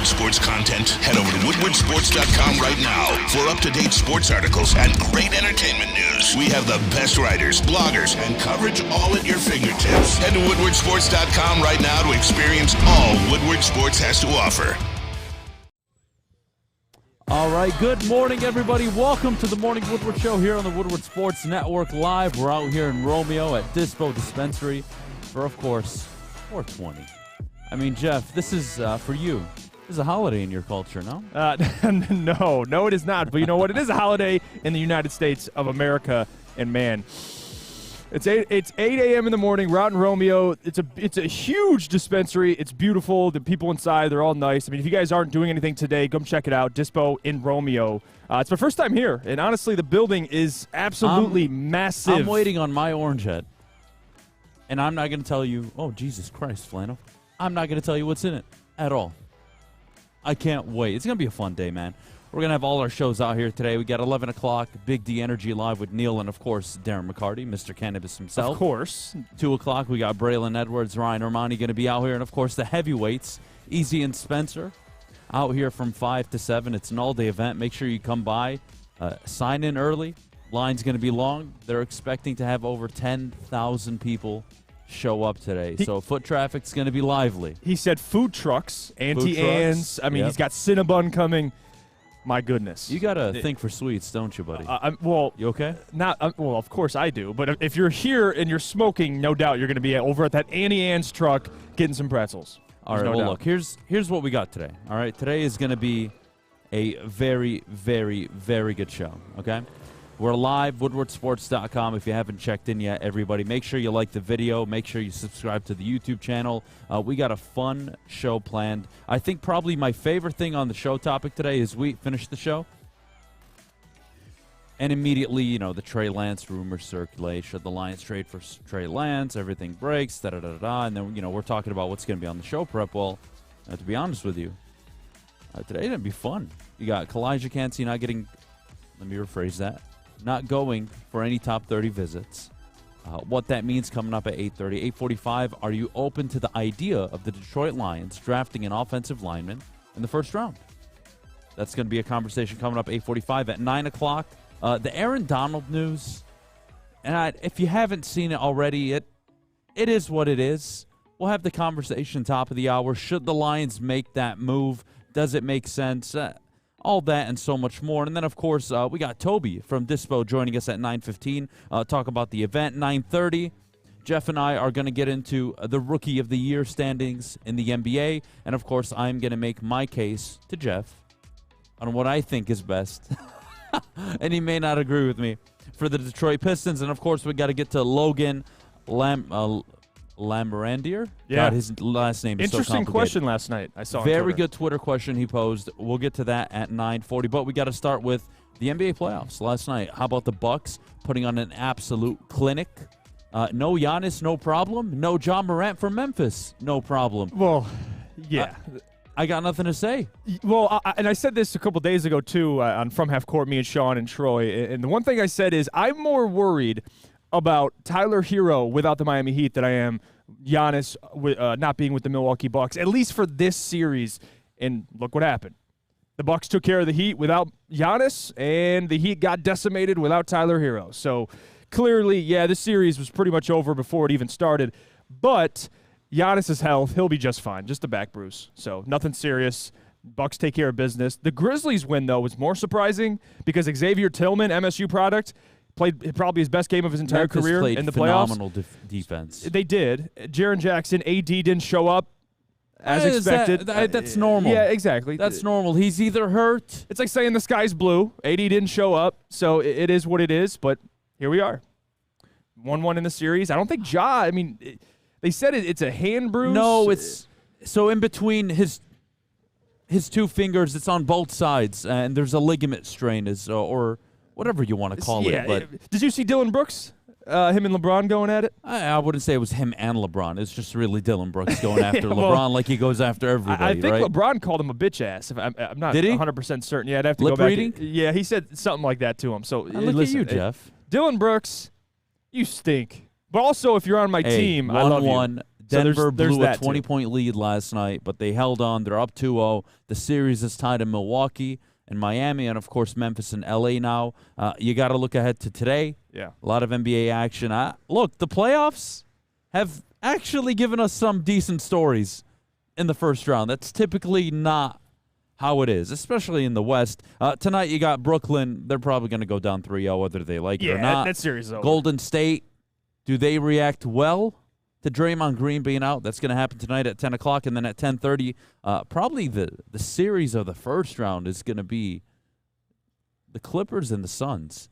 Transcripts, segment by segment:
Woodward Sports content, head over to woodwardsports.com right now for up-to-date sports articles and great entertainment news. We have the best writers, bloggers, and coverage all at your fingertips. Head to woodwardsports.com right now to experience all Woodward Sports has to offer. All right, good morning, everybody. Welcome to the Morning Woodward Show here on the Woodward Sports Network Live. We're out here in Romeo at Dispo Dispensary for, of course, 420. I mean, Jeff, this is for you. This is a holiday in your culture, no? No, it is not. But you know what? It is a holiday in the United States of America, and man, it's 8 a.m. in the morning. We're out in Romeo. It's a huge dispensary. It's beautiful. The people inside, they're all nice. I mean, if you guys aren't doing anything today, come check it out. Dispo in Romeo. It's my first time here, and honestly, the building is absolutely massive. I'm waiting on my orange head, and I'm not going to tell you, oh, Jesus Christ, Flannel. I'm not going to tell you what's in it at all. I can't wait. It's going to be a fun day, man. We're going to have all our shows out here today. We got 11 o'clock, Big D Energy Live with Neil and, of course, Darren McCarty, Mr. Cannabis himself. Of course. 2 o'clock, we got Braylon Edwards, Ryan Ermanni going to be out here. And, of course, the heavyweights, Easy and Spencer, out here from 5 to 7. It's an all-day event. Make sure you come by. Sign in early. Line's going to be long. They're expecting to have over 10,000 people show up today. So foot traffic's going to be lively. He said food trucks, Auntie Anne's. I mean, He's got Cinnabon coming. My goodness. You got to think for sweets, don't you, buddy? Well, you okay? Well, of course I do. But if you're here and you're smoking, no doubt you're going to be over at that Auntie Anne's truck getting some pretzels. All right, well, look, here's what we got today. All right, today is going to be a very, very, very good show, okay? We're live, woodwardsports.com. If you haven't checked in yet, everybody, make sure you like the video. Make sure you subscribe to the YouTube channel. We got a fun show planned. I think probably my favorite thing on the show topic today is we finish the show. And immediately, you know, the Trey Lance rumors circulate. Should the Lions trade for Trey Lance? Everything breaks, da-da-da-da-da. And then, you know, we're talking about what's going to be on the show prep. Well, to be honest with you, today didn't be fun. You got Calijah Kancey not getting, let me rephrase that, not going for any top 30 visits. What that means coming up at 8:30. 8:45, are you open to the idea of the Detroit Lions drafting an offensive lineman in the first round? That's going to be a conversation coming up 8:45. At 9 o'clock, the Aaron Donald news. And if you haven't seen it already, it is what it is. We'll have the conversation top of the hour. Should the Lions make that move? Does it make sense? All that and so much more. And then, of course, we got Towby from Dispo joining us at 9:15. Talk about the event. 9:30, Jeff and I are going to get into the Rookie of the Year standings in the NBA. And, of course, I'm going to make my case to Jeff on what I think is best. And he may not agree with me for the Detroit Pistons. And, of course, we got to get to Logan Lamberandier? Yeah. God, his last name is so interesting complicated. question last night. I saw Very good Twitter question he posed. We'll get to that at 9:40. But we got to start with the NBA playoffs last night. How about the Bucks putting on an absolute clinic? No Giannis, no problem. No John Morant from Memphis, no problem. Well, yeah. I got nothing to say. Well, and I said this a couple days ago, too, on From Half Court, me and Sean and Troy. And the one thing I said is I'm more worried about Tyler Hero without the Miami Heat than I am Giannis not being with the Milwaukee Bucks, at least for this series. And look what happened. The Bucks took care of the Heat without Giannis, and the Heat got decimated without Tyler Hero. So clearly, yeah, this series was pretty much over before it even started. But Giannis's health, he'll be just fine. Just a back bruise. So nothing serious. Bucks take care of business. The Grizzlies win, though, was more surprising because Xavier Tillman, MSU product, played probably his best game of his entire career in the playoffs. Phenomenal defense. They did. Jaren Jackson, AD didn't show up as expected. That's normal. Yeah, exactly. That's normal. He's either hurt. It's like saying the sky's blue. AD didn't show up, so it is what it is. But here we are. 1-1 in the series. I don't think I mean, they said it's a hand bruise. No, it's so in between his two fingers. It's on both sides, and there's a ligament strain, or whatever you want to call it. But did you see Dylan Brooks? Him and LeBron going at it? I wouldn't say it was him and LeBron. It's just really Dylan Brooks going after LeBron like he goes after everybody, I think right? LeBron called him a bitch ass. If I'm not Did he? 100% certain. Yeah, I'd have to Lip go back. reading? Yeah, he said something like that to him. So look at you, Jeff. Dylan Brooks, you stink. But also, if you're on my team, I love you. 1-1 Denver blew a that 20-point lead last night, but they held on. They're up 2-0. The series is tied in Milwaukee and Miami, and, of course, Memphis and L.A. now. You got to look ahead to today. Yeah. A lot of NBA action. Look, the playoffs have actually given us some decent stories in the first round. That's typically not how it is, especially in the West. Tonight you got Brooklyn. They're probably going to go down 3-0 whether they like it or not. That series is over. Golden State, do they react well to Draymond Green being out? That's going to happen tonight at 10 o'clock. And then at 10:30, probably the series of the first round is going to be the Clippers and the Suns.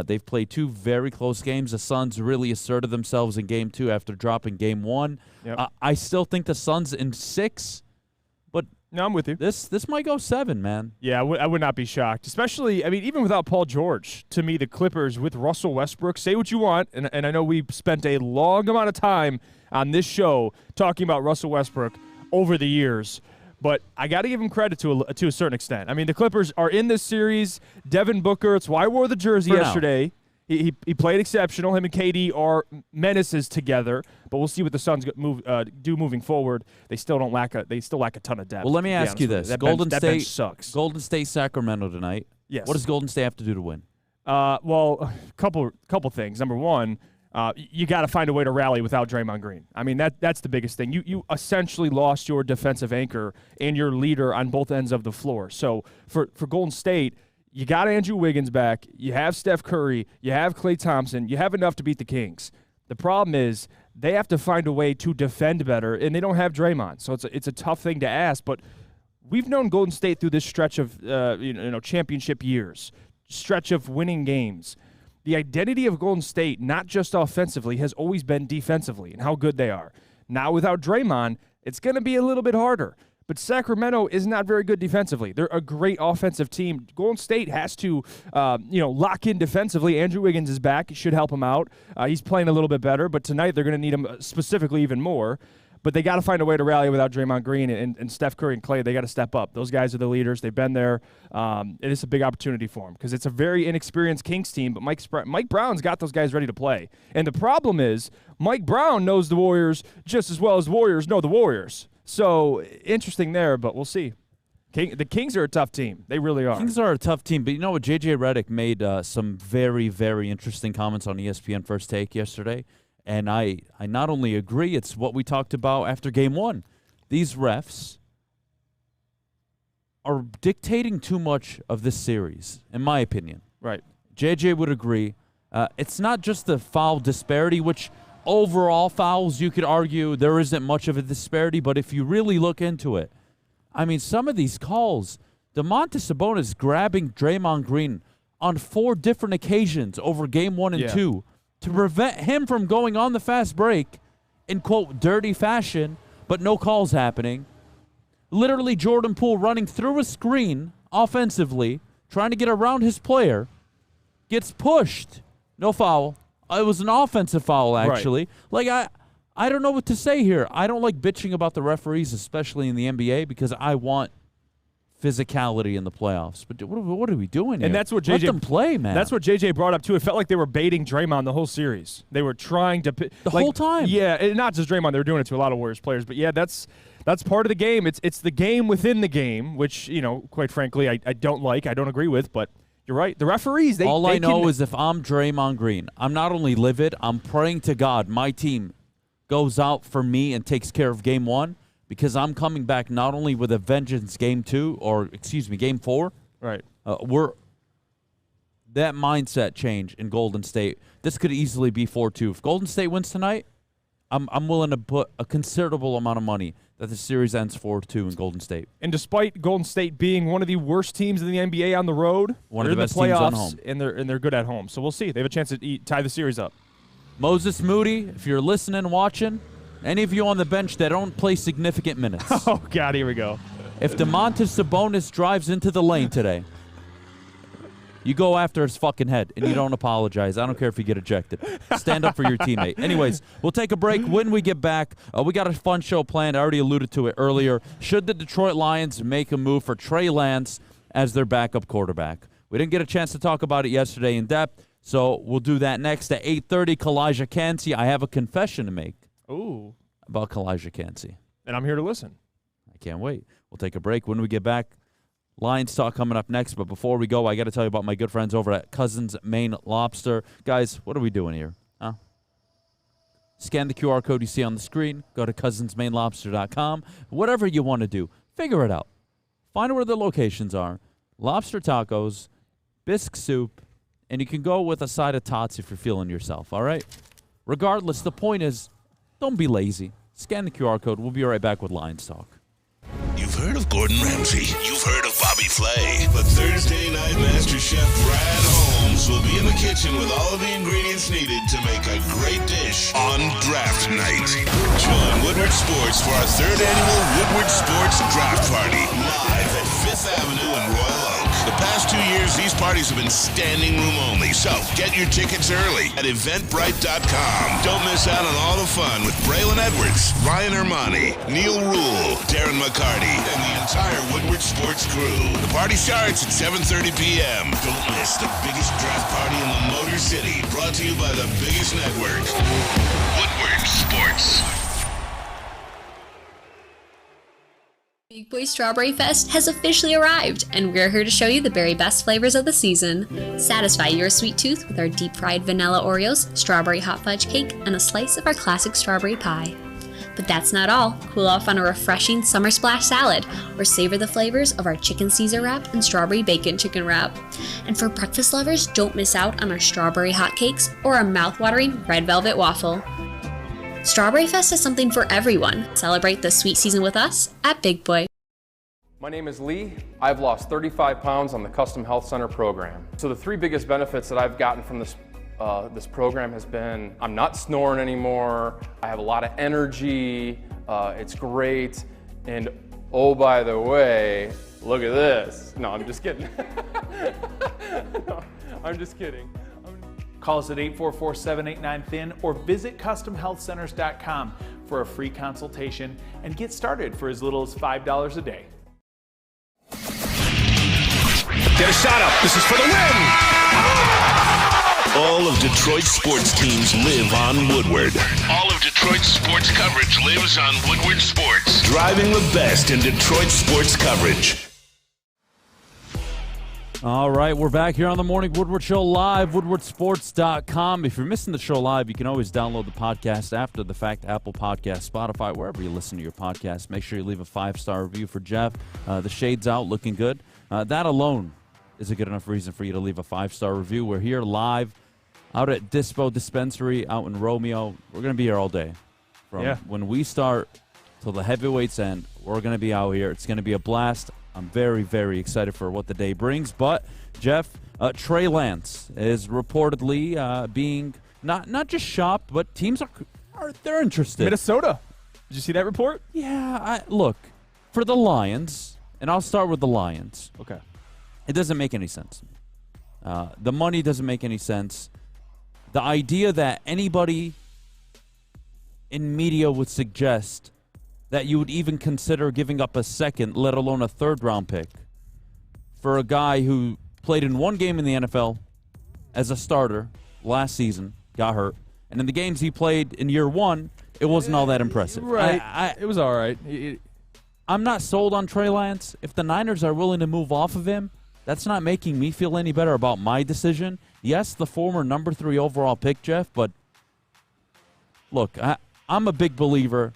They've played two very close games. The Suns really asserted themselves in Game 2 after dropping Game 1. Yep. I still think the Suns in 6, but no, I'm with you. This might go 7, man. Yeah, I would not be shocked. Especially, I mean, even without Paul George, to me, the Clippers with Russell Westbrook, say what you want, and I know we spent a long amount of time on this show talking about Russell Westbrook over the years, but I got to give him credit to a certain extent. I mean, the Clippers are in this series. Devin Booker, it's why I wore the jersey yesterday. He played exceptional. Him and KD are menaces together, but we'll see what the Suns do moving forward. They still lack a ton of depth. Well, let me ask you this: that Golden bench sucks. Golden State, Sacramento tonight. Yes. What does Golden State have to do to win? Well, a couple things. Number one, you got to find a way to rally without Draymond Green. I mean, that's the biggest thing. You essentially lost your defensive anchor and your leader on both ends of the floor. So for Golden State, you got Andrew Wiggins back. You have Steph Curry. You have Klay Thompson. You have enough to beat the Kings. The problem is they have to find a way to defend better, and they don't have Draymond. So it's a tough thing to ask. But we've known Golden State through this stretch of championship years, stretch of winning games. The identity of Golden State, not just offensively, has always been defensively and how good they are. Now without Draymond, it's going to be a little bit harder. But Sacramento is not very good defensively. They're a great offensive team. Golden State has to, lock in defensively. Andrew Wiggins is back. It should help him out. He's playing a little bit better, but tonight they're going to need him specifically even more. But they got to find a way to rally without Draymond Green and Steph Curry and Klay. They got to step up. Those guys are the leaders. They've been there. It is a big opportunity for them because it's a very inexperienced Kings team, but Mike Brown's got those guys ready to play. And the problem is Mike Brown knows the Warriors just as well as Warriors know the Warriors. So, interesting there, but we'll see. The Kings are a tough team. They really are. Kings are a tough team, but you know what? J.J. Redick made some very, very interesting comments on ESPN First Take yesterday, and I not only agree, it's what we talked about after Game 1. These refs are dictating too much of this series, in my opinion. Right. J.J. would agree. It's not just the foul disparity, which – overall fouls, you could argue there isn't much of a disparity, but if you really look into it, I mean, some of these calls, Domantas Sabonis grabbing Draymond Green on 4 different occasions over Game 1 and 2 to prevent him from going on the fast break in, quote, dirty fashion, but no calls happening. Literally Jordan Poole running through a screen offensively, trying to get around his player, gets pushed, no foul. It was an offensive foul, actually. Right. Like, I don't know what to say here. I don't like bitching about the referees, especially in the NBA, because I want physicality in the playoffs. But what are we doing here? And that's what Let them play, man. That's what JJ brought up, too. It felt like they were baiting Draymond the whole series. They were trying to the whole time. Yeah, and not just Draymond. They were doing it to a lot of Warriors players. But, yeah, that's part of the game. It's the game within the game, which, quite frankly, I don't like. I don't agree with, but – you're right. The referees, all I know is if I'm Draymond Green, I'm not only livid, I'm praying to God my team goes out for me and takes care of Game 1 because I'm coming back not only with a vengeance Game 4. Right. That mindset change in Golden State, this could easily be 4-2. If Golden State wins tonight, I'm willing to put a considerable amount of money that the series ends 4-2 in Golden State. And despite Golden State being one of the worst teams in the NBA on the road, one of the best teams on home, and they're good at home. So we'll see. They have a chance to tie the series up. Moses Moody, if you're listening, watching, any of you on the bench that don't play significant minutes. Oh God, here we go. If Domantas Sabonis drives into the lane today, you go after his fucking head, and you don't apologize. I don't care if you get ejected. Stand up for your teammate. Anyways, we'll take a break. When we get back, we got a fun show planned. I already alluded to it earlier. Should the Detroit Lions make a move for Trey Lance as their backup quarterback? We didn't get a chance to talk about it yesterday in depth, so we'll do that next at 8:30. Calijah Kancey, I have a confession to make. Ooh. about Calijah Kancey. And I'm here to listen. I can't wait. We'll take a break. When we get back, Lions talk coming up next. But before we go, I got to tell you about my good friends over at Cousins Maine Lobster. Guys, what are we doing here? Huh? Scan the QR code you see on the screen. Go to cousinsmainelobster.com. Whatever you want to do, figure it out. Find where the locations are. Lobster tacos, bisque soup, and you can go with a side of tots if you're feeling yourself, all right? Regardless, the point is, don't be lazy. Scan the QR code. We'll be right back with Lions Talk. You've heard of Gordon Ramsay. You've heard of Bobby Flay. But Thursday night Master Chef Brad Holmes will be in the kitchen with all of the ingredients needed to make a great dish on draft night. Join Woodward Sports for our 3rd annual Woodward Sports Draft Party, live at 5th Avenue in Royal Oak. The past 2 years, these parties have been standing room only, so get your tickets early at eventbrite.com. Don't miss out on all the fun with Braylon Edwards, Ryan Ermanni, Neil Rule, Darren McCarty, and the entire Woodward Sports crew. The party starts at 7:30 p.m. Don't miss the biggest draft party in the Motor City, brought to you by the biggest network, Woodward Sports. Big Boy Strawberry Fest has officially arrived, and we're here to show you the very best flavors of the season. Satisfy your sweet tooth with our deep-fried vanilla Oreos, strawberry hot fudge cake, and a slice of our classic strawberry pie. But that's not all. Cool off on a refreshing summer splash salad, or savor the flavors of our chicken Caesar wrap and strawberry bacon chicken wrap. And for breakfast lovers, don't miss out on our strawberry hotcakes or our mouth-watering red velvet waffle. Strawberry Fest is something for everyone. Celebrate the sweet season with us at Big Boy. My name is Lee. I've lost 35 pounds on the Custom Health Center program. So the 3 biggest benefits that I've gotten from this program has been I'm not snoring anymore, I have a lot of energy, it's great, and oh, by the way, look at this. No, I'm just kidding. No, I'm just kidding. Call us at 844-789-THIN or visit CustomHealthCenters.com for a free consultation and get started for as little as $5 a day. Get a shot up. This is for the win. All of Detroit's sports teams live on Woodward. All of Detroit's sports coverage lives on Woodward Sports. Driving the best in Detroit sports coverage. All right, we're back here on the Morning Woodward Show live, woodwardsports.com. If you're missing the show live, you can always download the podcast after the fact, Apple Podcasts, Spotify, wherever you listen to your podcast. Make sure you leave a 5-star review for Jeff. The shade's out, looking good. That alone is a good enough reason for you to leave a 5-star review. We're here live out at Dispo Dispensary out in Romeo. We're going to be here all day. From when we start till the heavyweights end, we're going to be out here. It's going to be a blast. I'm very, very excited for what the day brings. But, Jeff, Trey Lance is reportedly being not just shopped, but teams they're interested. Minnesota. Did you see that report? Yeah. Look, for the Lions, and I'll start with the Lions. Okay. It doesn't make any sense. The money doesn't make any sense. The idea that anybody in media would suggest that you would even consider giving up a second, let alone a third-round pick, for a guy who played in one game in the NFL as a starter last season, got hurt, and in the games he played in year one, it wasn't all that impressive. Right. It was all right. I'm not sold on Trey Lance. If the Niners are willing to move off of him, that's not making me feel any better about my decision. Yes, the former number 3 overall pick, Jeff, but look, I'm a big believer.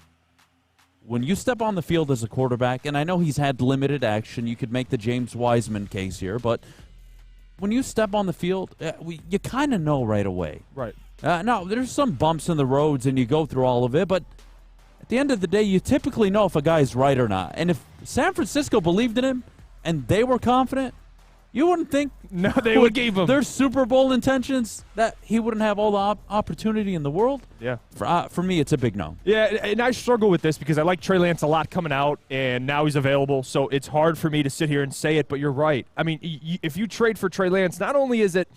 When you step on the field as a quarterback, and I know he's had limited action, you could make the James Wiseman case here, but when you step on the field, you kind of know right away. Right. Now, there's some bumps in the roads, and you go through all of it, but at the end of the day, you typically know if a guy's right or not. And if San Francisco believed in him and they were confident, you wouldn't think they would give him their Super Bowl intentions that he wouldn't have all the opportunity in the world. Yeah. For me, it's a big no. Yeah, and I struggle with this because I like Trey Lance a lot coming out, and now he's available, so it's hard for me to sit here and say it, but you're right. I mean, if you trade for Trey Lance, not only is it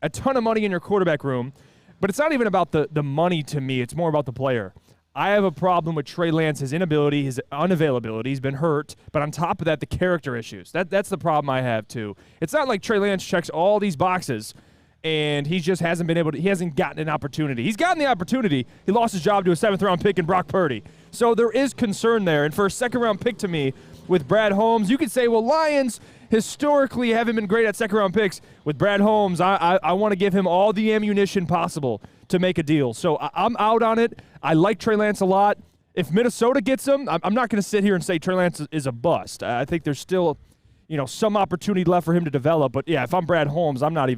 a ton of money in your quarterback room, but it's not even about the money to me. It's more about the player. I have a problem with Trey Lance, his inability, his unavailability. He's been hurt. But on top of that, the character issues. That's the problem I have, too. It's not like Trey Lance checks all these boxes and he just hasn't been able to. He hasn't gotten an opportunity. He's gotten the opportunity. He lost his job to a 7th-round pick in Brock Purdy. So there is concern there. And for a 2nd-round pick to me with Brad Holmes, you could say, well, Lions historically haven't been great at 2nd-round picks. With Brad Holmes, I want to give him all the ammunition possible to make a deal. So I'm out on it. I like Trey Lance a lot. If Minnesota gets him, I'm not going to sit here and say Trey Lance is a bust. I think there's still, some opportunity left for him to develop. But yeah, if I'm Brad Holmes, I'm not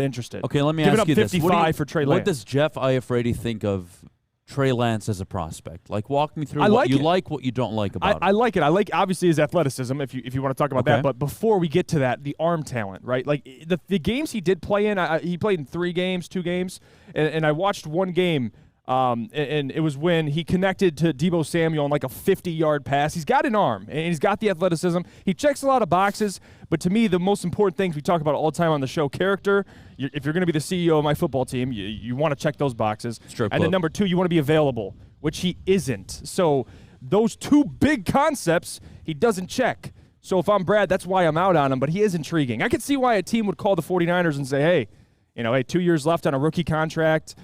interested. Okay, let me Giving ask you this: 55 for Trey Lance. What does Jeff Iafrate think of Trey Lance as a prospect? Like, walk me through what what you don't like about him. I like it. I like, obviously, his athleticism, if you want to talk about that. But before we get to that, the arm talent, right? Like, the games he did play in, he played in 2 games, and I watched one game, and it was when he connected to Deebo Samuel on like a 50-yard pass. He's got an arm, and he's got the athleticism. He checks a lot of boxes, but to me, the most important things we talk about all the time on the show, character. If you're going to be the CEO of my football team, you want to check those boxes. And then number 2, you want to be available, which he isn't. So those 2 big concepts, he doesn't check. So if I'm Brad, that's why I'm out on him, but he is intriguing. I could see why a team would call the 49ers and say, hey, 2 years left on a rookie contract.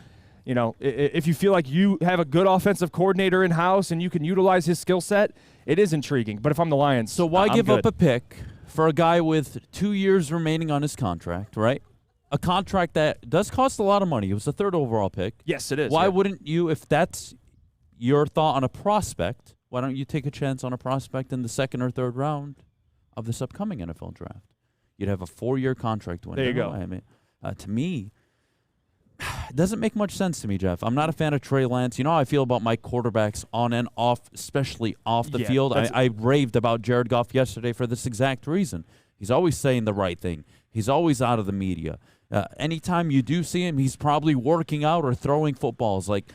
If you feel like you have a good offensive coordinator in-house and you can utilize his skill set, it is intriguing. But if I'm the Lions, so why I'm give good. up a pick for a guy with 2 years remaining on his contract, right? A contract that does cost a lot of money. It was the 3rd overall pick. Yes, it is. Why wouldn't you, if that's your thought on a prospect, why don't you take a chance on a prospect in the 2nd or 3rd round of this upcoming NFL draft? You'd have a 4-year contract window. There you go. I mean, to me, it doesn't make much sense to me, Jeff. I'm not a fan of Trey Lance. You know how I feel about my quarterbacks on and off, especially off the field. I raved about Jared Goff yesterday for this exact reason. He's always saying the right thing. He's always out of the media. Anytime you do see him, he's probably working out or throwing footballs. Like,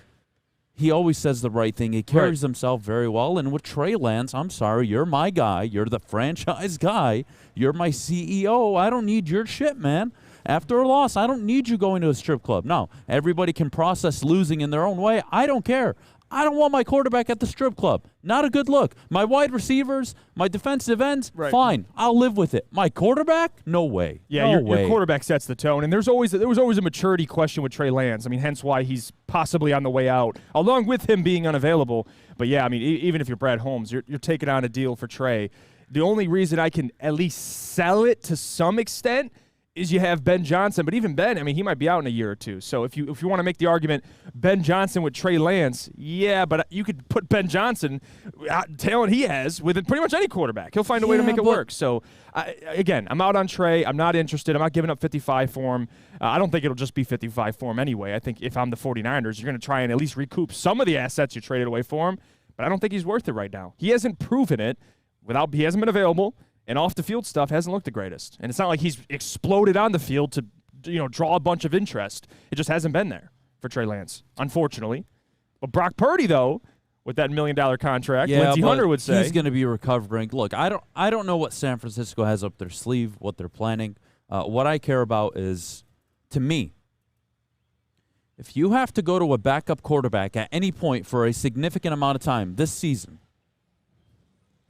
he always says the right thing. He carries himself very well. And with Trey Lance, I'm sorry, you're my guy. You're the franchise guy. You're my CEO. I don't need your shit, man. After a loss, I don't need you going to a strip club. No, everybody can process losing in their own way. I don't care. I don't want my quarterback at the strip club. Not a good look. My wide receivers, my defensive ends, fine. I'll live with it. My quarterback, no way. Yeah, your quarterback sets the tone. And there was always a maturity question with Trey Lance. I mean, hence why he's possibly on the way out, along with him being unavailable. But yeah, I mean, even if you're Brad Holmes, you're taking on a deal for Trey. The only reason I can at least sell it to some extent is you have Ben Johnson, but even Ben, I mean, he might be out in a year or 2. So if you want to make the argument, Ben Johnson with Trey Lance, yeah, but you could put Ben Johnson, talent he has, with pretty much any quarterback. He'll find a way to make it work. So, again, I'm out on Trey. I'm not interested. I'm not giving up 55 for him. I don't think it'll just be 55 for him anyway. I think if I'm the 49ers, you're going to try and at least recoup some of the assets you traded away for him, but I don't think he's worth it right now. He hasn't proven it. He hasn't been available. And off-the-field stuff hasn't looked the greatest. And it's not like he's exploded on the field to, draw a bunch of interest. It just hasn't been there for Trey Lance, unfortunately. But Brock Purdy, though, with that $1 million contract, Lindsey Hunter would say he's going to be recovering. Look, I don't know what San Francisco has up their sleeve, what they're planning. What I care about is, to me, if you have to go to a backup quarterback at any point for a significant amount of time this season,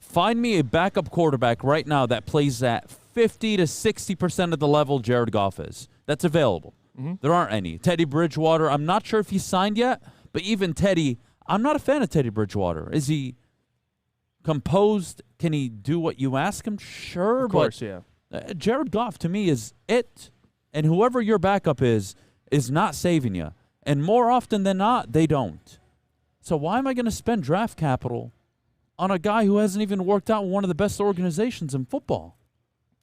find me a backup quarterback right now that plays at 50 to 60% of the level Jared Goff is. That's available. Mm-hmm. There aren't any. Teddy Bridgewater, I'm not sure if he's signed yet, but even Teddy, I'm not a fan of Teddy Bridgewater. Is he composed? Can he do what you ask him? Sure. Of course, yeah. Jared Goff, to me, is it. And whoever your backup is not saving you. And more often than not, they don't. So why am I going to spend draft capital on a guy who hasn't even worked out in one of the best organizations in football?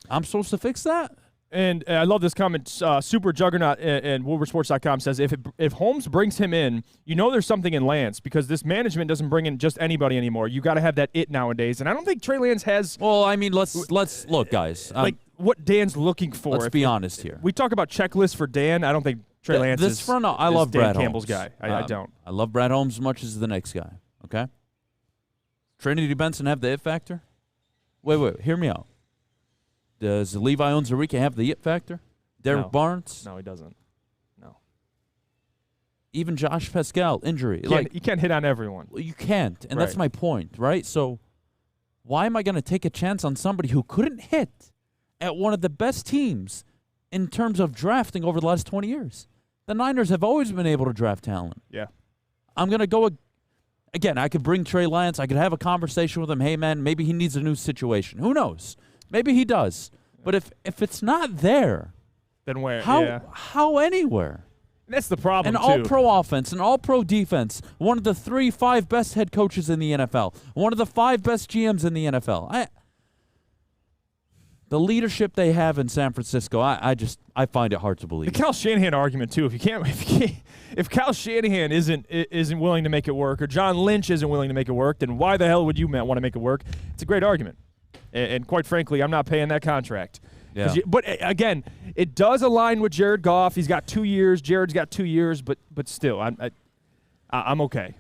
I'm supposed to fix that? And I love this comment. Super Juggernaut and WoodwardSports.com says, if Holmes brings him in, there's something in Lance, because this management doesn't bring in just anybody anymore. You got to have that it nowadays. And I don't think Trey Lance has. Well, I mean, let's look, guys. What Dan's looking for. Let's be honest here. We talk about checklists for Dan. I don't think Trey Lance is. I love Dan Brad Campbell's Holmes. guy. I don't. I love Brad Holmes as much as the next guy. Okay. Trinity Benson have the it factor? Wait, hear me out. Does Levi Onwuzurike have the it factor? Derek Barnes? No, he doesn't. No. Even Josh Pascal, injury. You can't hit on everyone. You can't, and that's my point, right? So why am I going to take a chance on somebody who couldn't hit at one of the best teams in terms of drafting over the last 20 years. The Niners have always been able to draft talent. Yeah. I'm going to go again. I could bring Trey Lance. I could have a conversation with him. Hey, man, maybe he needs a new situation. Who knows? Maybe he does. But if it's not there, then where? How anywhere? That's the problem, An all-pro offense, an all-pro defense, one of the 5 best head coaches in the NFL, one of the 5 best GMs in the NFL. The leadership they have in San Francisco, I find it hard to believe. The Kyle Shanahan argument too. If Kyle Shanahan isn't willing to make it work, or John Lynch isn't willing to make it work, then why the hell would you want to make it work? It's a great argument, and quite frankly, I'm not paying that contract. Yeah. But again, it does align with Jared Goff. He's got 2 years. Jared's got 2 years, but still, I'm okay.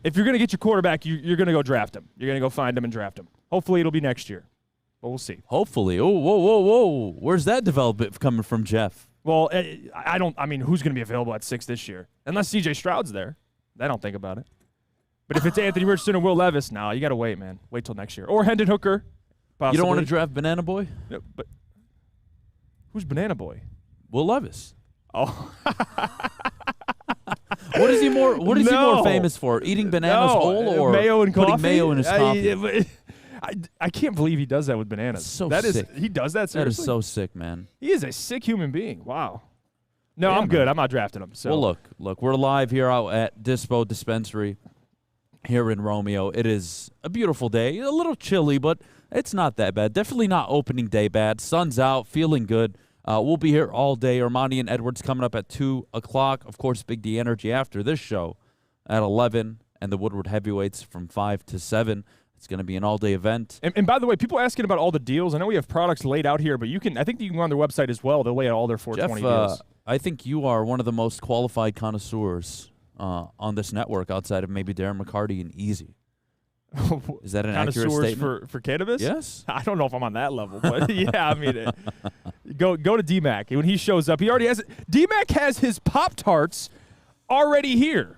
If you're going to get your quarterback, you're going to go draft him. You're going to go find him and draft him. Hopefully, it'll be next year, but we'll see. Hopefully. Oh, whoa! Where's that development coming from, Jeff? Well, I mean, who's going to be available at 6 this year? Unless C.J. Stroud's there. I don't think about it. But if it's Anthony Richardson or Will Levis, no, you got to wait, man. Wait till next year. Or Hendon Hooker, possibly. You don't want to draft Banana Boy? No, but who's Banana Boy? Will Levis. Oh. What is he more famous for? Eating bananas whole or mayo and putting coffee? mayo in his coffee? I can't believe he does that with bananas. Sick. He does that seriously? That is so sick, man. He is a sick human being. Wow. No, I'm good. I'm not drafting him. So. Well, look, we're live here out at Dispo Dispensary here in Romeo. It is a beautiful day. A little chilly, but it's not that bad. Definitely not opening day bad. Sun's out, feeling good. We'll be here all day. Ermanni and Edwards coming up at 2 o'clock. Of course, Big D Energy after this show at 11, and the Woodward Heavyweights from 5 to 7. It's going to be an all-day event. And by the way, people asking about all the deals. I know we have products laid out here, but I think you can go on their website as well. They'll lay out all their 420 deals. I think you are one of the most qualified connoisseurs on this network outside of maybe Darren McCarty and Easy. Is that an accurate statement? for cannabis? Yes. I don't know if I'm on that level, but yeah, I mean, go to D-Mac. When he shows up, he already has it. D-Mac has his Pop-Tarts already here.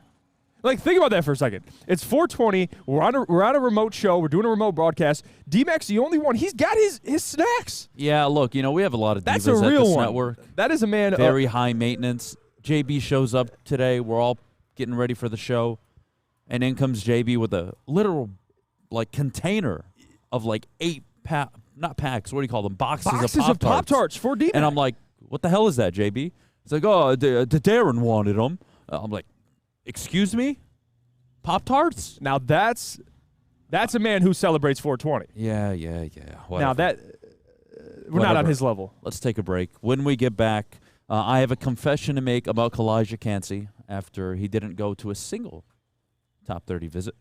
Like, think about that for a second. It's 4:20. We're on a remote show. We're doing a remote broadcast. D-Mac's the only one. He's got his snacks. Yeah, look, we have a lot of divas That's a real at this one. network. That is a man. Very high maintenance. JB shows up today. We're all getting ready for the show. And in comes JB with a literal, container of, 8 not packs. What do you call them? Boxes of Pop-Tarts for D-Mac. And I'm like, what the hell is that, JB? It's like, oh, the Darren wanted them. I'm like, excuse me? Pop-Tarts? Now that's a man who celebrates 420. Yeah. Whatever. Now we're not on his level. Let's take a break. When we get back, I have a confession to make about Calijah Kancey after he didn't go to a single top 30 visit.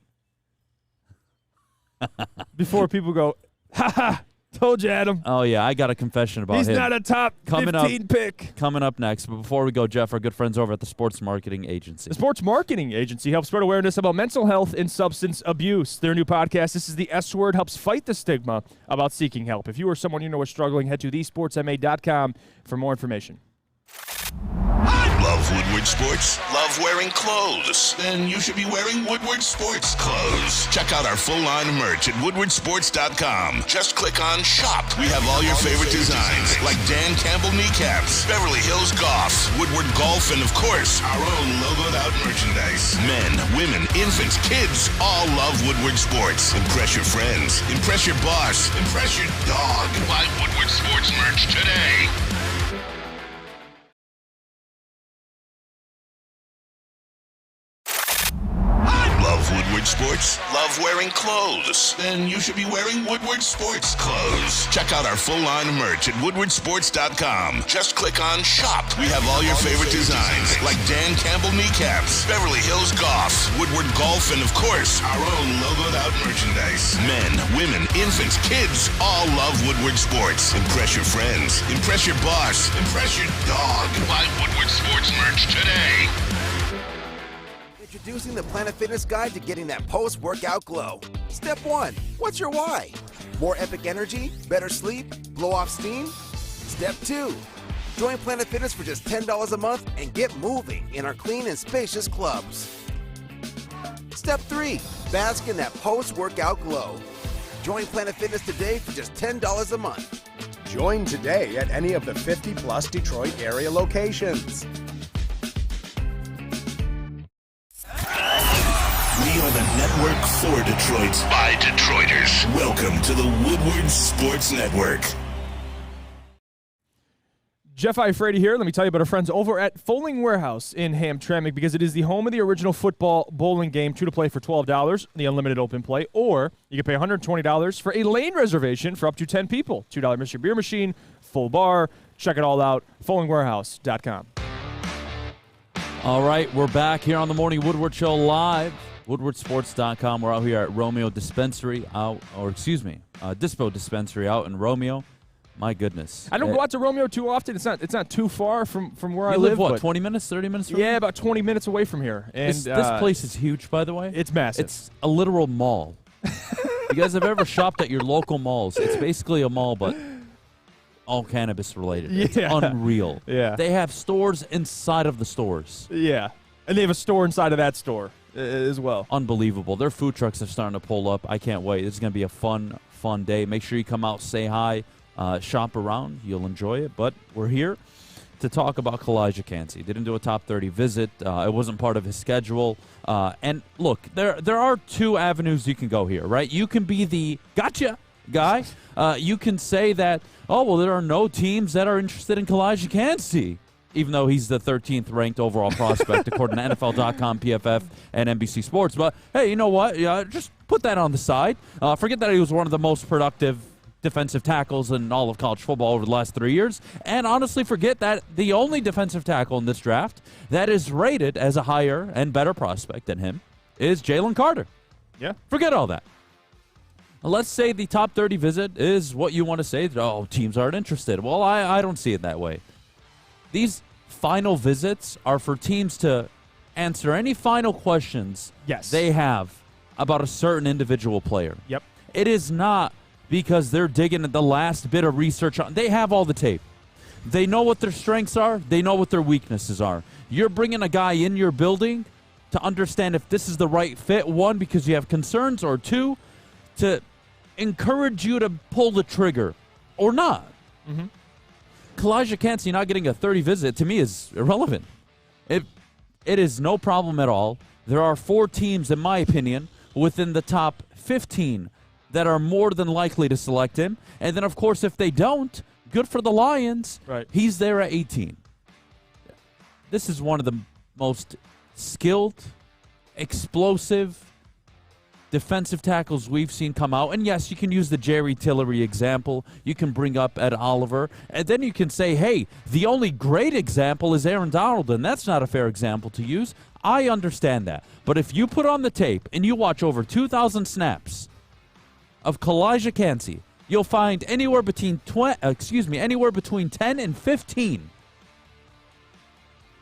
Before people go, ha ha, told you, Adham. Oh, yeah, I got a confession about him. He's not a top 15 pick. Coming up next. But before we go, Jeff, our good friends over at the Sports Marketing Agency. The Sports Marketing Agency helps spread awareness about mental health and substance abuse. Their new podcast, This is the S Word, helps fight the stigma about seeking help. If you or someone you know is struggling, head to thesportsma.com for more information. Love Woodward Sports? Love wearing clothes? Then you should be wearing Woodward Sports clothes. Check out our full line of merch at woodwardsports.com. Just click on Shop. We have all your favorite designs, like Dan Campbell kneecaps, Beverly Hills Golf, Woodward Golf, and of course, our own logoed out merchandise. Men, women, infants, kids all love Woodward Sports. Impress your friends. Impress your boss. Impress your dog. Buy Woodward Sports merch today. Love Woodward Sports? Love wearing clothes? Then you should be wearing Woodward Sports clothes. Check out our full line of merch at woodwardsports.com. Just click on Shop. We have all your favorite designs, like Dan Campbell kneecaps, Beverly Hills Golf, Woodward Golf, and of course, our own logoed out merchandise. Men, women, infants, kids all love Woodward Sports. Impress your friends. Impress your boss. Impress your dog. Buy Woodward Sports merch today. Introducing the Planet Fitness Guide to getting that post-workout glow. Step 1. What's your why? More epic energy? Better sleep? Blow off steam? Step 2. Join Planet Fitness for just $10 a month and get moving in our clean and spacious clubs. Step 3. Bask in that post-workout glow. Join Planet Fitness today for just $10 a month. Join today at any of the 50-plus Detroit area locations. We are the network for Detroit by Detroiters. Welcome to the Woodward Sports Network. Jeff Iafrate here. Let me tell you about our friends over at Fowling Warehouse in Hamtramck, because it is the home of the original football bowling game, 2 to play for $12, the unlimited open play, or you can pay $120 for a lane reservation for up to 10 people. $2 Mr. Beer Machine, full bar. Check it all out, fowlingwarehouse.com. All right, we're back here on the Morning Woodward Show live. WoodwardSports.com. We're out here at Romeo Dispensary Dispo Dispensary out in Romeo. My goodness. I don't go out to Romeo too often. It's not too far from where I live. What, 20 minutes, 30 minutes from here? About 20 minutes away from here. And this place is huge, by the way. It's massive. It's a literal mall. You guys have ever shopped at your local malls? It's basically a mall, but all cannabis related. Yeah. It's unreal. Yeah. They have stores inside of the stores. Yeah. And they have a store inside of that store as well. Unbelievable. Their food trucks are starting to pull up. I can't wait. This is going to be a fun day. Make sure you come out, say hi. Shop around. You'll enjoy it. But we're here to talk about Calijah Kancey. Didn't do a top 30 visit. It wasn't part of his schedule. And look, there are two avenues you can go here, right? You can be the gotcha guy. You can say that, there are no teams that are interested in Calijah Kancey, even though he's the 13th ranked overall prospect according to NFL.com, PFF, and NBC Sports. But hey, you know what? Just put that on the side. Forget that he was one of the most productive defensive tackles in all of college football over the last 3 years. And honestly, forget that the only defensive tackle in this draft that is rated as a higher and better prospect than him is Jalen Carter. Yeah. Forget all that. Let's say the top 30 visit is what you want to say. Teams aren't interested. Well, I don't see it that way. These final visits are for teams to answer any final questions they have about a certain individual player. Yep. It is not because they're digging at the last bit of research. They have all the tape. They know what their strengths are. They know what their weaknesses are. You're bringing a guy in your building to understand if this is the right fit, one, because you have concerns, or two, to encourage you to pull the trigger or not. Mm-hmm. Calijah Kancey not getting a 30 visit, to me, is irrelevant. It is no problem at all. There are 4 teams, in my opinion, within the top 15 that are more than likely to select him. And then, of course, if they don't, good for the Lions. Right. He's there at 18. This is one of the most skilled, explosive defensive tackles we've seen come out. And yes, you can use the Jerry Tillery example. You can bring up Ed Oliver. And then you can say, hey, the only great example is Aaron Donald, and that's not a fair example to use. I understand that. But if you put on the tape and you watch over 2,000 snaps of Calijah Kancey, you'll find anywhere between 10 and 15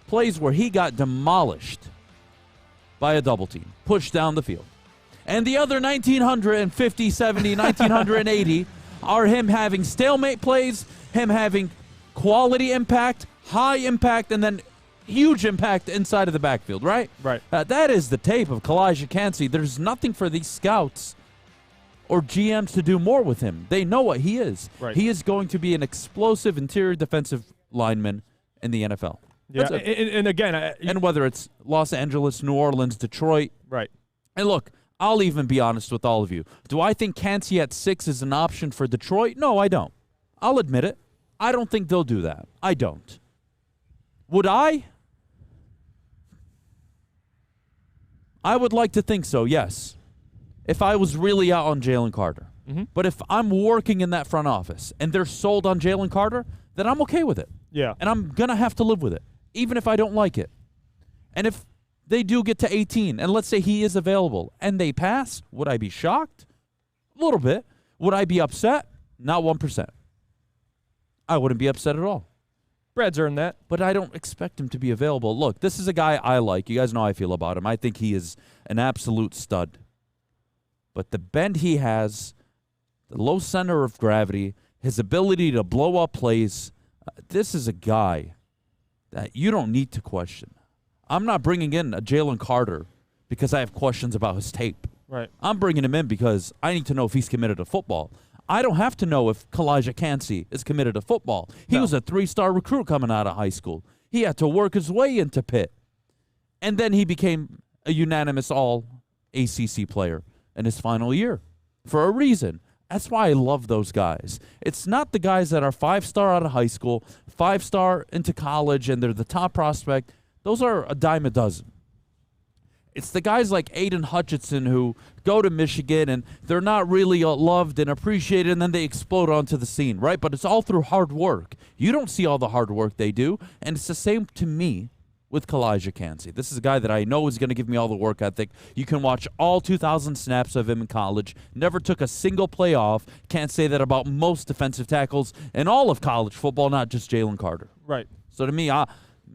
plays where he got demolished by a double team, pushed down the field. And the other 1,950, 70, 1,980 are him having stalemate plays, him having quality impact, high impact, and then huge impact inside of the backfield, right? Right. That is the tape of Calijah Kancey. There's nothing for these scouts or GMs to do more with him. They know what he is. Right. He is going to be an explosive interior defensive lineman in the NFL. Yeah, and again... and whether it's Los Angeles, New Orleans, Detroit. Right. And look, I'll even be honest with all of you. Do I think Kancey at 6 is an option for Detroit? No, I don't. I'll admit it. I don't think they'll do that. I don't. Would I? I would like to think so, yes. If I was really out on Jalen Carter. Mm-hmm. But if I'm working in that front office and they're sold on Jalen Carter, then I'm okay with it. Yeah. And I'm going to have to live with it, even if I don't like it. And if they do get to 18, and let's say he is available, and they pass, would I be shocked? A little bit. Would I be upset? Not 1%. I wouldn't be upset at all. Brad's earned that. But I don't expect him to be available. Look, this is a guy I like. You guys know how I feel about him. I think he is an absolute stud. But the bend he has, the low center of gravity, his ability to blow up plays, this is a guy that you don't need to question. I'm not bringing in a Jalen Carter because I have questions about his tape. Right. I'm bringing him in because I need to know if he's committed to football. I don't have to know if Calijah Kancey is committed to football. He was a 3-star recruit coming out of high school. He had to work his way into Pitt. And then he became a unanimous all-ACC player in his final year for a reason. That's why I love those guys. It's not the guys that are 5-star out of high school, 5-star into college, and they're the top prospect. Those are a dime a dozen. It's the guys like Aiden Hutchinson who go to Michigan and they're not really loved and appreciated, and then they explode onto the scene, right? But it's all through hard work. You don't see all the hard work they do, and it's the same to me with Calijah Kancey. This is a guy that I know is going to give me all the work ethic. You can watch all 2,000 snaps of him in college. Never took a single play off. Can't say that about most defensive tackles in all of college football, not just Jalen Carter. Right. So to me,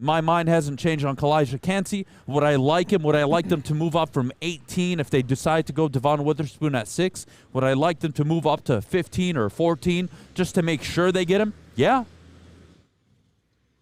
my mind hasn't changed on Calijah Kancey. Would I like him? Would I like them to move up from 18 if they decide to go Devon Witherspoon at 6? Would I like them to move up to 15 or 14 just to make sure they get him? Yeah.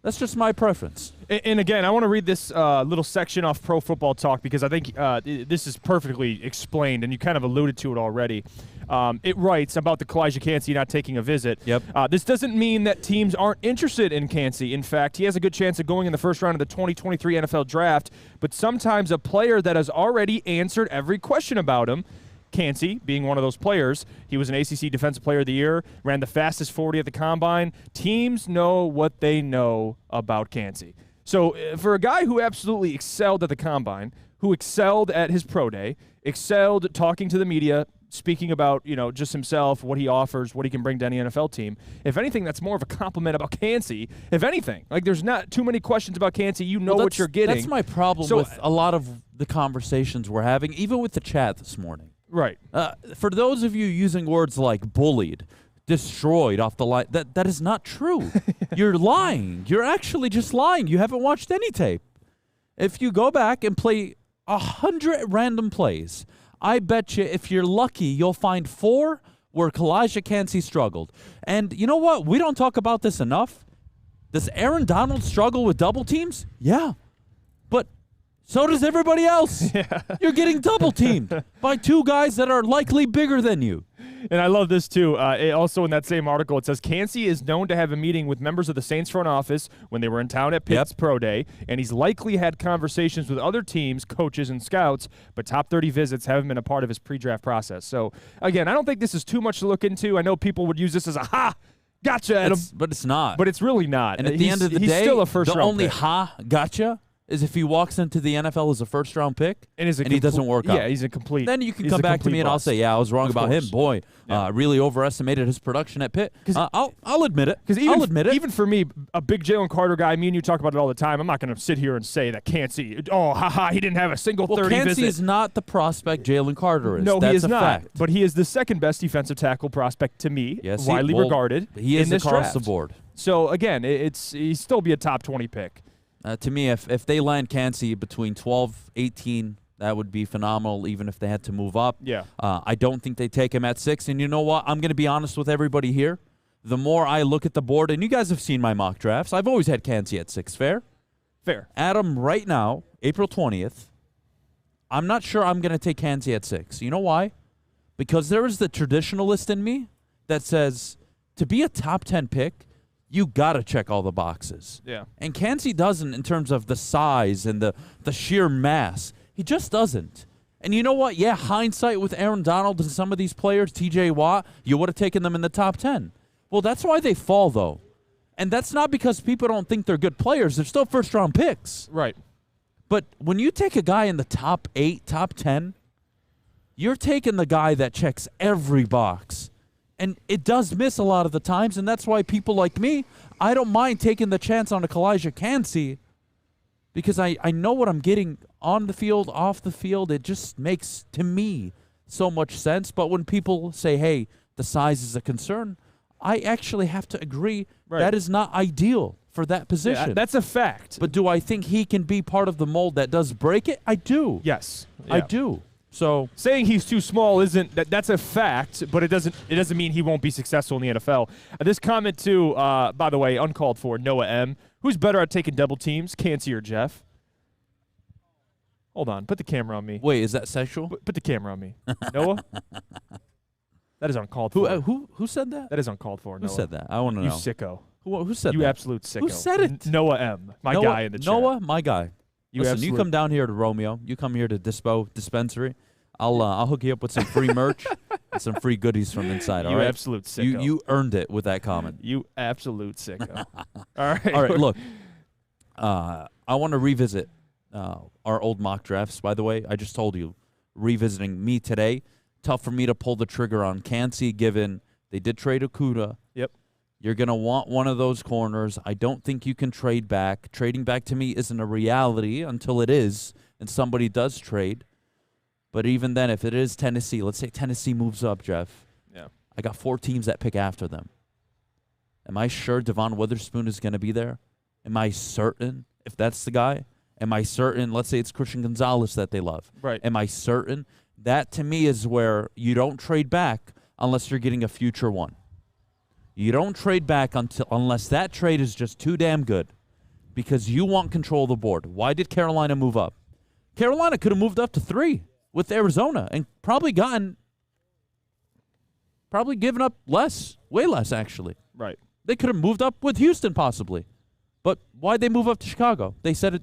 That's just my preference. And again, I want to read this little section off Pro Football Talk because I think this is perfectly explained, and you kind of alluded to it already. It writes about the Calijah Kancey not taking a visit. Yep. This doesn't mean that teams aren't interested in Kancey. In fact, he has a good chance of going in the first round of the 2023 NFL Draft, but sometimes a player that has already answered every question about him, Kancey being one of those players. He was an ACC Defensive Player of the Year, ran the fastest 40 at the Combine. Teams know what they know about Kancey. So for a guy who absolutely excelled at the Combine, who excelled at his pro day, excelled talking to the media, speaking about, just himself, what he offers, what he can bring to any NFL team. If anything, that's more of a compliment about Kancey. If anything, there's not too many questions about Kancey. You know what you're getting. That's my problem with a lot of the conversations we're having, even with the chat this morning. Right. For those of you using words like bullied, destroyed off the line, that is not true. You're lying. You're actually just lying. You haven't watched any tape. If you go back and play 100 random plays, I bet you if you're lucky, you'll find 4 where Calijah Kancey struggled. And you know what? We don't talk about this enough. Does Aaron Donald struggle with double teams? Yeah. But so does everybody else. Yeah. You're getting double teamed by 2 guys that are likely bigger than you. And I love this, too. Also in that same article, it says, Kancey is known to have a meeting with members of the Saints front office when they were in town at Pitt's Pro Day, and he's likely had conversations with other teams, coaches, and scouts, but top 30 visits haven't been a part of his pre-draft process. So, again, I don't think this is too much to look into. I know people would use this as a gotcha at him. But it's not. But it's really not. And at the end of the he's day, still a first-round the only pick. gotcha is if he walks into the NFL as a first-round pick and he doesn't work out. Yeah, he's a complete. Then you can come back to me and I'll say, yeah, I was wrong about him. Boy, really overestimated his production at Pitt. I'll admit it. I'll admit it. Even for me, a big Jalen Carter guy, me and you talk about it all the time. I'm not going to sit here and say that Kancey, he didn't have a single 30 Kancey visit. is not the prospect Jalen Carter is. No, That's he is a not. fact. But he is the second best defensive tackle prospect to me, yes, widely regarded. He is in this across draft. the board. So again, he'd still be a top 20 pick. To me, if they land Kancey between 12, 18, that would be phenomenal, even if they had to move up. Yeah. I don't think they take him at 6. And you know what? I'm going to be honest with everybody here. The more I look at the board, and you guys have seen my mock drafts, I've always had Kancey at 6. Fair? Fair. Adham, right now, April 20th, I'm not sure I'm going to take Kancey at 6. You know why? Because there is the traditionalist in me that says to be a top 10 pick, you got to check all the boxes. Yeah. And Kancey doesn't in terms of the size and the sheer mass. He just doesn't. And you know what? Yeah, hindsight with Aaron Donald and some of these players, TJ Watt, you would have taken them in the top 10. Well, that's why they fall, though. And that's not because people don't think they're good players. They're still first-round picks. Right. But when you take a guy in the top 8, top 10, you're taking the guy that checks every box. And it does miss a lot of the times, and that's why people like me, I don't mind taking the chance on a Calijah Kancey because I know what I'm getting on the field, off the field. It just makes, to me, so much sense. But when people say, hey, the size is a concern, I actually have to agree that is not ideal for that position. Yeah, that's a fact. But do I think he can be part of the mold that does break it? I do. Yes. Yeah. I do. So saying he's too small isn't that's a fact, but it doesn't mean he won't be successful in the NFL. This comment too, by the way, uncalled for. Noah M. Who's better at taking double teams, Kancey or Jeff? Hold on, put the camera on me. Wait, is that sexual? Put the camera on me, Noah. That is uncalled for. Who said that? That is uncalled for. Who Noah. said that? I want to You know. sicko. Who said You that? absolute sicko. Who said it? Noah M. Noah, guy in the chat. Noah, my guy. Listen, you absolute- come down here to Romeo. You come here to Dispo Dispensary. I'll hook you up with some free merch and some free goodies from inside. All right, absolute sicko. You earned it with that comment. You absolute sicko. All right. All right. Look, I want to revisit our old mock drafts. By the way, I just told you, revisiting me today. Tough for me to pull the trigger on Kancey, given they did trade Okuda. Yep. You're going to want one of those corners. I don't think you can trade back. Trading back to me isn't a reality until it is, and somebody does trade. But even then, if it is Tennessee, let's say Tennessee moves up, Jeff. Yeah. I got 4 teams that pick after them. Am I sure Devon Witherspoon is going to be there? Am I certain if that's the guy? Am I certain, let's say it's Christian Gonzalez that they love. Right. Am I certain? That, to me, is where you don't trade back unless you're getting a future one. You don't trade back unless that trade is just too damn good because you want control of the board. Why did Carolina move up? Carolina could have moved up to 3 with Arizona and probably given up less, way less actually. Right. They could have moved up with Houston possibly. But why'd they move up to Chicago? They said it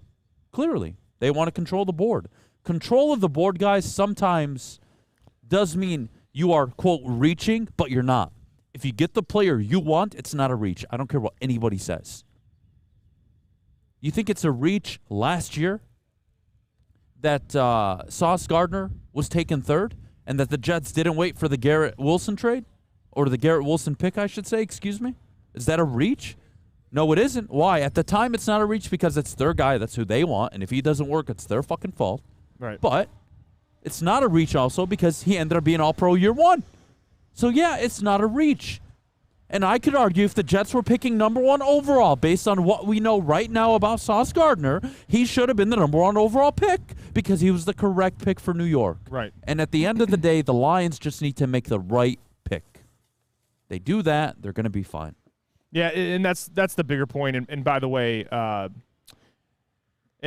clearly. They want to control the board. Control of the board, guys, sometimes does mean you are, quote, reaching, but you're not. If you get the player you want, it's not a reach. I don't care what anybody says. You think it's a reach last year that Sauce Gardner was taken 3rd and that the Jets didn't wait for the Garrett Wilson trade? Or the Garrett Wilson pick, I should say, excuse me? Is that a reach? No, it isn't. Why? At the time, it's not a reach because it's their guy. That's who they want. And if he doesn't work, it's their fucking fault. Right. But it's not a reach also because he ended up being all-pro year 1. So, yeah, it's not a reach. And I could argue if the Jets were picking number 1 overall based on what we know right now about Sauce Gardner, he should have been the number 1 overall pick because he was the correct pick for New York. Right. And at the end of the day, the Lions just need to make the right pick. They do that, they're going to be fine. Yeah, and that's the bigger point. And by the way,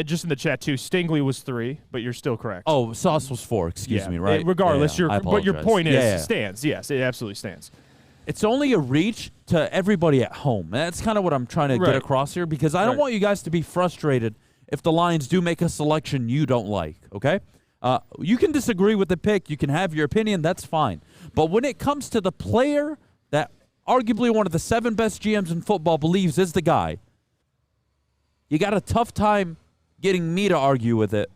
just in the chat too, Stingley was 3, but you're still correct. Oh, Sauce was 4, excuse me, right? Regardless, but your point is stands. Yes, it absolutely stands. It's only a reach to everybody at home. That's kind of what I'm trying to get across here because I don't want you guys to be frustrated if the Lions do make a selection you don't like, okay? You can disagree with the pick. You can have your opinion. That's fine. But when it comes to the player that arguably one of the 7 best GMs in football believes is the guy, you got a tough time getting me to argue with it,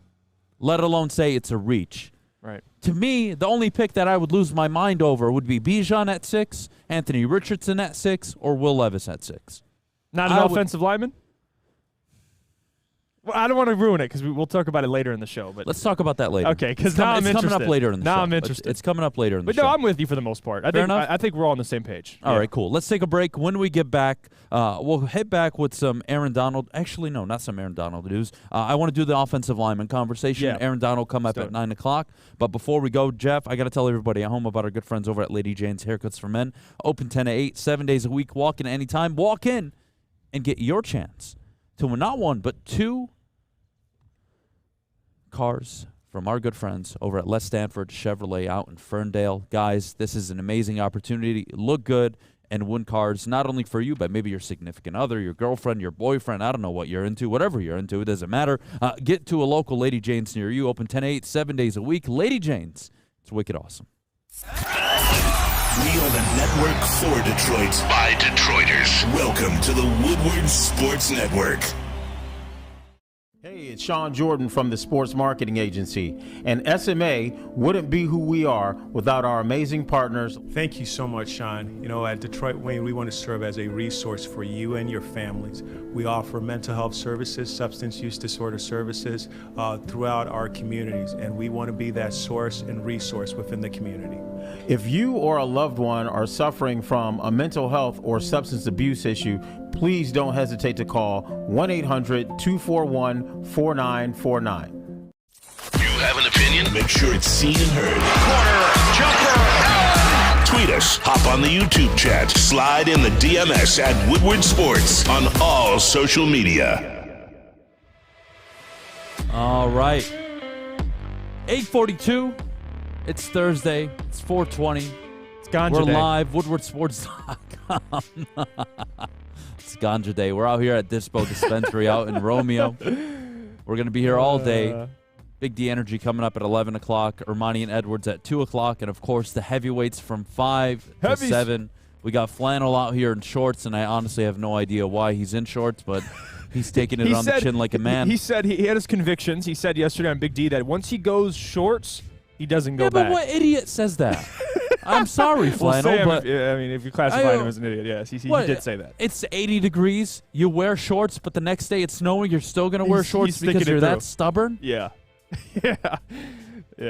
let alone say it's a reach. Right. To me, the only pick that I would lose my mind over would be Beydoun at 6, Anthony Richardson at 6, or Will Levis at 6. Not an offensive lineman? Well, I don't want to ruin it because we'll talk about it later in the show. But let's talk about that later. Okay, because now I'm interested. It's coming up later in the show. Now I'm interested. It's coming up later in the show. But no, I'm with you for the most part. Fair enough? I think we're all on the same page. All right, cool. Let's take a break. When we get back, we'll head back with some Aaron Donald. Actually, no, not some Aaron Donald news. I want to do the offensive lineman conversation. Yeah. Aaron Donald come up at 9 o'clock. But before we go, Jeff, I got to tell everybody at home about our good friends over at Lady Jane's Haircuts for Men. Open 10 to 8, 7 days a week. Walk in anytime. Walk in and get your chance to win not 1, but 2 cars from our good friends over at Les Stanford Chevrolet out in Ferndale. Guys, this is an amazing opportunity. Look good and win cars, not only for you, but maybe your significant other, your girlfriend, your boyfriend. I don't know what you're into. Whatever you're into, it doesn't matter. Get to a local Lady Jane's near you. Open 10 to 8, 7 days a week. Lady Jane's. It's wicked awesome. We are the network for Detroit by Detroiters. Welcome to the Woodward Sports Network. Hey, it's Sean Jordan from the Sports Marketing Agency, and SMA wouldn't be who we are without our amazing partners. Thank you so much, Sean. You know, at Detroit Wayne, we want to serve as a resource for you and your families. We offer mental health services, substance use disorder services throughout our communities, and we want to be that source and resource within the community. If you or a loved one are suffering from a mental health or substance abuse issue, please don't hesitate to call 1-800-241-4949. You have an opinion? Make sure it's seen and heard. Corner, jumper, tweet us, hop on the YouTube chat, slide in the DMS at Woodward Sports on all social media. All right. 8:42. It's Thursday. It's 4:20. It's Ganja We're Day. live, woodwardsports.com. It's Ganja Day. We're out here at Dispo Dispensary out in Romeo. We're going to be here all day. Big D Energy coming up at 11 o'clock. Ermanni and Edwards at 2 o'clock. And, of course, the heavyweights from 5 to 7. We got Flannel out here in shorts, and I honestly have no idea why he's in shorts, but he's taking it on the chin like a man. He said he had his convictions. He said yesterday on Big D that once he goes shorts, he doesn't go back. Yeah, but what idiot says that? I'm sorry, Flannel, but if you classify him as an idiot, yes, he did say that. It's 80 degrees. You wear shorts, but the next day it's snowing. You're still going to wear shorts because you're that stubborn? Yeah. Yeah.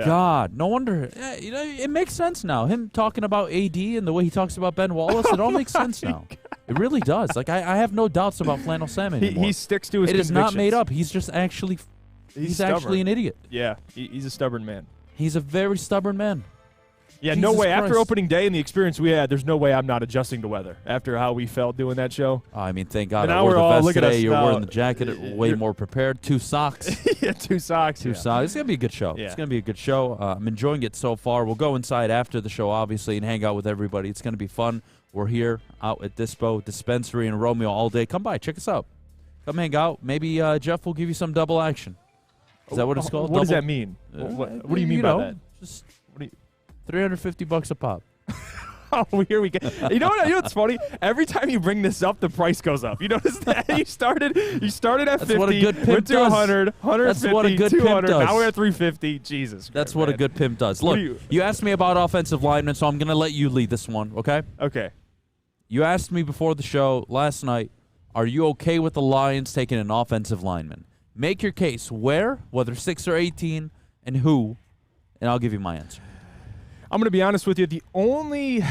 God, no wonder. It makes sense now. Him talking about AD and the way he talks about Ben Wallace, it all makes sense now. It really does. Like, I have no doubts about Flannel Sam anymore. He sticks to his convictions. It is not made up. He's just actually he's actually an idiot. Yeah, he's a stubborn man. He's a very stubborn man. Yeah, Jesus no way. Christ. After opening day and the experience we had, there's no way I'm not adjusting to weather after how we felt doing that show. I mean, thank God. Now I wore we're the all vest looking at today. us You're now. wearing the jacket, way more prepared. 2 socks. Yeah, 2 socks. 2 socks. It's going to be a good show. Yeah. It's going to be a good show. I'm enjoying it so far. We'll go inside after the show, obviously, and hang out with everybody. It's going to be fun. We're here out at Dispo Dispensary in Romeo all day. Come by. Check us out. Come hang out. Maybe Jeff will give you some double action. Is that what it's called? What does that mean? What do you mean by that? Just $350 a pop. Oh, here we go. You know what's funny? Every time you bring this up, the price goes up. You notice that? You started at 50, what a good pimp went to does. 100, 150, That's what a good 200, pimp does. now we're at 350. Jesus Christ, That's what man. a good pimp does. Look, you asked me about offensive linemen, so I'm going to let you lead this one, okay? Okay. You asked me before the show last night, are you okay with the Lions taking an offensive lineman? Make your case. Where, whether 6 or 18, and who, and I'll give you my answer. I'm going to be honest with you. The only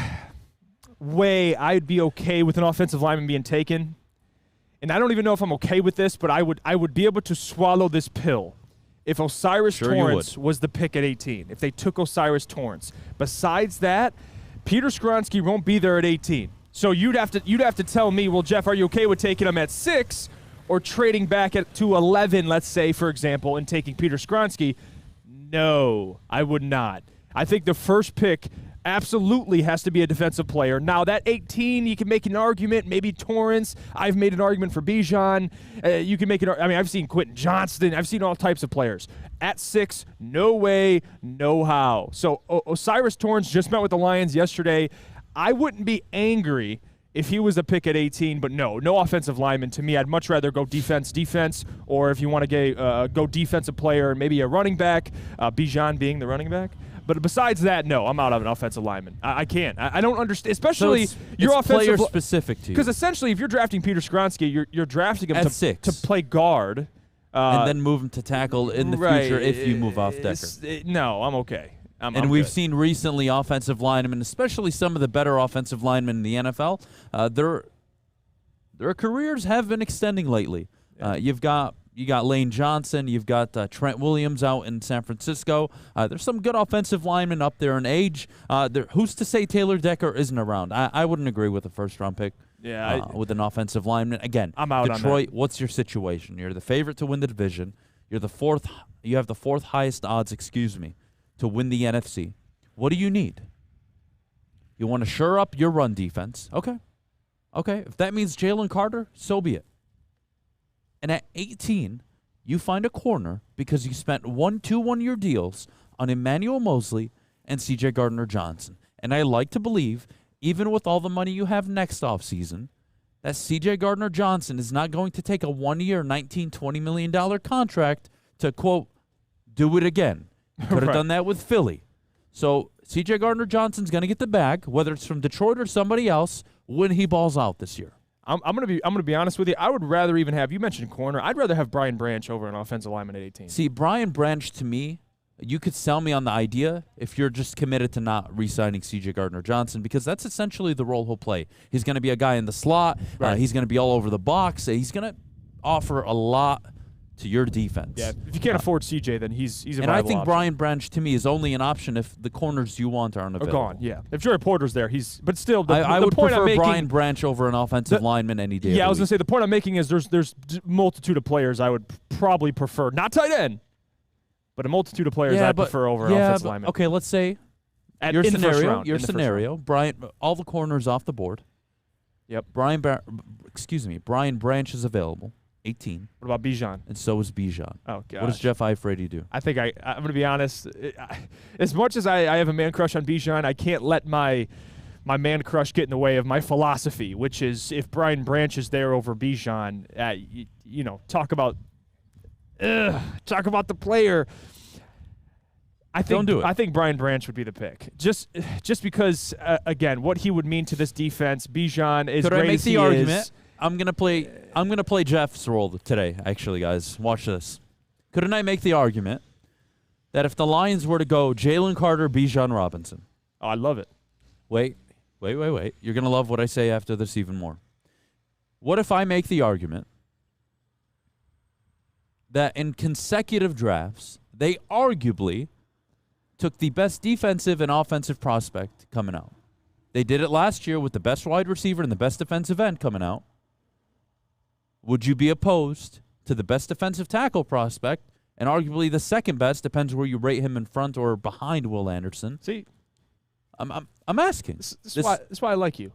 way I'd be okay with an offensive lineman being taken, and I don't even know if I'm okay with this, but I would be able to swallow this pill if Osiris Torrance was the pick at 18, if they took Osiris Torrance. Besides that, Peter Skoronski won't be there at 18. So you'd have to tell me, well, Jeff, are you okay with taking him at 6 or trading back to 11, let's say, for example, and taking Peter Skoronski? No, I would not. I think the first pick absolutely has to be a defensive player. Now, that 18, you can make an argument. Maybe Torrance. I've made an argument for Beydoun. You can make it. I mean, I've seen Quentin Johnston. I've seen all types of players. At 6, no way, no how. So Osiris Torrance just met with the Lions yesterday. I wouldn't be angry if he was a pick at 18, but no offensive lineman. To me, I'd much rather go defense, or if you want to go defensive player, maybe a running back, Beydoun being the running back. But besides that, no, I'm out of an offensive lineman. I can't. I don't understand, especially your offensive player specific to you. Because essentially, if you're drafting Peter Skoronski, you're drafting him at 6 to play guard, and then move him to tackle in the future if you move off Decker. No, I'm okay. I'm we've good. seen recently offensive linemen, especially some of the better offensive linemen in the NFL, their careers have been extending lately. Yeah. You got Lane Johnson. You've got Trent Williams out in San Francisco. There's some good offensive linemen up there in age. Who's to say Taylor Decker isn't around? I wouldn't agree with a first-round pick. Yeah, with an offensive lineman. Again, I'm out Detroit, on that. What's your situation? You're the favorite to win the division. You have the fourth highest odds, to win the NFC. What do you need? You want to shore up your run defense. Okay. If that means Jalen Carter, so be it. And at 18, you find a corner because you spent 2 one-year deals on Emmanuel Mosley and C.J. Gardner-Johnson. And I like to believe, even with all the money you have next offseason, that C.J. Gardner-Johnson is not going to take a 1-year, $19, $20 million contract to, quote, do it again. Could have done that with Philly. So C.J. Gardner-Johnson's going to get the bag, whether it's from Detroit or somebody else, when he balls out this year. I'm gonna be honest with you. I would rather even have, you mentioned corner, I'd rather have Brian Branch over an offensive lineman at 18. See, Brian Branch, to me, you could sell me on the idea if you're just committed to not re-signing C.J. Gardner-Johnson, because that's essentially the role he'll play. He's going to be a guy in the slot. Right. He's going to be all over the box. He's going to offer a lot to your defense. Yeah, if you can't afford CJ, then he's a and viable I think option. Brian Branch, to me, is only an option if the corners you want aren't available. Gone, yeah. If Joey Porter's there, but still, I the would point prefer I'm making, Brian Branch over an offensive lineman any day. Yeah, I was going to say, the point I'm making is there's multitude of players I would probably prefer, not tight end, but a multitude of players I'd prefer over an offensive lineman. Okay, let's say Your in the first scenario, round, your in the first scenario, Brian, all the corners off the board. Yep. Brian Branch is available, 18, What about Beydoun? and so is Beydoun. Oh, God. What does Jeff Iafrate do? I think I'm going to be honest. As much as I have a man crush on Beydoun, I can't let my man crush get in the way of my philosophy, which is if Brian Branch is there over Beydoun, talk about the player. Don't do it. I think Brian Branch would be the pick, just because again, what he would mean to this defense. Beydoun is Could great I make as the he argument? is. I'm gonna play Jeff's role today. Actually, guys, watch this. Couldn't I make the argument that if the Lions were to go Jalen Carter, Beydoun Robinson? Oh, I love it. Wait. You're gonna love what I say after this even more. What if I make the argument that in consecutive drafts they arguably took the best defensive and offensive prospect coming out? They did it last year with the best wide receiver and the best defensive end coming out. Would you be opposed to the best defensive tackle prospect and arguably the second best, depends where you rate him in front or behind Will Anderson? See, I'm asking. This is why I like you,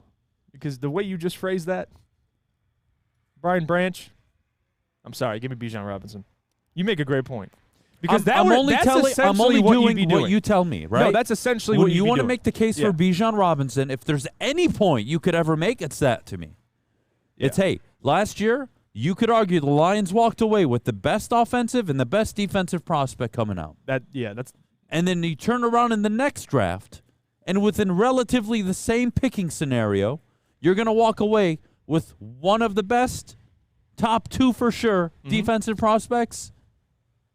because the way you just phrased that, Brian Branch. I'm sorry, give me Beydoun Robinson. You make a great point. Because I'm only doing what you tell me, right? No, that's essentially when what you want to doing. make the case for Beydoun Robinson. If there's any point you could ever make, it's that to me. Yeah. It's, hey, last year you could argue the Lions walked away with the best offensive and the best defensive prospect coming out. And then you turn around in the next draft, and within relatively the same picking scenario, you're going to walk away with one of the best, top two for sure, defensive prospects,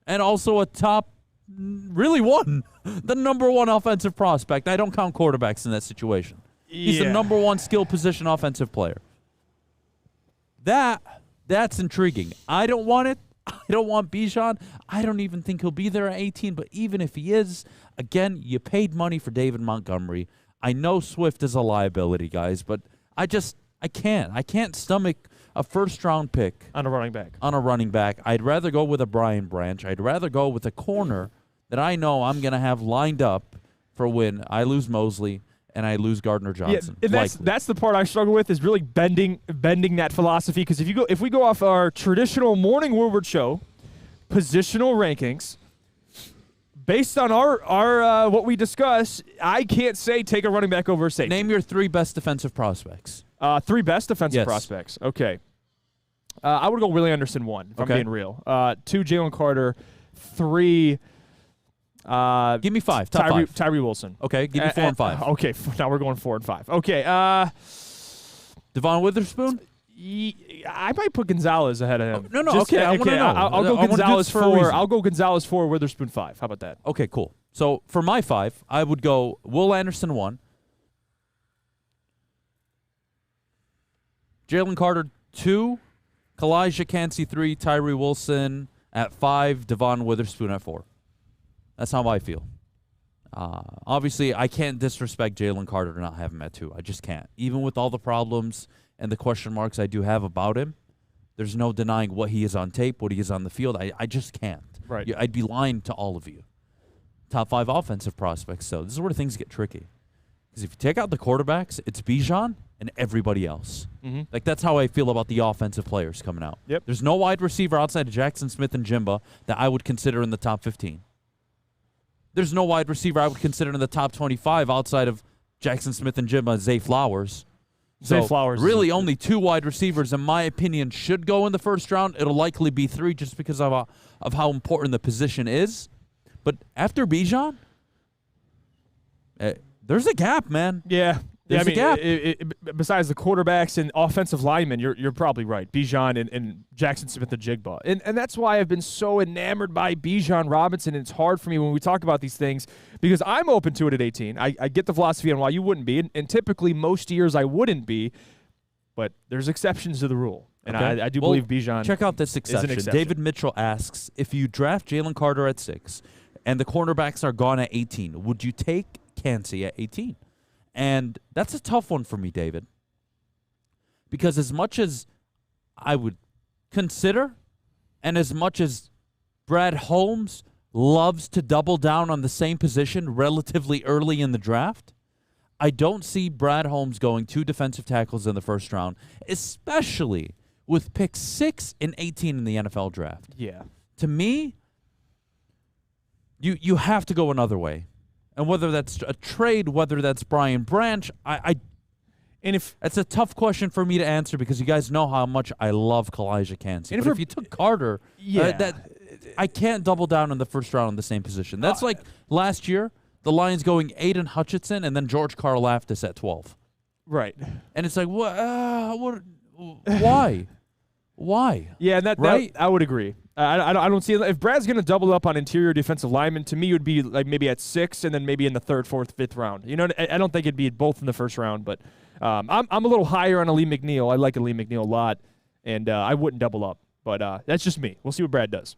and also a top, really one, the number one offensive prospect. I don't count quarterbacks in that situation. He's the number one skill position offensive player. That's intriguing. I don't want it. I don't want Beydoun. I don't even think he'll be there at 18, but even if he is, again, you paid money for David Montgomery. I know Swift is a liability, guys, but I can't. I can't stomach a first-round pick on a running back. I'd rather go with a Brian Branch. I'd rather go with a corner that I know I'm going to have lined up for when I lose Mosley and I lose Gardner Johnson. Yeah, and that's the part I struggle with, is really bending that philosophy. Because if we go off our traditional morning Woodward show positional rankings, based on our what we discuss, I can't say take a running back over a safety. Name your three best defensive prospects. Three best defensive prospects. Okay. I would go Willie Anderson 1, if I'm being real. 2, Jalen Carter. 3, give me 5. Top 5. Tyree Wilson. Okay, give me 4 and 5. Okay, now we're going 4 and 5. Okay. Devon Witherspoon? I might put Gonzalez ahead of him. No, okay. I want to know. I'll go Gonzalez 4. I'll go Gonzalez 4, Witherspoon 5. How about that? Okay, cool. So for my 5, I would go Will Anderson 1, Jalen Carter 2, Calijah Kancey 3, Tyree Wilson at 5, Devon Witherspoon at 4. That's how I feel. Obviously, I can't disrespect Jalen Carter to not have him at 2. I just can't. Even with all the problems and the question marks I do have about him, there's no denying what he is on tape, what he is on the field. I just can't. Right. I'd be lying to all of you. Top 5 offensive prospects. So this is where things get tricky. Because if you take out the quarterbacks, it's Beydoun and everybody else. Mm-hmm. Like, that's how I feel about the offensive players coming out. Yep. There's no wide receiver outside of Jackson Smith and Jimba that I would consider in the top 15. There's no wide receiver I would consider in the top 25 outside of Jackson Smith and Jimba and Zay Flowers. Zay Flowers. Really, only 2 wide receivers, in my opinion, should go in the first round. It'll likely be 3 just because of how important the position is. But after Beydoun, there's a gap, man. Yeah. There's a gap. Besides the quarterbacks and offensive linemen, you're probably right. Beydoun and Jackson Smith and Jigba. And that's why I've been so enamored by Beydoun Robinson. And it's hard for me when we talk about these things because I'm open to it at 18. I get the philosophy on why you wouldn't be. And typically most years I wouldn't be. But there's exceptions to the rule. And I do believe Beydoun. Check out this exception. David Mitchell asks, if you draft Jalen Carter at 6 and the cornerbacks are gone at 18, would you take Kancey at 18? And that's a tough one for me, David. Because as much as I would consider and as much as Brad Holmes loves to double down on the same position relatively early in the draft. I don't see Brad Holmes going 2 defensive tackles in the first round, especially with pick 6 and 18 in the NFL draft. Yeah. To me, you have to go another way. And whether that's a trade, whether that's Brian Branch, and if it's a tough question for me to answer because you guys know how much I love Calijah Kancey. But if you took Carter, I can't double down in the first round in the same position. That's like last year, the Lions going Aiden Hutchinson and then George Karlaftis at 12. Right. And it's like, what? Why? Why? Yeah, and that I would agree. I don't see it. If Brad's going to double up on interior defensive linemen, to me it would be like maybe at 6 and then maybe in the 3rd, 4th, 5th round. You know, I don't think it'd be both in the first round, but I'm a little higher on Ali McNeil. I like Ali McNeil a lot, and I wouldn't double up. But that's just me. We'll see what Brad does.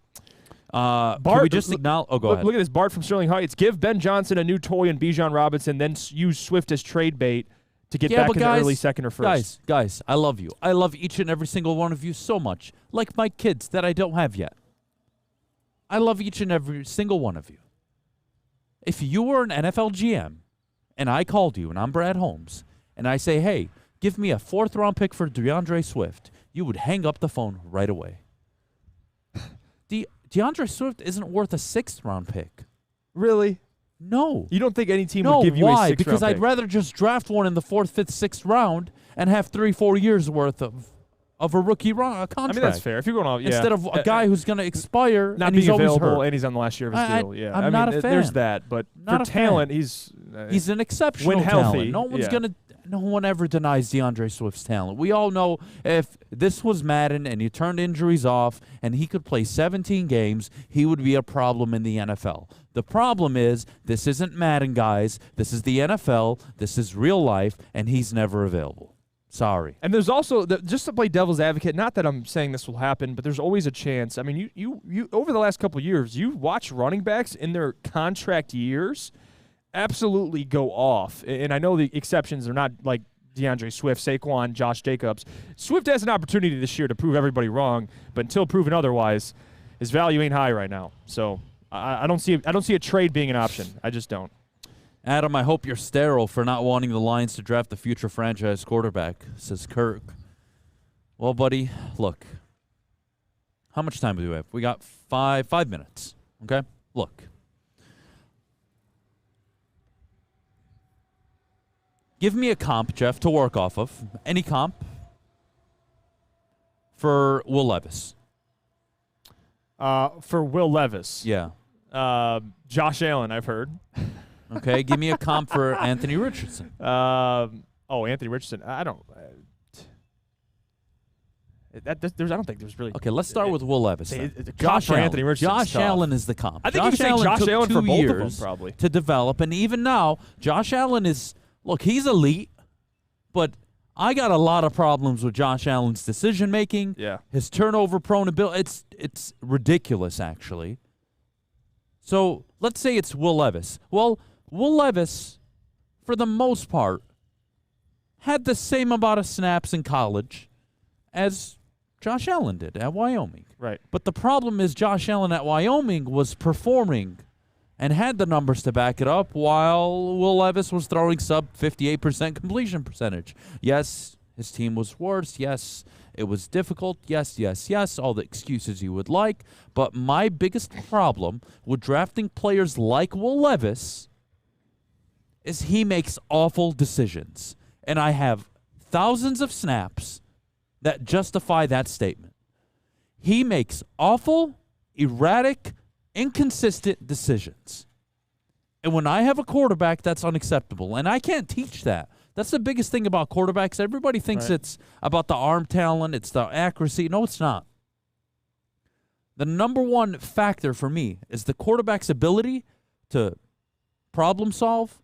Bart, can we just acknowledge? Oh, go ahead. Look at this. Bart from Sterling Heights. Give Ben Johnson a new toy and Bijan Robinson, then use Swift as trade bait to get back in the early second or first. Guys, I love you. I love each and every single one of you so much. Like my kids that I don't have yet. I love each and every single one of you. If you were an NFL GM and I called you and I'm Brad Holmes and I say, hey, give me a 4th round pick for DeAndre Swift, you would hang up the phone right away. DeAndre Swift isn't worth a 6th round pick. Really? No. You don't think any team would give you a 6th round pick? Because I'd rather just draft one in the 4th, 5th, 6th round and have 3-4 years worth of a rookie contract. I mean, that's fair. If you're going off, instead of a guy who's going to expire not and being he's always available hurt. and he's on the last year of his deal. Yeah, I'm not a fan. There's that, but Not for a talent, fan. he's an exceptional when healthy. talent. No one ever denies DeAndre Swift's talent. We all know if this was Madden and you turned injuries off and he could play 17 games, he would be a problem in the NFL. The problem is this isn't Madden, guys. This is the NFL. This is real life, and he's never available. Sorry. And there's also, just to play devil's advocate, not that I'm saying this will happen, but there's always a chance. I mean, you over the last couple of years, you watch running backs in their contract years absolutely go off. And I know the exceptions are not like DeAndre Swift, Saquon, Josh Jacobs. Swift has an opportunity this year to prove everybody wrong, but until proven otherwise, his value ain't high right now. So I don't see a trade being an option. I just don't. Adam, I hope you're sterile for not wanting the Lions to draft the future franchise quarterback, says Kirk. Well, buddy, look. How much time do we have? We got 5 minutes, okay? Look. Give me a comp, Jeff, to work off of. Any comp for Will Levis. For Will Levis. Yeah. Josh Allen, I've heard. Okay, give me a comp for Anthony Richardson. Anthony Richardson. I don't. I don't think there's really. Okay, let's start with Will Levis. Josh Allen. Anthony Richardson. Josh Allen is the comp. I think you can say Josh Allen for both of them, probably. To develop, and even now, Josh Allen is. Look, he's elite, but I got a lot of problems with Josh Allen's decision making. Yeah. His turnover-prone ability. It's ridiculous, actually. So let's say it's Will Levis. Well, Will Levis, for the most part, had the same amount of snaps in college as Josh Allen did at Wyoming. Right. But the problem is Josh Allen at Wyoming was performing and had the numbers to back it up while Will Levis was throwing sub 58% completion percentage. Yes, his team was worse. Yes, it was difficult. Yes, all the excuses you would like. But my biggest problem with drafting players like Will Levis is he makes awful decisions. And I have thousands of snaps that justify that statement. He makes awful, erratic, inconsistent decisions. And when I have a quarterback, that's unacceptable. And I can't teach that. That's the biggest thing about quarterbacks. Everybody thinks it's about the arm talent, it's the accuracy. No, it's not. The number one factor for me is the quarterback's ability to problem solve,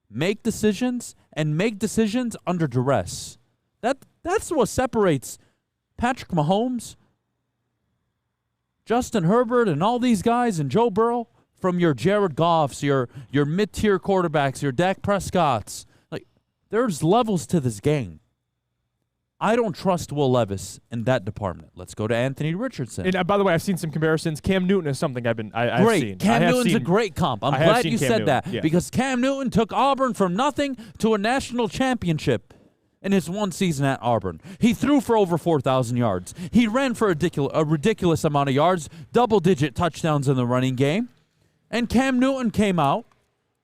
make decisions, and make decisions under duress. That's what separates Patrick Mahomes, Justin Herbert, and all these guys, and Joe Burrow from your Jared Goffs, your mid-tier quarterbacks, your Dak Prescotts. Like, there's levels to this game. I don't trust Will Levis in that department. Let's go to Anthony Richardson. And by the way, I've seen some comparisons. Cam Newton is something I've great. seen. Cam Newton's a great comp. I'm glad you said that because Cam Newton took Auburn from nothing to a national championship in his one season at Auburn. He threw for over 4,000 yards. He ran for a ridiculous amount of yards, double-digit touchdowns in the running game. And Cam Newton came out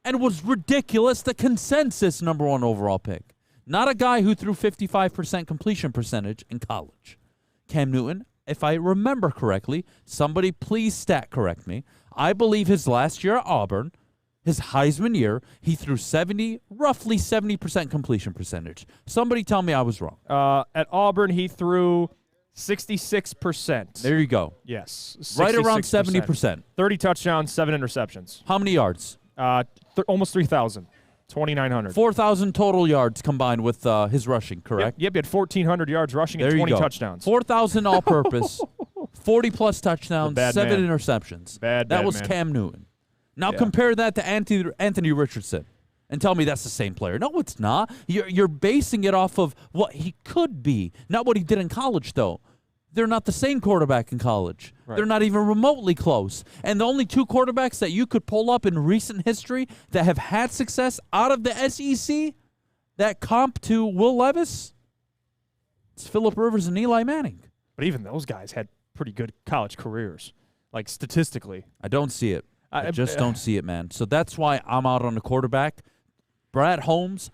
and was ridiculous, the consensus number 1 overall pick. Not a guy who threw 55% completion percentage in college. Cam Newton, if I remember correctly, somebody please stat correct me, I believe his last year at Auburn, his Heisman year, he threw roughly 70% completion percentage. Somebody tell me I was wrong. At Auburn, he threw 66%. There you go. Yes. 66%. Right around 70%. 30 touchdowns, 7 interceptions. How many yards? Almost 3,000. 2,900. 4,000 total yards combined with his rushing, correct? Yep, he had 1,400 yards rushing and 20 touchdowns. 4,000 all-purpose, 40-plus touchdowns, 7 interceptions. That was Cam Newton. Now compare that to Anthony Richardson and tell me that's the same player. No, it's not. You're basing it off of what he could be, not what he did in college, though. They're not the same quarterback in college. Right. They're not even remotely close. And the only 2 quarterbacks that you could pull up in recent history that have had success out of the SEC that comp to Will Levis, it's Phillip Rivers and Eli Manning. But even those guys had pretty good college careers, like statistically. I don't see it. I just don't see it, man. So that's why I'm out on the quarterback. Brad Holmes,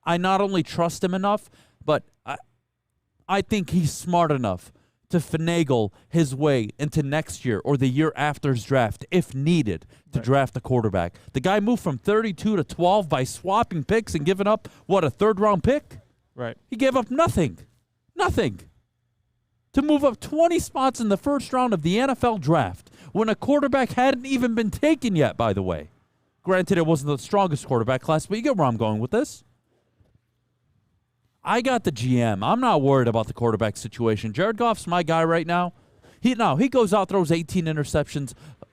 I not only trust him enough, but I think he's smart enough to finagle his way into next year or the year after's draft, if needed, to draft a quarterback. The guy moved from 32 to 12 by swapping picks and giving up, what, a third-round pick? Right. He gave up nothing. Nothing. To move up 20 spots in the first round of the NFL draft when a quarterback hadn't even been taken yet, by the way. Granted, it wasn't the strongest quarterback class, but you get where I'm going with this. I got the GM. I'm not worried about the quarterback situation. Jared Goff's my guy right now. He goes out, throws 18 interceptions,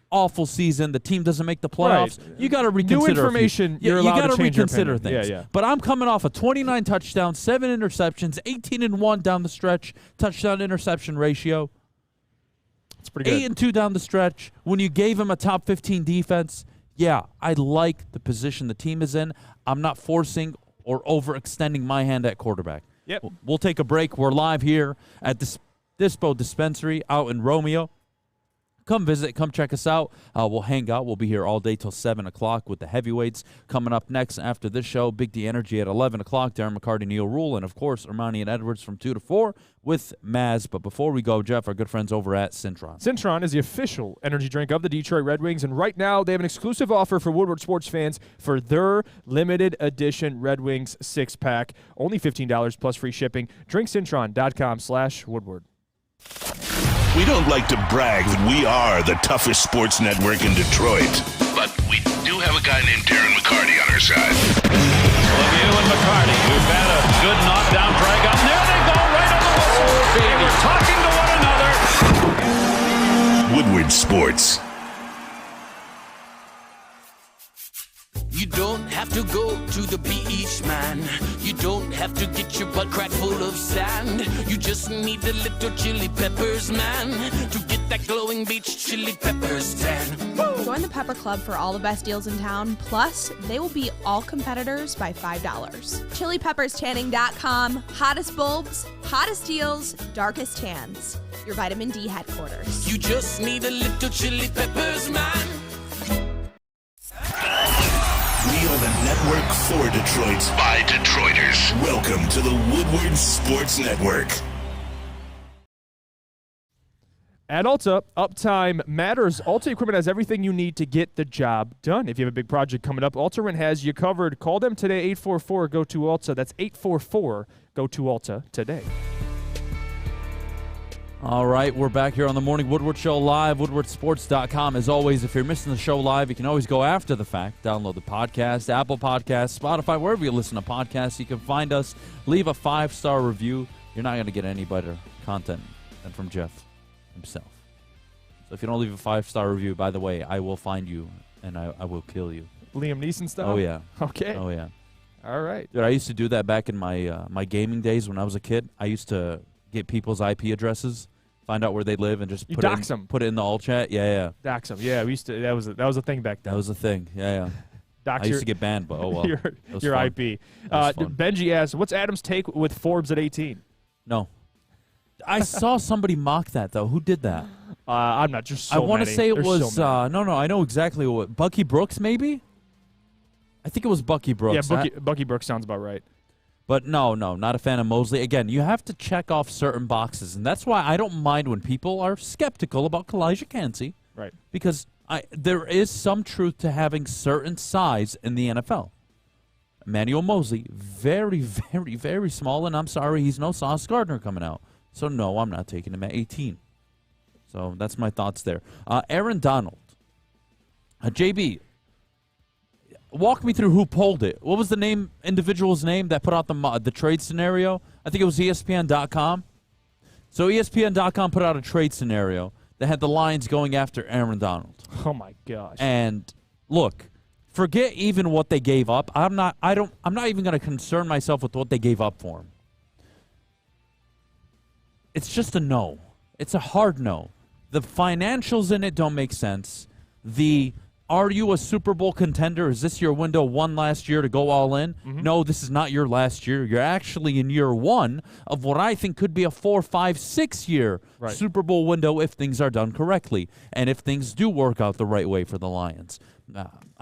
awful season. The team doesn't make the playoffs. Right. You got to reconsider. New information. You're allowed to change reconsider things. Yeah. But I'm coming off of 29 touchdowns, 7 interceptions, 18-1 down the stretch, touchdown interception ratio. It's pretty good. 8-2 down the stretch. When you gave him a top 15 defense, yeah, I like the position the team is in. I'm not forcing or overextending my hand at quarterback. Yep. We'll take a break. We're live here at Dispo Dispensary out in Romeo. Come visit. Come check us out. We'll hang out. We'll be here all day till 7 o'clock with the heavyweights. Coming up next after this show, Big D Energy at 11 o'clock. Darren McCarty, Neil Rule, and, of course, Ermanni and Edwards from 2 to 4 with Maz. But before we go, Jeff, our good friends over at Cintron. Cintron is the official energy drink of the Detroit Red Wings, and right now they have an exclusive offer for Woodward sports fans for their limited edition Red Wings 6-pack. Only $15 plus free shipping. DrinkCintron.com/Woodward. We don't like to brag that we are the toughest sports network in Detroit, but we do have a guy named Darren McCarty on our side. Lemieux and McCarty, who've had a good knockdown drag up. There they go, right on the whistle. They were talking to one another. Woodward Sports. You don't have to go to the beach, man. You don't have to get your butt crack full of sand. You just need a little chili peppers, man, to get that glowing beach chili peppers tan. Join the Pepper Club for all the best deals in town. Plus, they will be all competitors by $5. ChiliPeppersTanning.com. Hottest bulbs, hottest deals, darkest tans. Your vitamin D headquarters. You just need a little chili peppers, man. We are the network for Detroit by Detroiters. Welcome to the Woodward Sports Network. At Alta, uptime matters. Alta Equipment has everything you need to get the job done. If you have a big project coming up, Alta Rent has you covered. Call them today, 844-GO-TO-ALTA. That's 844-GO-TO-ALTA today. All right, we're back here on the Morning Woodward Show live, woodwardsports.com. As always, if you're missing the show live, you can always go after the fact. Download the podcast, Apple Podcasts, Spotify, wherever you listen to podcasts. You can find us. Leave a 5-star review. You're not going to get any better content than from Jeff himself. So if you don't leave a 5-star review, by the way, I will find you and I will kill you. Liam Neeson style? Oh, yeah. Okay. Oh, yeah. All right. Dude, I used to do that back in my my gaming days when I was a kid. I used to get people's IP addresses, find out where they live, and just put it in the all chat. Yeah. Dox them. Yeah, we used to. That was a thing back then. That was a thing. Yeah. Dox I used to get banned, but oh well. your IP. Benji asks, "What's Adam's take with Forbes at 18?" No. I saw somebody mock that though. Who did that? I'm not just. I want to say it was no. I know exactly what Bucky Brooks maybe. I think it was Bucky Brooks. Yeah, Bucky Brooks sounds about right. But no, not a fan of Mosley. Again, you have to check off certain boxes, and that's why I don't mind when people are skeptical about Calijah Kancey. Right. Because there is some truth to having certain size in the NFL. Emmanuel Mosley, very, very, very small, and I'm sorry, he's no Sauce Gardner coming out. So, no, I'm not taking him at 18. So, that's my thoughts there. Aaron Donald. JB, walk me through who polled it. What was the individual's name that put out the trade scenario? I think it was ESPN.com. So, ESPN.com put out a trade scenario that had the Lions going after Aaron Donald. Oh, my gosh. And, look, forget even what they gave up. I'm not even going to concern myself with what they gave up for him. It's just a no. It's a hard no. The financials in it don't make sense. Are you a Super Bowl contender? Is this your window one last year to go all in? Mm-hmm. No, this is not your last year. You're actually in year one of what I think could be a 4, 5, 6 year Super Bowl window if things are done correctly and if things do work out the right way for the Lions.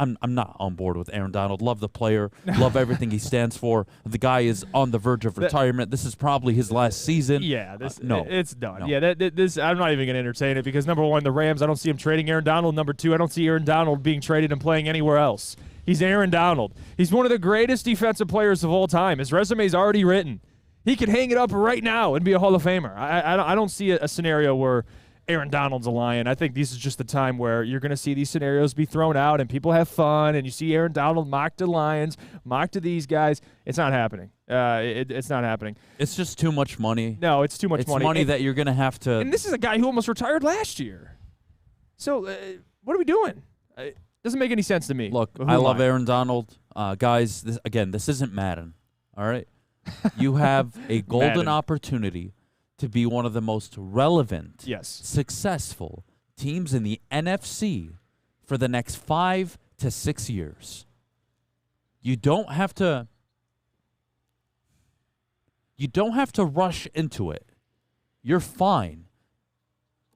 I'm not on board with Aaron Donald. Love the player. Love everything he stands for. The guy is on the verge of retirement. This is probably his last season. Yeah, no, it's done. No. Yeah, this I'm not even going to entertain it because, number one, the Rams, I don't see him trading Aaron Donald. Number two, I don't see Aaron Donald being traded and playing anywhere else. He's Aaron Donald. He's one of the greatest defensive players of all time. His resume is already written. He could hang it up right now and be a Hall of Famer. I don't see a scenario where Aaron Donald's a Lion. I think this is just the time where you're going to see these scenarios be thrown out and people have fun, and you see Aaron Donald mock to Lions, mock to these guys. It's not happening. It's not happening. It's just too much money. No, it's too much money. It's money that you're going to have to. And this is a guy who almost retired last year. So what are we doing? It doesn't make any sense to me. Look, I love Aaron Donald. Guys, this isn't Madden. All right? You have a golden opportunity to be one of the most relevant, successful teams in the NFC for the next 5 to 6 years. You don't have to rush into it. You're fine.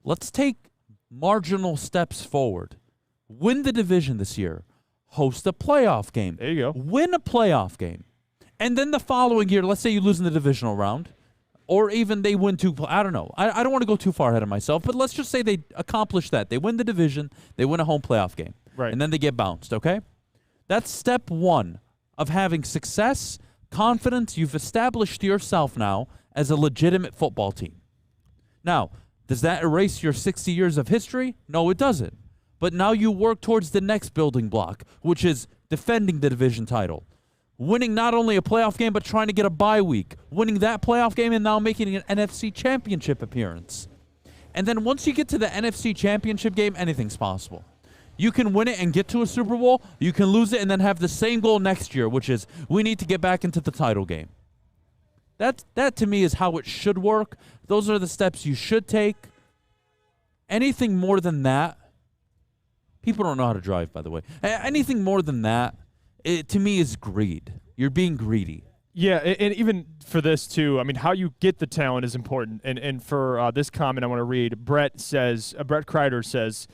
Let's take marginal steps forward. Win the division this year. Host a playoff game. There you go. Win a playoff game. And then the following year, let's say you lose in the divisional round. Or even they win I don't know. I don't want to go too far ahead of myself, but let's just say they accomplish that. They win the division. They win a home playoff game. Right. And then they get bounced, okay? That's step one of having success, confidence. You've established yourself now as a legitimate football team. Now, does that erase your 60 years of history? No, it doesn't. But now you work towards the next building block, which is defending the division title. Winning not only a playoff game, but trying to get a bye week. Winning that playoff game and now making an NFC championship appearance. And then once you get to the NFC championship game, anything's possible. You can win it and get to a Super Bowl. You can lose it and then have the same goal next year, which is we need to get back into the title game. That to me is how it should work. Those are the steps you should take. Anything more than that, people don't know how to drive, by the way. Anything more than that, it, to me, is greed. You're being greedy. Yeah, and even for this, too, I mean, how you get the talent is important. And for this comment I want to read, Brett Kreider says,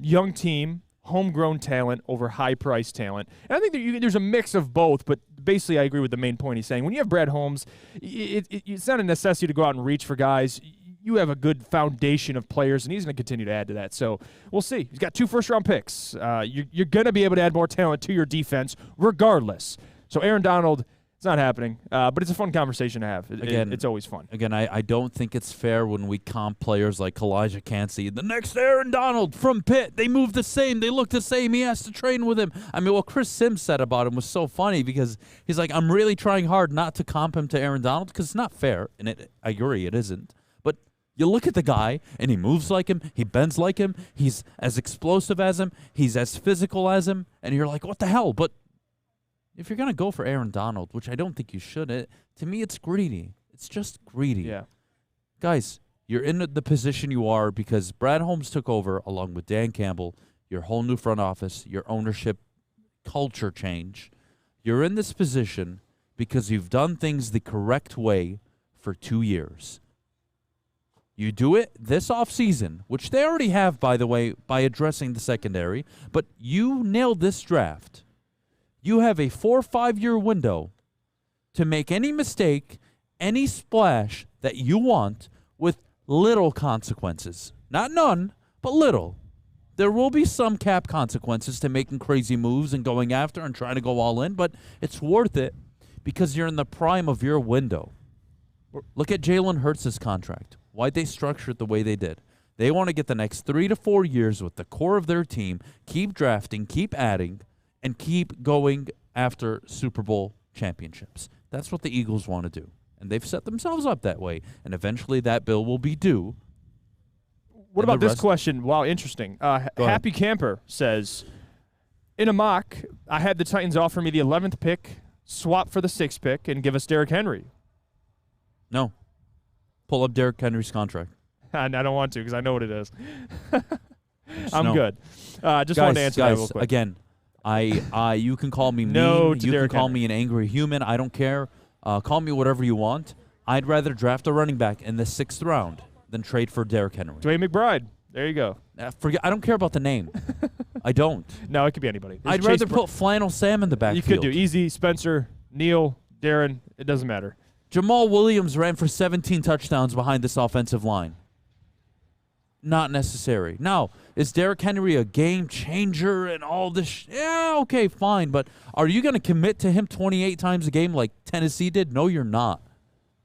young team, homegrown talent over high-priced talent. And I think there's a mix of both, but basically I agree with the main point he's saying. When you have Brad Holmes, it's not a necessity to go out and reach for guys. You have a good foundation of players, and he's going to continue to add to that. So we'll see. He's got 2 first-round picks. You're going to be able to add more talent to your defense regardless. So Aaron Donald, it's not happening, but it's a fun conversation to have. It's always fun. Again, I don't think it's fair when we comp players like Calijah Kancey. The next Aaron Donald from Pitt. They move the same. They look the same. He has to train with him. I mean, what Chris Sims said about him was so funny because he's like, I'm really trying hard not to comp him to Aaron Donald because it's not fair. And I agree, it isn't. You look at the guy, and he moves like him, he bends like him, he's as explosive as him, he's as physical as him, and you're like, what the hell? But If you're going to go for Aaron Donald, which I don't think you should, to me it's greedy. It's just greedy. Yeah. Guys, you're in the position you are because Brad Holmes took over along with Dan Campbell, your whole new front office, your ownership culture change. You're in this position because you've done things the correct way for 2 years. You do it this offseason, which they already have, by the way, by addressing the secondary, but you nailed this draft. You have a 4 or 5 year window to make any mistake, any splash that you want with little consequences. Not none, but little. There will be some cap consequences to making crazy moves and going after and trying to go all in, but it's worth it because you're in the prime of your window. Look at Jalen Hurts' contract. Why'd they structure it the way they did? They want to get the next 3 to 4 years with the core of their team, keep drafting, keep adding, and keep going after Super Bowl championships. That's what the Eagles want to do. And they've set themselves up that way. And eventually that bill will be due. What about this question? Wow, interesting. Happy Camper says, in a mock, I had the Titans offer me the 11th pick, swap for the 6th pick, and give us Derrick Henry. No. Pull up Derrick Henry's contract. I don't want to because I know what it is. I'm good. Just wanted to answer that real quick. Again, you can call me mean. You can call me an angry human. I don't care. Call me whatever you want. I'd rather draft a running back in the 6th round than trade for Derrick Henry. Dwayne McBride. There you go. I don't care about the name. I don't. No, it could be anybody. I'd rather put Flannel Sam in the backfield. You could do Easy, Spencer, Neal, Darren. It doesn't matter. Jamal Williams ran for 17 touchdowns behind this offensive line. Not necessary. Now, is Derrick Henry a game changer and all this? Yeah, okay, fine. But are you going to commit to him 28 times a game like Tennessee did? No, you're not.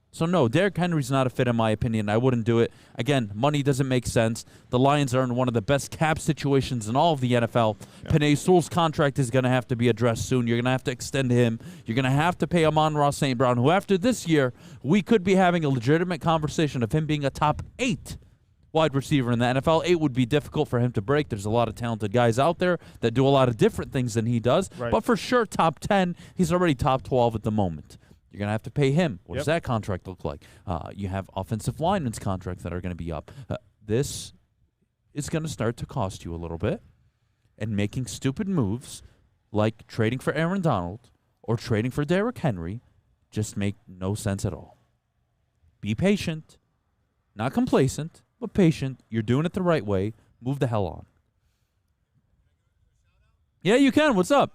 So, no, Derrick Henry's not a fit in my opinion. I wouldn't do it. Again, money doesn't make sense. The Lions are in one of the best cap situations in all of the NFL. Yeah. Penei Sewell's contract is going to have to be addressed soon. You're going to have to extend him. You're going to have to pay Amon-Ra St. Brown, who after this year, we could be having a legitimate conversation of him being a top 8 wide receiver in the NFL. 8 would be difficult for him to break. There's a lot of talented guys out there that do a lot of different things than he does. Right. But for sure, top 10, he's already top 12 at the moment. You're going to have to pay him. What does that contract look like? You have offensive linemen's contracts that are going to be up. This is going to start to cost you a little bit. And making stupid moves like trading for Aaron Donald or trading for Derrick Henry just make no sense at all. Be patient. Not complacent, but patient. You're doing it the right way. Move the hell on. Yeah, you can. What's up?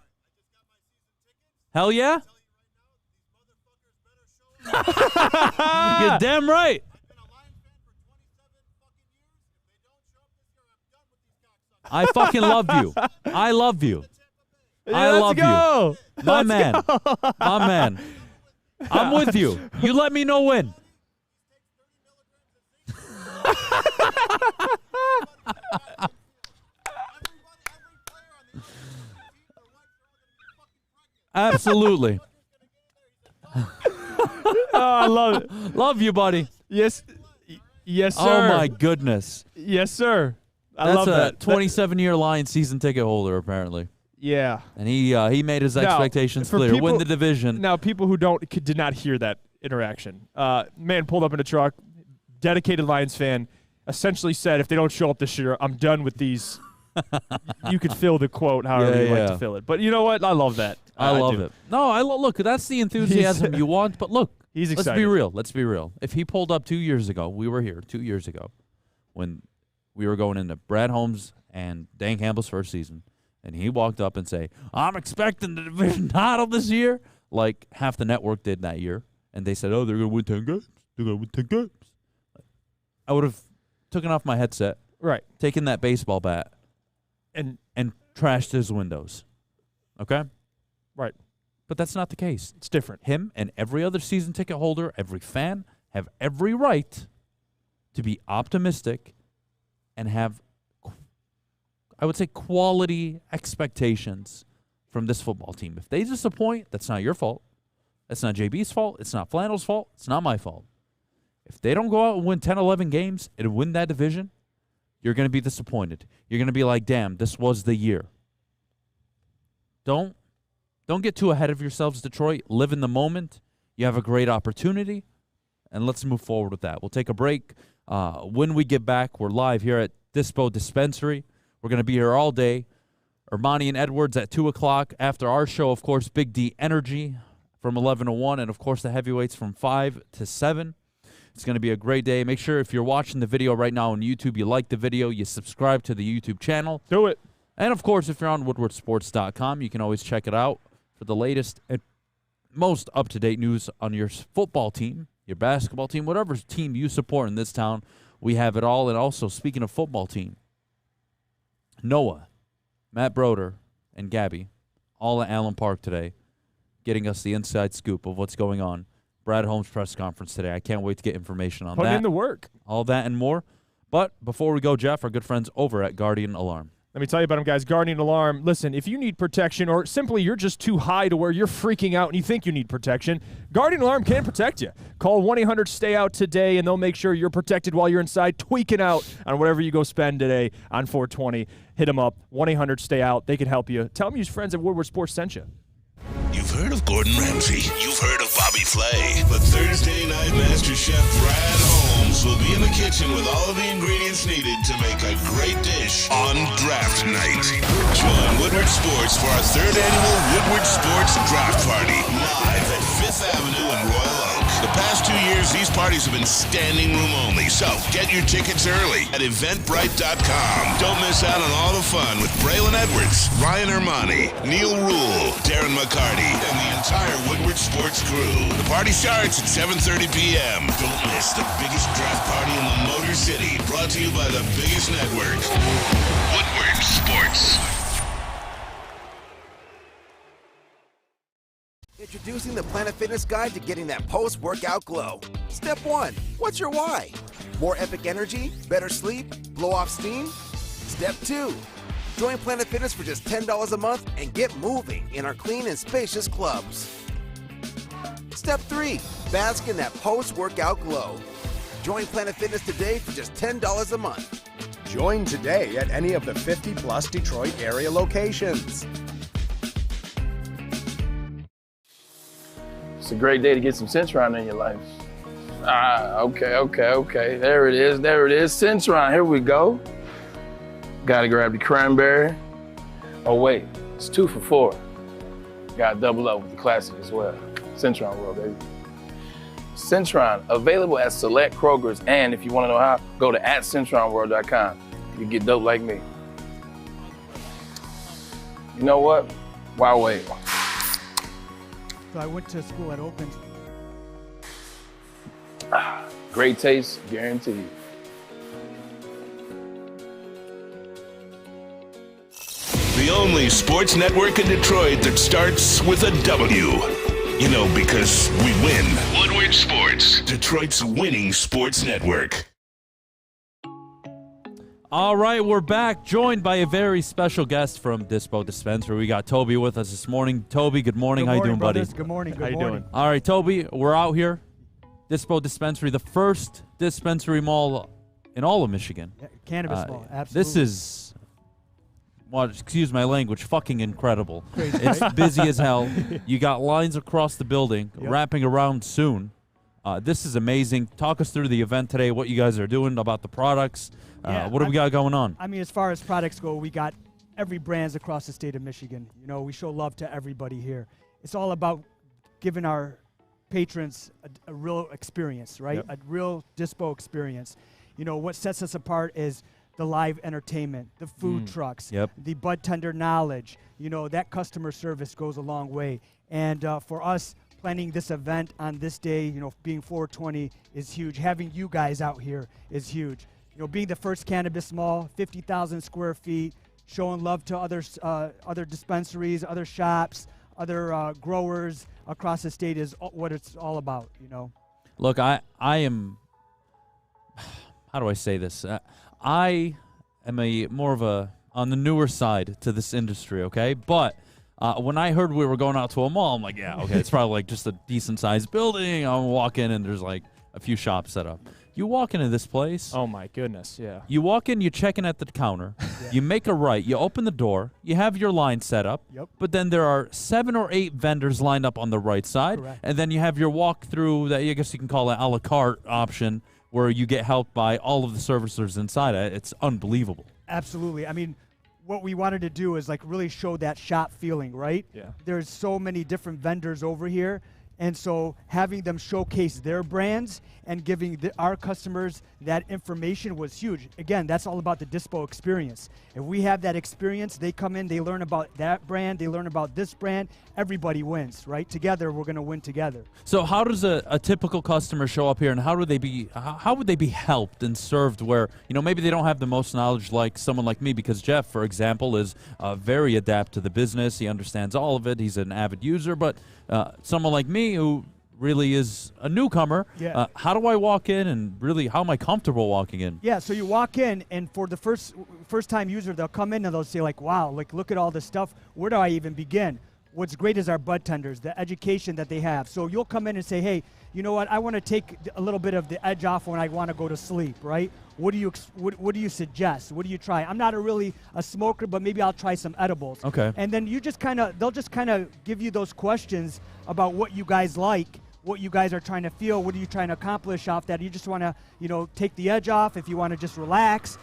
Hell yeah? You're damn right. I fucking love you. I love you. I love you. My man. My man. I'm with you. You let me know when. Absolutely. Oh, I love it. Love you, buddy. Yes, yes, sir. Oh my goodness. Yes, sir. I love that. That's 27-year Lions season ticket holder, apparently. Yeah. And he made his expectations clear. Win the division. Now, people who did not hear that interaction. Man pulled up in a truck, dedicated Lions fan, essentially said, if they don't show up this year, I'm done with these. You could fill the quote however you like to fill it. But you know what? I love that. I love it. No, look, that's the enthusiasm you want. But look, he's excited. Let's be real. If he pulled up 2 years ago, we were here 2 years ago when we were going into Brad Holmes and Dan Campbell's first season, and he walked up and say, I'm expecting the division title this year, like half the network did that year. And they said, oh, they're going to win 10 games. They're going to win 10 games. I would have taken off my headset, right, taken that baseball bat, and trashed his windows. Okay? Right. But that's not the case. It's different. Him and every other season ticket holder, every fan, have every right to be optimistic and have, I would say, quality expectations from this football team. If they disappoint, that's not your fault. That's not JB's fault. It's not Flannel's fault. It's not my fault. If they don't go out and win 10, 11 games and win that division, you're going to be disappointed. You're going to be like, damn, this was the year. Don't don't get too ahead of yourselves, Detroit. Live in the moment. You have a great opportunity, and let's move forward with that. We'll take a break. When we get back, we're live here at Dispo Dispensary. We're going to be here all day. Ermanni and Edwards at 2 o'clock. After our show, of course, Big D Energy from 11 to 1, and, of course, the heavyweights from 5 to 7. It's going to be a great day. Make sure if you're watching the video right now on YouTube, you like the video, you subscribe to the YouTube channel. Do it. And, of course, if you're on woodwardsports.com, you can always check it out for the latest and most up-to-date news on your football team, your basketball team, whatever team you support in this town. We have it all. And also, speaking of football team, Noah, Matt Broder, and Gabby, all at Allen Park today, getting us the inside scoop of what's going on. Brad Holmes' press conference today. I can't wait to get information on that. Putting in the work. All that and more. But before we go, Jeff, our good friends over at Guardian Alarm. Let me tell you about them, guys. Guardian Alarm. Listen, if you need protection or simply you're just too high to where you're freaking out and you think you need protection, Guardian Alarm can protect you. Call 1-800-STAY-OUT today, and they'll make sure you're protected while you're inside tweaking out on whatever you go spend today on 420. Hit them up. 1-800-STAY-OUT. They can help you. Tell them your friends at Woodward Sports sent you. You've heard of Gordon Ramsay. You've heard of Bobby Flay. But Thursday night Master Chef Brad Holmes will be in the kitchen with all of the ingredients needed to make a great dish on draft night. Join Woodward Sports for our 3rd annual Woodward Sports Draft Party, live at 5th Avenue in Royal Oak. The past 2 years, these parties have been standing room only, so get your tickets early at eventbrite.com. Don't miss out on all the fun with Braylon Edwards, Ryan Ermanni, Neil Rule, Darren McCarty, and the entire Woodward Sports crew. The party starts at 7:30 p.m. Don't miss the biggest draft party in the Motor City, brought to you by the biggest network, Woodward Sports. Introducing the Planet Fitness Guide to getting that post-workout glow. Step 1. What's your why? More epic energy? Better sleep? Blow off steam? Step 2. Join Planet Fitness for just $10 a month and get moving in our clean and spacious clubs. Step 3. Bask in that post-workout glow. Join Planet Fitness today for just $10 a month. Join today at any of the 50-plus Detroit area locations. It's a great day to get some Centron in your life. Okay. There it is. Centron, here we go. Gotta grab the cranberry. Oh wait, it's 2 for $4. Gotta double up with the classic as well. Centron World, baby. Centron, available at select Kroger's, and if you wanna know how, go to @CentronWorld.com. You get dope like me. You know what? Why wait? So I went to school at Open. Great taste, guaranteed. The only sports network in Detroit that starts with a W. You know, because we win. Woodward Sports, Detroit's winning sports network. All right, we're back, joined by a very special guest from Dispo Dispensary. We got Towby with us this morning. Towby, good morning. How you doing, buddy? Good morning. How you doing? All right, Towby, we're out here. Dispo Dispensary, the first dispensary mall in all of Michigan. Yeah, cannabis mall, absolutely. This is, well, excuse my language, fucking incredible. Crazy, it's right? busy as hell. You got lines across the building, wrapping around soon. This is amazing. Talk us through the event today, what you guys are doing, about the products. What do we got going on? I mean, as far as products go, we got every brands across the state of Michigan. You know, we show love to everybody here. It's all about giving our patrons a real experience, right? Yep. A real Dispo experience. You know, what sets us apart is the live entertainment, the food trucks, the bud tender knowledge. You know, that customer service goes a long way. And for us, planning this event on this day, you know, being 420 is huge. Having you guys out here is huge. You know, being the first cannabis mall, 50,000 square feet, showing love to other dispensaries, other shops, other growers across the state is what it's all about, you know. Look, I am, how do I say this? I am on the newer side to this industry, okay? But when I heard we were going out to a mall, I'm like, yeah, okay, it's probably like just a decent-sized building. I'll walk in and there's like a few shops set up. You walk into this place. Oh, my goodness, yeah. You walk in, you check in at the counter. You make a right. You open the door. You have your line set up. Yep. But then there are 7 or 8 vendors lined up on the right side. Correct. And then you have your walk-through that I guess you can call it a la carte option where you get helped by all of the servicers inside. It's unbelievable. Absolutely. I mean, what we wanted to do is like really show that shop feeling, right? Yeah. There's so many different vendors over here. And so having them showcase their brands and giving our customers that information was huge. Again, that's all about the Dispo experience. If we have that experience, they come in, they learn about that brand, they learn about this brand, everybody wins, right? Together, we're going to win together. So how does a typical customer show up here, and how would they be helped and served where, maybe they don't have the most knowledge like someone like me, because Jeff, for example, is very adept to the business. He understands all of it. He's an avid user, but someone like me who really is a newcomer, how do I walk in, and really how am I comfortable walking in? Yeah, so you walk in, and for the first-time user, they'll come in and they'll say like, wow, like look at all this stuff. Where do I even begin? What's great is our bud tenders, the education that they have. So you'll come in and say, hey, you know what, I want to take a little bit of the edge off when I want to go to sleep, right? What do you suggest? What do you try? I'm not really a smoker, but maybe I'll try some edibles. Okay. And then they'll just kind of give you those questions about what you guys like, what you guys are trying to feel, what are you trying to accomplish off that. You just want to, take the edge off. If you want to just relax,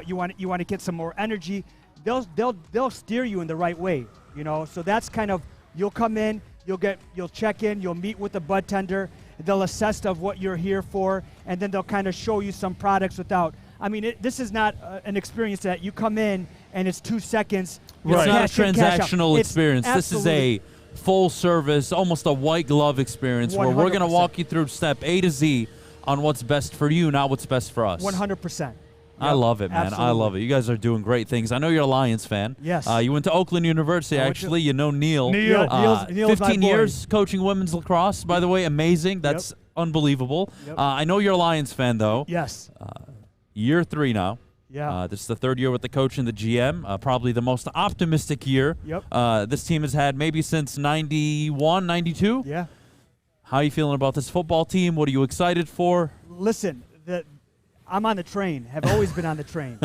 you want to get some more energy. They'll steer you in the right way, So that's kind of, you'll come in, you'll check in, you'll meet with the bud tender. They'll assess of what you're here for, and then they'll kind of show you some products without. I mean, this is not an experience that you come in and it's 2 seconds. Right. It's not a transactional experience. This is a full service, almost a white glove experience 100%. Where we're going to walk you through step A to Z on what's best for you, not what's best for us. 100%. I love it, man. Absolutely. I love it. You guys are doing great things. I know you're a Lions fan. Yes. You went to Oakland University, actually. You know Neil. Neil's 15 years coaching women's lacrosse, by the way. Amazing. That's unbelievable. Yep. I know you're a Lions fan, though. Yes. Year 3 now. Yeah. This is the 3rd year with the coach and the GM. Probably the most optimistic year this team has had maybe since 91, 92. Yeah. How are you feeling about this football team? What are you excited for? Listen, I'm on the train. Have always been on the train.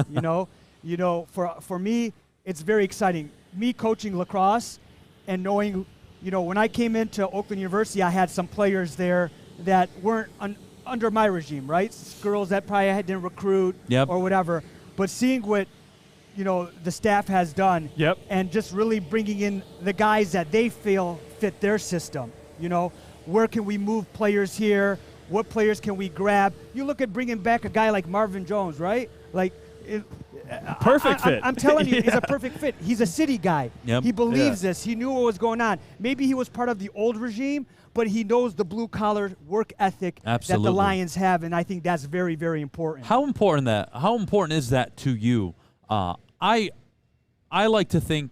For me, it's very exciting. Me coaching lacrosse and knowing, when I came into Oakland University, I had some players there that weren't under my regime, right? Girls that probably didn't recruit or whatever. But seeing what, the staff has done and just really bringing in the guys that they feel fit their system, where can we move players here? What players can we grab? You look at bringing back a guy like Marvin Jones, right? Like, perfect fit. I'm telling you, he's a perfect fit. He's a city guy. Yep. He believes this. He knew what was going on. Maybe he was part of the old regime, but he knows the blue-collar work ethic that the Lions have, and I think that's very, very important. How important is that to you? I like to think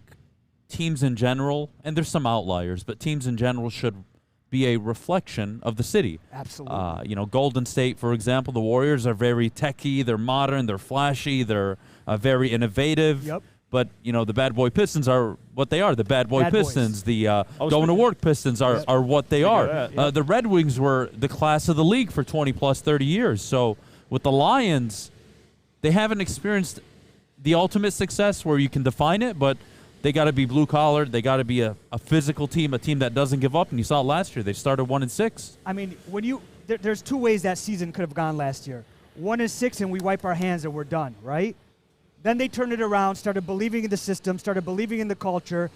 teams in general, and there's some outliers, but teams in general should be a reflection of the city. Absolutely. Golden State, for example, the Warriors are very techy, they're modern, they're flashy, they're very innovative. Yep. But, the Bad Boy Pistons are what they are. The Bad Boy Pistons, the going to work Pistons are what they are. The Red Wings were the class of the league for 20 plus 30 years. So with the Lions, they haven't experienced the ultimate success where you can define it, but they got to be blue-collar. They got to be a physical team, a team that doesn't give up. And you saw it last year. They started 1-6. I mean, there's 2 ways that season could have gone last year. 1-6, and we wipe our hands and we're done, right? Then they turned it around, started believing in the system, started believing in the culture.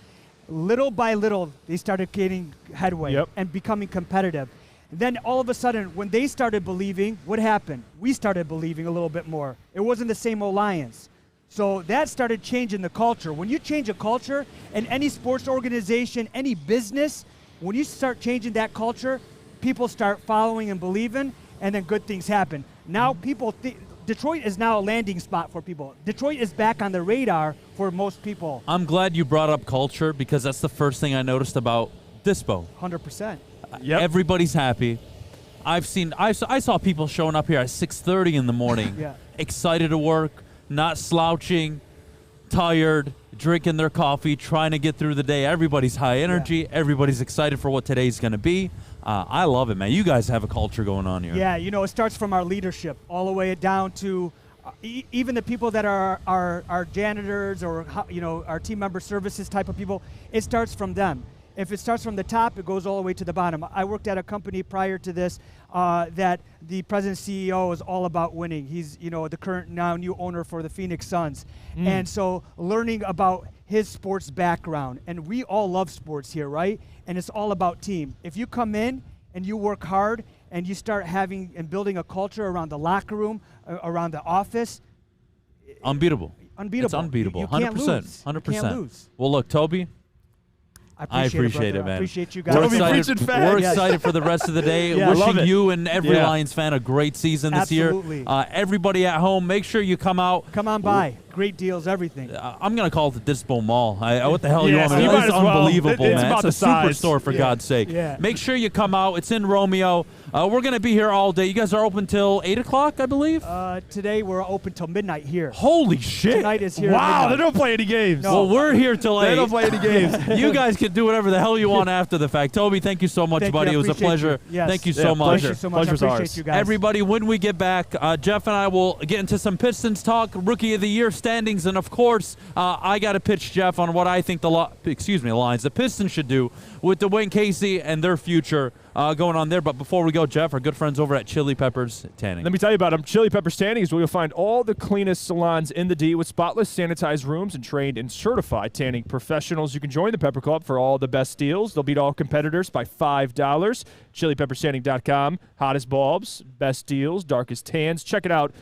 Little by little, they started getting headway and becoming competitive. And then all of a sudden, when they started believing, what happened? We started believing a little bit more. It wasn't the same old Lions. So that started changing the culture. When you change a culture in any sports organization, any business, when you start changing that culture, people start following and believing, and then good things happen. Now people Detroit is now a landing spot for people. Detroit is back on the radar for most people. I'm glad you brought up culture because that's the first thing I noticed about Dispo. 100%. Everybody's happy. I saw people showing up here at 6:30 in the morning, excited to work, not slouching, tired, drinking their coffee, trying to get through the day. Everybody's high energy. Everybody's excited for what today's going to be. I love it, man. You guys have a culture going on here. Yeah, it starts from our leadership all the way down to even the people that are our janitors or, our team member services type of people. It starts from them. If it starts from the top, it goes all the way to the bottom. I worked at a company prior to this that the president CEO is all about winning. He's, the current now new owner for the Phoenix Suns. And so learning about his sports background, and we all love sports here, right? And it's all about team. If you come in and you work hard and you start having and building a culture around the locker room, around the office. Unbeatable. It's unbeatable. You can't 100%. lose. 100%. You can't lose. Well, look, Towby, I appreciate it, man. I appreciate you guys. We're excited for the rest of the day. Wishing you and every Lions fan a great season this year. Everybody at home, make sure you come out. Come on by. Great deals, everything. I'm going to call it the Dispo Mall. What the hell you want me to do? It's unbelievable, man. It's a superstore, for God's sake. Yeah. Make sure you come out. It's in Romeo. We're going to be here all day. You guys are open till 8 o'clock, I believe? Today we're open till midnight here. Holy shit. Tonight is here. Wow, they don't play any games. No. Well, we're here till 8. They don't play any games. You guys can do whatever the hell you want after the fact. Towby, thank you so much, buddy. It was a pleasure. Yes. Thank you so much. Thank you so much. I appreciate you guys. Everybody, when we get back, Jeff and I will get into some Pistons talk, Rookie of the Year standings, and of course, I got to pitch Jeff on what I think the Lions, the Pistons should do with Dwayne Casey and their future going on there. But before we go, Jeff, our good friends over at Chili Peppers Tanning. Let me tell you about them. Chili Peppers Tanning is where you'll find all the cleanest salons in the D with spotless, sanitized rooms and trained and certified tanning professionals. You can join the Pepper Club for all the best deals. They'll beat all competitors by $5. ChiliPeppersTanning.com. Hottest bulbs, best deals, darkest tans. Check it out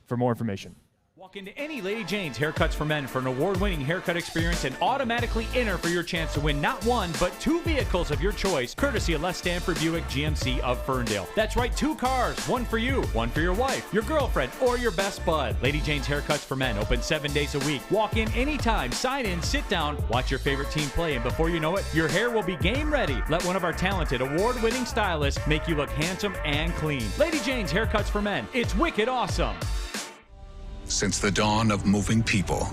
for more information. Walk into any Lady Jane's Haircuts for Men for an award-winning haircut experience and automatically enter for your chance to win not one, but 2 vehicles of your choice, courtesy of Les Stanford Buick GMC of Ferndale. That's right, 2 cars, one for you, one for your wife, your girlfriend, or your best bud. Lady Jane's Haircuts for Men, open 7 days a week. Walk in anytime, sign in, sit down, watch your favorite team play, and before you know it, your hair will be game ready. Let one of our talented, award-winning stylists make you look handsome and clean. Lady Jane's Haircuts for Men, it's wicked awesome. Since the dawn of moving people,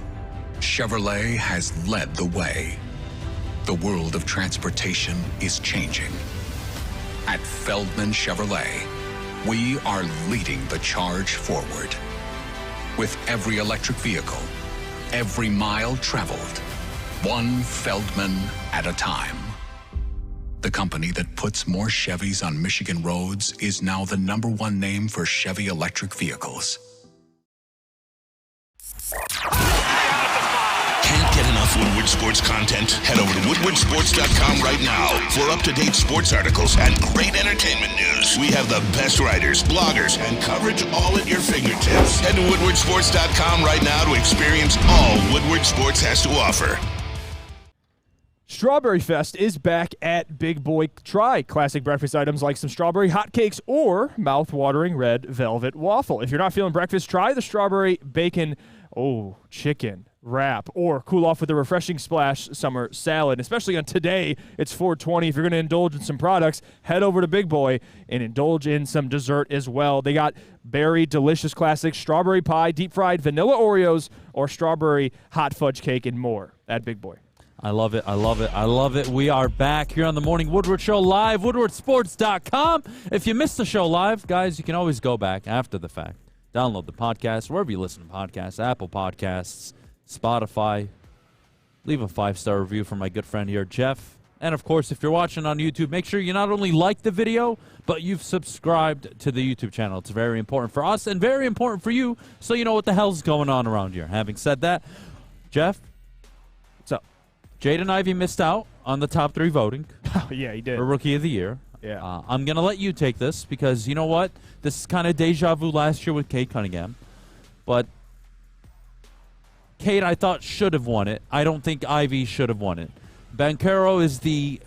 Chevrolet has led the way. The world of transportation is changing. At Feldman Chevrolet, we are leading the charge forward. With every electric vehicle, every mile traveled, one Feldman at a time. The company that puts more Chevys on Michigan roads is now the #1 name for Chevy electric vehicles. Can't get enough Woodward Sports content? Head over to woodwardsports.com right now for up-to-date sports articles and great entertainment news. We have the best writers, bloggers, and coverage all at your fingertips. Head to woodwardsports.com right now to experience all Woodward Sports has to offer. Strawberry Fest is back at Big Boy. Try classic breakfast items like some strawberry hotcakes or mouth-watering red velvet waffle. If you're not feeling breakfast, try the strawberry bacon chicken wrap, or cool off with a refreshing splash summer salad. Especially on today, it's 420. If you're going to indulge in some products, head over to Big Boy and indulge in some dessert as well. They got berry delicious classics, strawberry pie, deep fried vanilla Oreos, or strawberry hot fudge cake, and more at Big Boy. I love it. I love it. I love it. We are back here on the Morning Woodward Show live, woodwardsports.com. If you missed the show live, guys, you can always go back after the fact. Download the podcast wherever you listen to podcasts, Apple Podcasts, Spotify. Leave a 5-star review for my good friend here, Jeff. And, of course, if you're watching on YouTube, make sure you not only like the video, but you've subscribed to the YouTube channel. It's very important for us and very important for you, so you know what the hell's going on around here. Having said that, Jeff, what's up? Jaden Ivey missed out on the top 3 voting. Yeah, he did. For Rookie of the Year. Yeah. I'm going to let you take this because, you know what? This is kind of deja vu last year with Cade Cunningham. But Cade, I thought, should have won it. I don't think Ivey should have won it. Banchero is the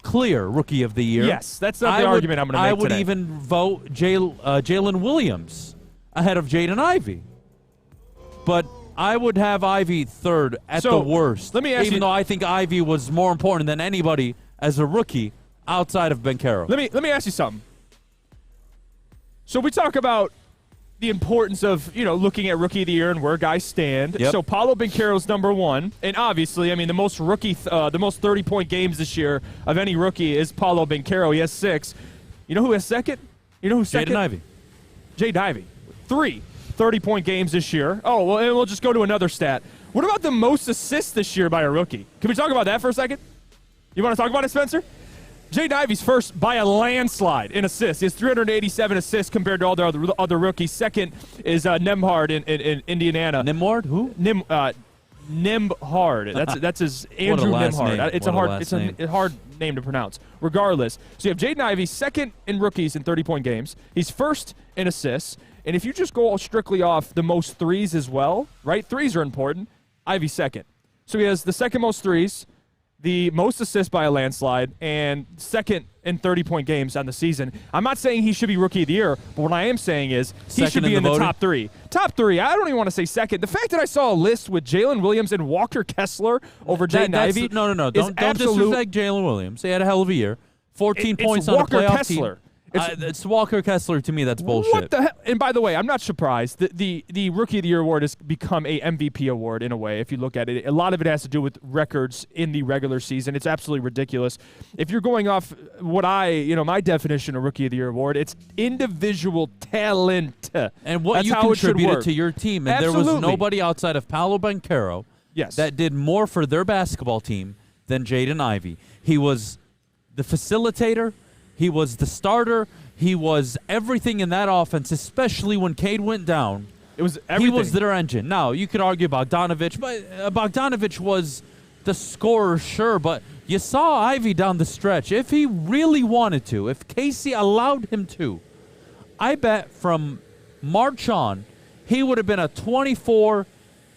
clear Rookie of the Year. Yes, that's not the argument I'm going to make I would today. even vote Jalen Williams ahead of Jaden Ivey. But I would have Ivey third at the worst. Let me ask even though I think Ivey was more important than anybody as a rookie outside of Banchero. Let me ask you something. So we talk about the importance of, looking at Rookie of the Year and where guys stand. Yep. So Paolo Banchero's #1, and obviously, the most 30-point games this year of any rookie is Paolo Banchero. He has 6. You know who has second? You know who's second? Jaden Ivey. Jaden Ivey. 3 30-point games this year. Oh, well, and we'll just go to another stat. What about the most assists this year by a rookie? Can we talk about that for a second? You want to talk about it, Spencer? Jaden Ivey's first by a landslide in assists. He has 387 assists compared to all the other rookies. Second is Nembhard in Indiana. Nimhard? Who? Nembhard. That's his Andrew Nembhard. It's a hard name to pronounce. Regardless, so you have Jaden Ivey second in rookies in 30-point games. He's first in assists. And if you just go strictly off the most threes as well, right? Threes are important. Ivey second. So he has the second most threes, the most assists by a landslide, and second in 30-point games on the season. I'm not saying he should be Rookie of the Year, but what I am saying is he should be in the top 3. Top 3. I don't even want to say second. The fact that I saw a list with Jalen Williams and Walker Kessler over Jaden Ivey. No. Don't disrespect Jalen Williams. He had a hell of a year. 14 points on a playoff team. It's Walker Kessler. To me, that's bullshit. What the hell? And by the way, I'm not surprised. The Rookie of the Year award has become a MVP award in a way, if you look at it. A lot of it has to do with records in the regular season. It's absolutely ridiculous. If you're going off what my definition of Rookie of the Year award, it's individual talent. And what That's you how contributed to your team. And Absolutely. There was nobody outside of Paolo Banchero that did more for their basketball team than Jaden Ivey. He was the facilitator. He was the starter. He was everything in that offense, especially when Cade went down. It was everything. He was their engine. Now, you could argue Bogdanovich, but Bogdanovich was the scorer, sure, but you saw Ivey down the stretch. If he really wanted to, if Casey allowed him to, I bet from March on, he would have been a 24,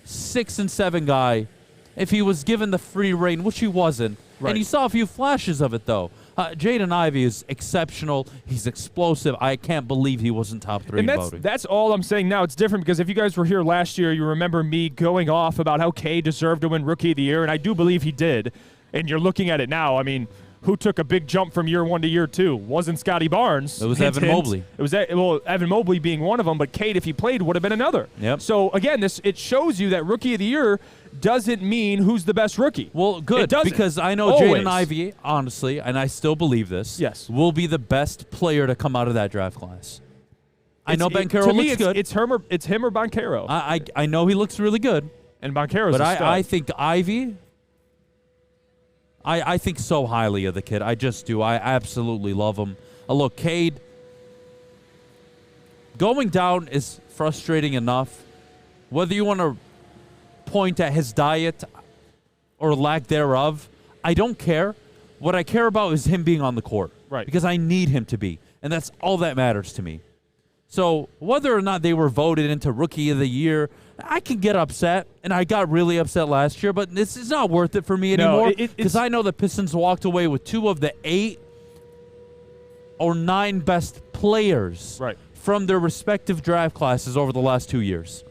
6, and 7 guy if he was given the free reign, which he wasn't. Right. And you saw a few flashes of it, though. Jaden Ivey is exceptional. He's explosive. I can't believe he wasn't top 3 voting. That's all I'm saying now. It's different because if you guys were here last year, you remember me going off about how Cade deserved to win Rookie of the Year, and I do believe he did. And you're looking at it now. I mean, who took a big jump from year 1 to year 2? Wasn't Scotty Barnes. It was Evan Mobley. It was Evan Mobley being one of them, but Cade, if he played, would have been another. Yep. So, again, it shows you that Rookie of the Year doesn't mean who's the best rookie. Well, good, because I know Jaden Ivey, honestly, and I still believe this, will be the best player to come out of that draft class. I know Banchero looks good. It's him or Banchero. I know he looks really good. And Banchero's but a stud. I think Ivey, I think so highly of the kid. I just do. I absolutely love him. Look, Cade, going down is frustrating enough. Whether you want to point at his diet or lack thereof, I don't care. What I care about is him being on the court. Right. Because I need him to be. And that's all that matters to me. So whether or not they were voted into Rookie of the Year, I can get upset, and I got really upset last year, but this is not worth it for me anymore because I know the Pistons walked away with 2 of the 8 or 9 best players from their respective draft classes over the last 2 years.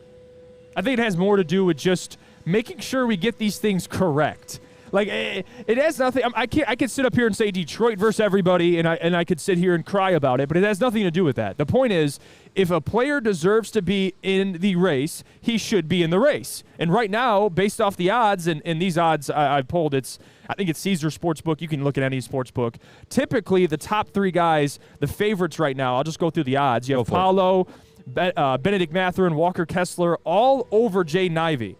I think it has more to do with just making sure we get these things correct. Like, it has nothing. I could sit up here and say Detroit versus everybody, and I could sit here and cry about it, but it has nothing to do with that. The point is, if a player deserves to be in the race, he should be in the race. And right now, based off the odds, and these odds I've pulled, I think it's Caesar Sportsbook. You can look at any sportsbook. Typically, the top 3 guys, the favorites right now, I'll just go through the odds. You have Paolo, Benedict Mathurin, Walker Kessler, all over Jaden Ivey.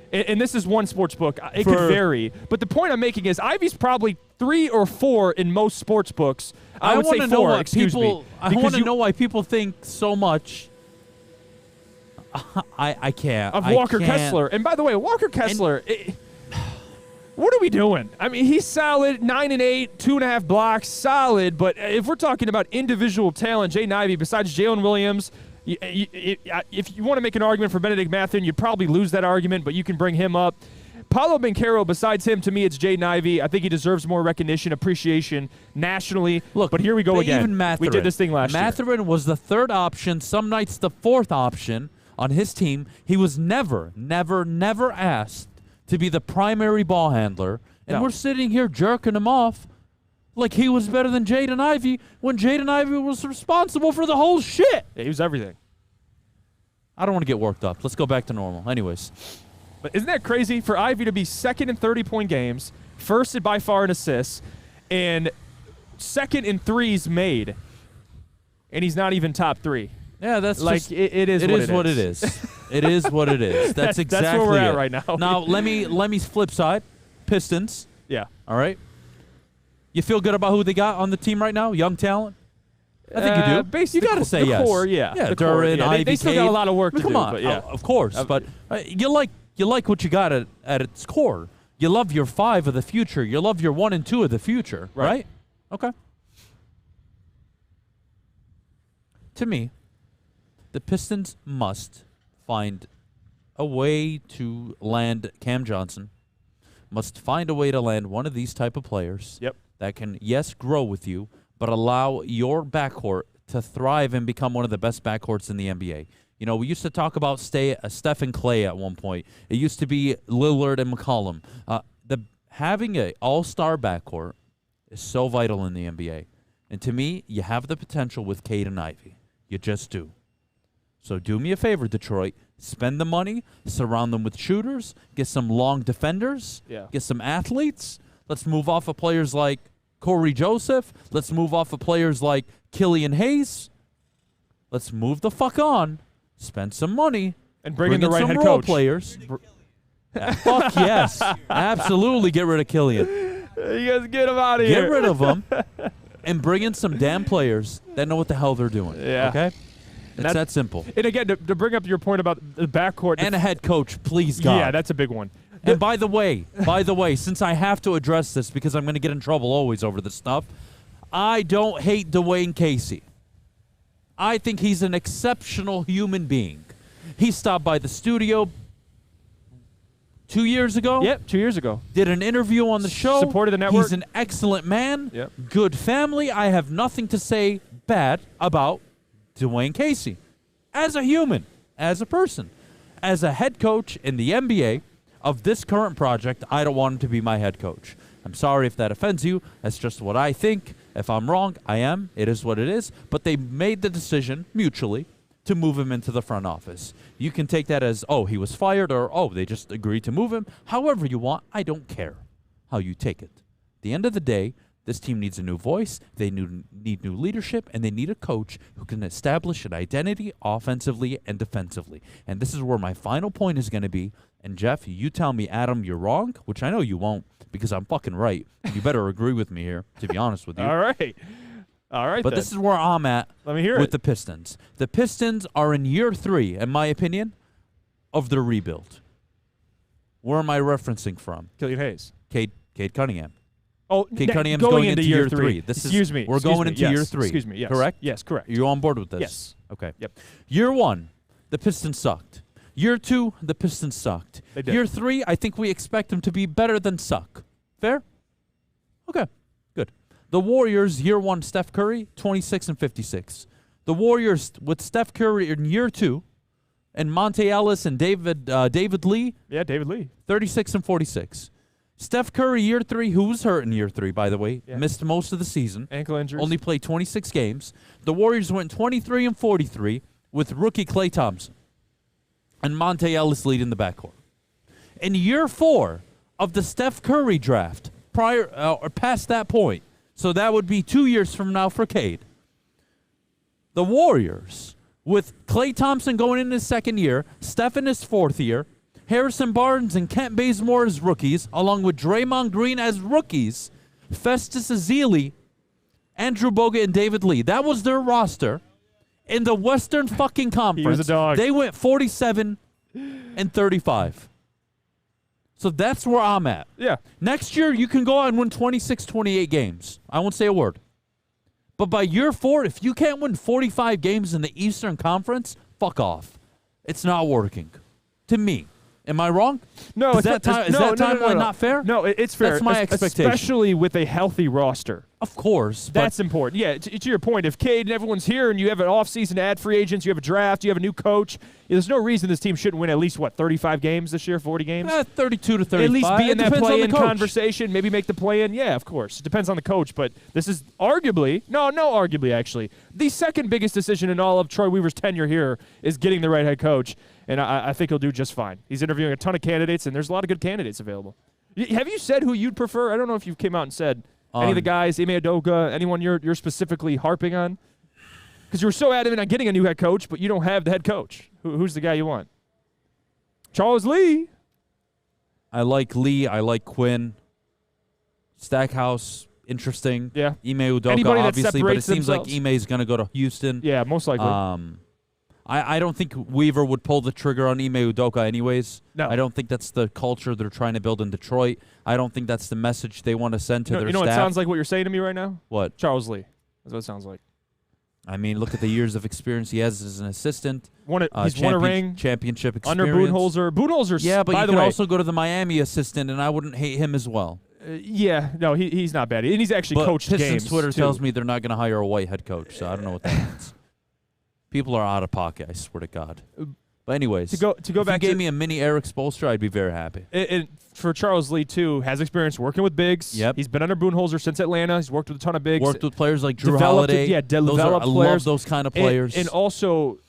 And this is one sports book. It could vary. But the point I'm making is Ivey's probably 3 or 4 in most sports books. I would say 4, excuse me. I want to know why people think so much. I can't. Of Walker Kessler. And by the way, Walker Kessler, what are we doing? I mean, he's solid, 9 and 8, 2.5 blocks, solid. But if we're talking about individual talent, Jaden Ivey, besides Jalen Williams, if you want to make an argument for Benedict Mathurin, you'd probably lose that argument, but you can bring him up. Paolo Banchero, besides him, to me, it's Jaden Ivey. I think he deserves more recognition, appreciation nationally. Look, but here we go again. Even Mathurin. We did this thing last year. Mathurin was the 3rd option, some nights the 4th option on his team. He was never asked to be the primary ball handler, and we're sitting here jerking him off like he was better than Jaden Ivey when Jaden Ivey was responsible for the whole shit. Yeah, he was everything. I don't want to get worked up. Let's go back to normal. Anyways. But isn't that crazy for Ivey to be second in 30-point games, first by far in assists, and second in threes made, and he's not even top 3. Yeah, that's like just, it is. It what is what it is. It is what it is. That's exactly that's where we're at it. right now. Now let me flip side. Pistons. Yeah. All right. You feel good about who they got on the team right now? Young talent. I think you do. Basically, you got to say the yes. Core, yeah. Yeah. The core, Duran, yeah. Ivey, They still got a lot of work to Come do. on. But yeah. Of course. But you like what you got at its core. You love your 5 of the future. You love your 1 and 2 of the future. Right? Okay. To me, the Pistons must find a way to land Cam Johnson, must find a way to land one of these type of players that can, yes, grow with you, but allow your backcourt to thrive and become one of the best backcourts in the NBA. You know, we used to talk about Steph and Clay at one point. It used to be Lillard and McCollum. Having an all-star backcourt is so vital in the NBA. And to me, you have the potential with Cade and Ivey. You just do. So do me a favor, Detroit. Spend the money, surround them with shooters, get some long defenders, get some athletes. Let's move off of players like Corey Joseph. Let's move off of players like Killian Hayes. Let's move the fuck on. Spend some money. And bring in the right some head role coach. Players. Fuck yes. Absolutely get rid of Killian. You guys get him out of here. Get rid of him and bring in some damn players that know what the hell they're doing. Yeah. Okay? It's that simple. And again, to bring up your point about the backcourt. And a head coach, please, God. Yeah, that's a big one. And by the way, since I have to address this because I'm going to get in trouble always over this stuff, I don't hate Dwayne Casey. I think he's an exceptional human being. He stopped by the studio 2 years ago. Yep, 2 years ago. Did an interview on the show. Supported the network. He's an excellent man. Yep. Good family. I have nothing to say bad about Dwayne Casey. As a human, as a person, as a head coach in the NBA of this current project, I don't want him to be my head coach. I'm sorry if that offends you. That's just what I think. If I'm wrong, I am. It is what it is. But they made the decision mutually to move him into the front office. You can take that as, oh, he was fired, or, oh, they just agreed to move him. However you want, I don't care how you take it. At the end of the day, this team needs a new voice, they need new leadership, and they need a coach who can establish an identity offensively and defensively. And this is where my final point is going to be. And, Jeff, you tell me, Adam, you're wrong, which I know you won't because I'm fucking right. You better agree with me here, to be honest with you. All right. But this is where I'm at Let me hear with it. the Pistons. The Pistons are in year 3, in my opinion, of their rebuild. Where am I referencing from? Killian Hayes. Cade Cunningham. Oh, Cade Cunningham's going into year 3. Excuse me. We're going into year 3. Excuse me. Yes. Correct? Yes, correct. Are you on board with this? Yes. Okay. Yep. Year 1, the Pistons sucked. Year 2, the Pistons sucked. They did. Year 3, I think we expect them to be better than suck. Fair? Okay. Good. The Warriors, year 1, Steph Curry, 26 and 56. The Warriors with Steph Curry in year 2, and Monte Ellis and David Lee. Yeah, David Lee. 36 and 46. Steph Curry, year 3, who was hurt in year 3, by the way, missed most of the season. Ankle injuries. Only played 26 games. The Warriors went 23 and 43 with rookie Klay Thompson and Monte Ellis leading the backcourt. In year 4 of the Steph Curry draft, or past that point, so that would be 2 years from now for Cade, the Warriors, with Klay Thompson going in his second year, Steph in his fourth year, Harrison Barnes and Kent Bazemore as rookies, along with Draymond Green as rookies, Festus Ezeli, Andrew Bogut, and David Lee. That was their roster in the Western fucking Conference. He was a dog. They went 47 and 35. So that's where I'm at. Yeah. Next year, you can go out and win 26, 28 games. I won't say a word. But by year 4, if you can't win 45 games in the Eastern Conference, fuck off. It's not working. To me. Am I wrong? No, is that timeline not fair? No, it's fair. That's my expectation. Especially with a healthy roster. Of course. That's important. Yeah, to your point, if Cade and everyone's here and you have an offseason to add free agents, you have a draft, you have a new coach, there's no reason this team shouldn't win at least, 35 games this year, 40 games? 32 to 35. At least be in that play-in coach. conversation, maybe make the play-in. Yeah, of course. It depends on the coach, but this is arguably, actually, the second biggest decision in all of Troy Weaver's tenure here is getting the right head coach, and I think he'll do just fine. He's interviewing a ton of candidates, and there's a lot of good candidates available. Have you said who you'd prefer? I don't know if you came out and said Any of the guys, Ime Udoka, anyone you're specifically harping on? Because you were so adamant on getting a new head coach, but you don't have the head coach. Who's the guy you want? Charles Lee. I like Lee. I like Quinn. Stackhouse, interesting. Yeah. Ime Udoka, Anybody that obviously, but it seems themselves. like Ime's going to go to Houston. Yeah, most likely. I don't think Weaver would pull the trigger on Ime Udoka anyways. No. I don't think that's the culture they're trying to build in Detroit. I don't think that's the message they want to send to their staff. You know what sounds like what you're saying to me right now? What? Charles Lee. That's what it sounds like. I mean, look at the years of experience he has as an assistant. He's won a ring. Championship experience. Under Budenholzer. Budenholzer, yeah, but by you the could way, also go to the Miami assistant, and I wouldn't hate him as well. Yeah, no, he's not bad. And he's actually coached Pistons games, Twitter too. tells me they're not going to hire a white head coach, so I don't know what that means. People are out of pocket, I swear to God. But anyways, to go if back you to gave me a mini Eric Spoelstra, I'd be very happy. And for Charles Lee, too, has experience working with bigs. Yep. He's been under Budenholzer since Atlanta. He's worked with a ton of bigs. Worked with players like Drew Developed Holiday. developed I players. love those kind of players. And also,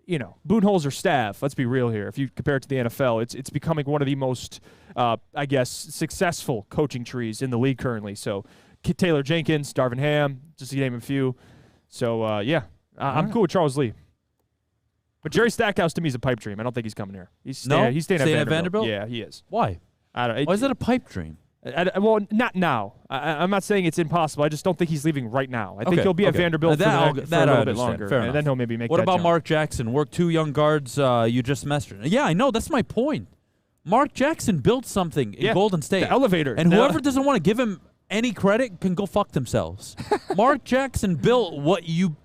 Budenholzer's staff, let's be real here. If you compare it to the NFL, it's becoming one of the most, I guess, successful coaching trees in the league currently. So Taylor Jenkins, Darvin Ham, just to name a few. So, I'm cool with Charles Lee. But Jerry Stackhouse, to me, is a pipe dream. I don't think he's coming here. He's staying at Vanderbilt? Yeah, he is. Why? I don't. Why is that a pipe dream? Well, not now. I'm not saying it's impossible. I just don't think he's leaving right now. I think he'll be at Vanderbilt for a little bit longer, and then he'll maybe make that What about jump. Mark Jackson? Work 2 young guards you just mentioned. Yeah, I know. That's my point. Mark Jackson built something in Golden State. The elevator. And whoever doesn't want to give him any credit can go fuck themselves. Mark Jackson built what you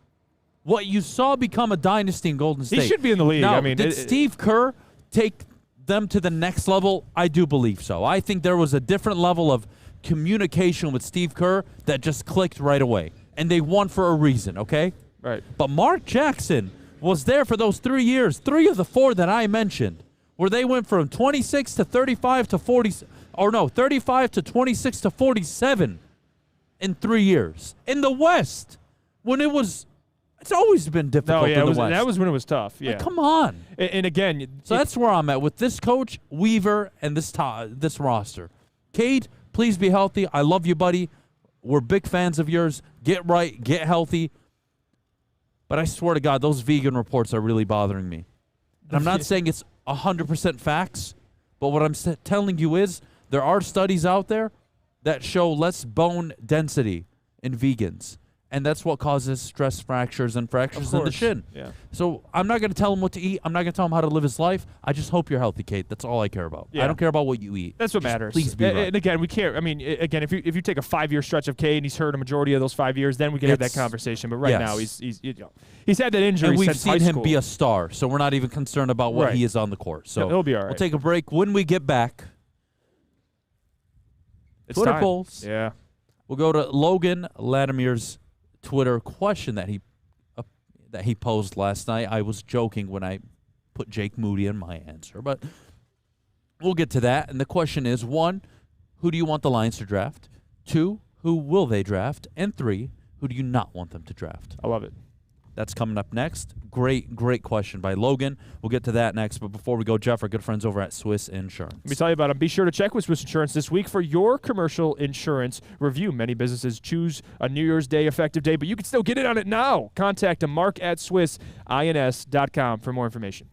saw become a dynasty in Golden State. He should be in the league. Now, I mean, did Steve Kerr take them to the next level? I do believe so. I think there was a different level of communication with Steve Kerr that just clicked right away. And they won for a reason, okay? Right. But Mark Jackson was there for those 3 years, 3 of the 4 that I mentioned, where they went from 26 to 35 to 40, 35 to 26 to 47 in 3 years. In the West, when it's always been difficult in the West. That was when it was tough. Yeah, Like, come on. And again, So that's where I'm at with this coach, Weaver, and this roster. Cade, please be healthy. I love you, buddy. We're big fans of yours. Get right, get healthy. But I swear to God, those vegan reports are really bothering me. And I'm not saying it's 100% facts, but what I'm telling you is there are studies out there that show less bone density in vegans. And that's what causes stress fractures and fractures in the shin. Yeah. So I'm not going to tell him what to eat. I'm not going to tell him how to live his life. I just hope you're healthy, Kate. That's all I care about. Yeah. I don't care about what you eat. That's what Just matters. Please be right. And again, we can't. I mean, again, if you take a 5-year stretch of Cade and he's hurt a majority of those 5 years, then we can have that conversation. But right now, he's had that injury and we've since high seen him school. be a star, so we're not even concerned about what he is on the court. So he'll be all right. We'll take a break. When we get back, It's Twitter time. polls. Yeah. We'll go to Logan Latimer's Twitter question that he posed last night. I was joking when I put Jake Moody in my answer, but we'll get to that. And the question is, 1, who do you want the Lions to draft? 2, who will they draft? And 3, who do you not want them to draft? I love it. That's coming up next. Great question by Logan. We'll get to that next. But before we go, Jeff, our good friends over at Swiss Insurance. Let me tell you about them. Be sure to check with Swiss Insurance this week for your commercial insurance review. Many businesses choose a New Year's Day effective day, but you can still get in on it now. Contact them, mark@swissins.com for more information.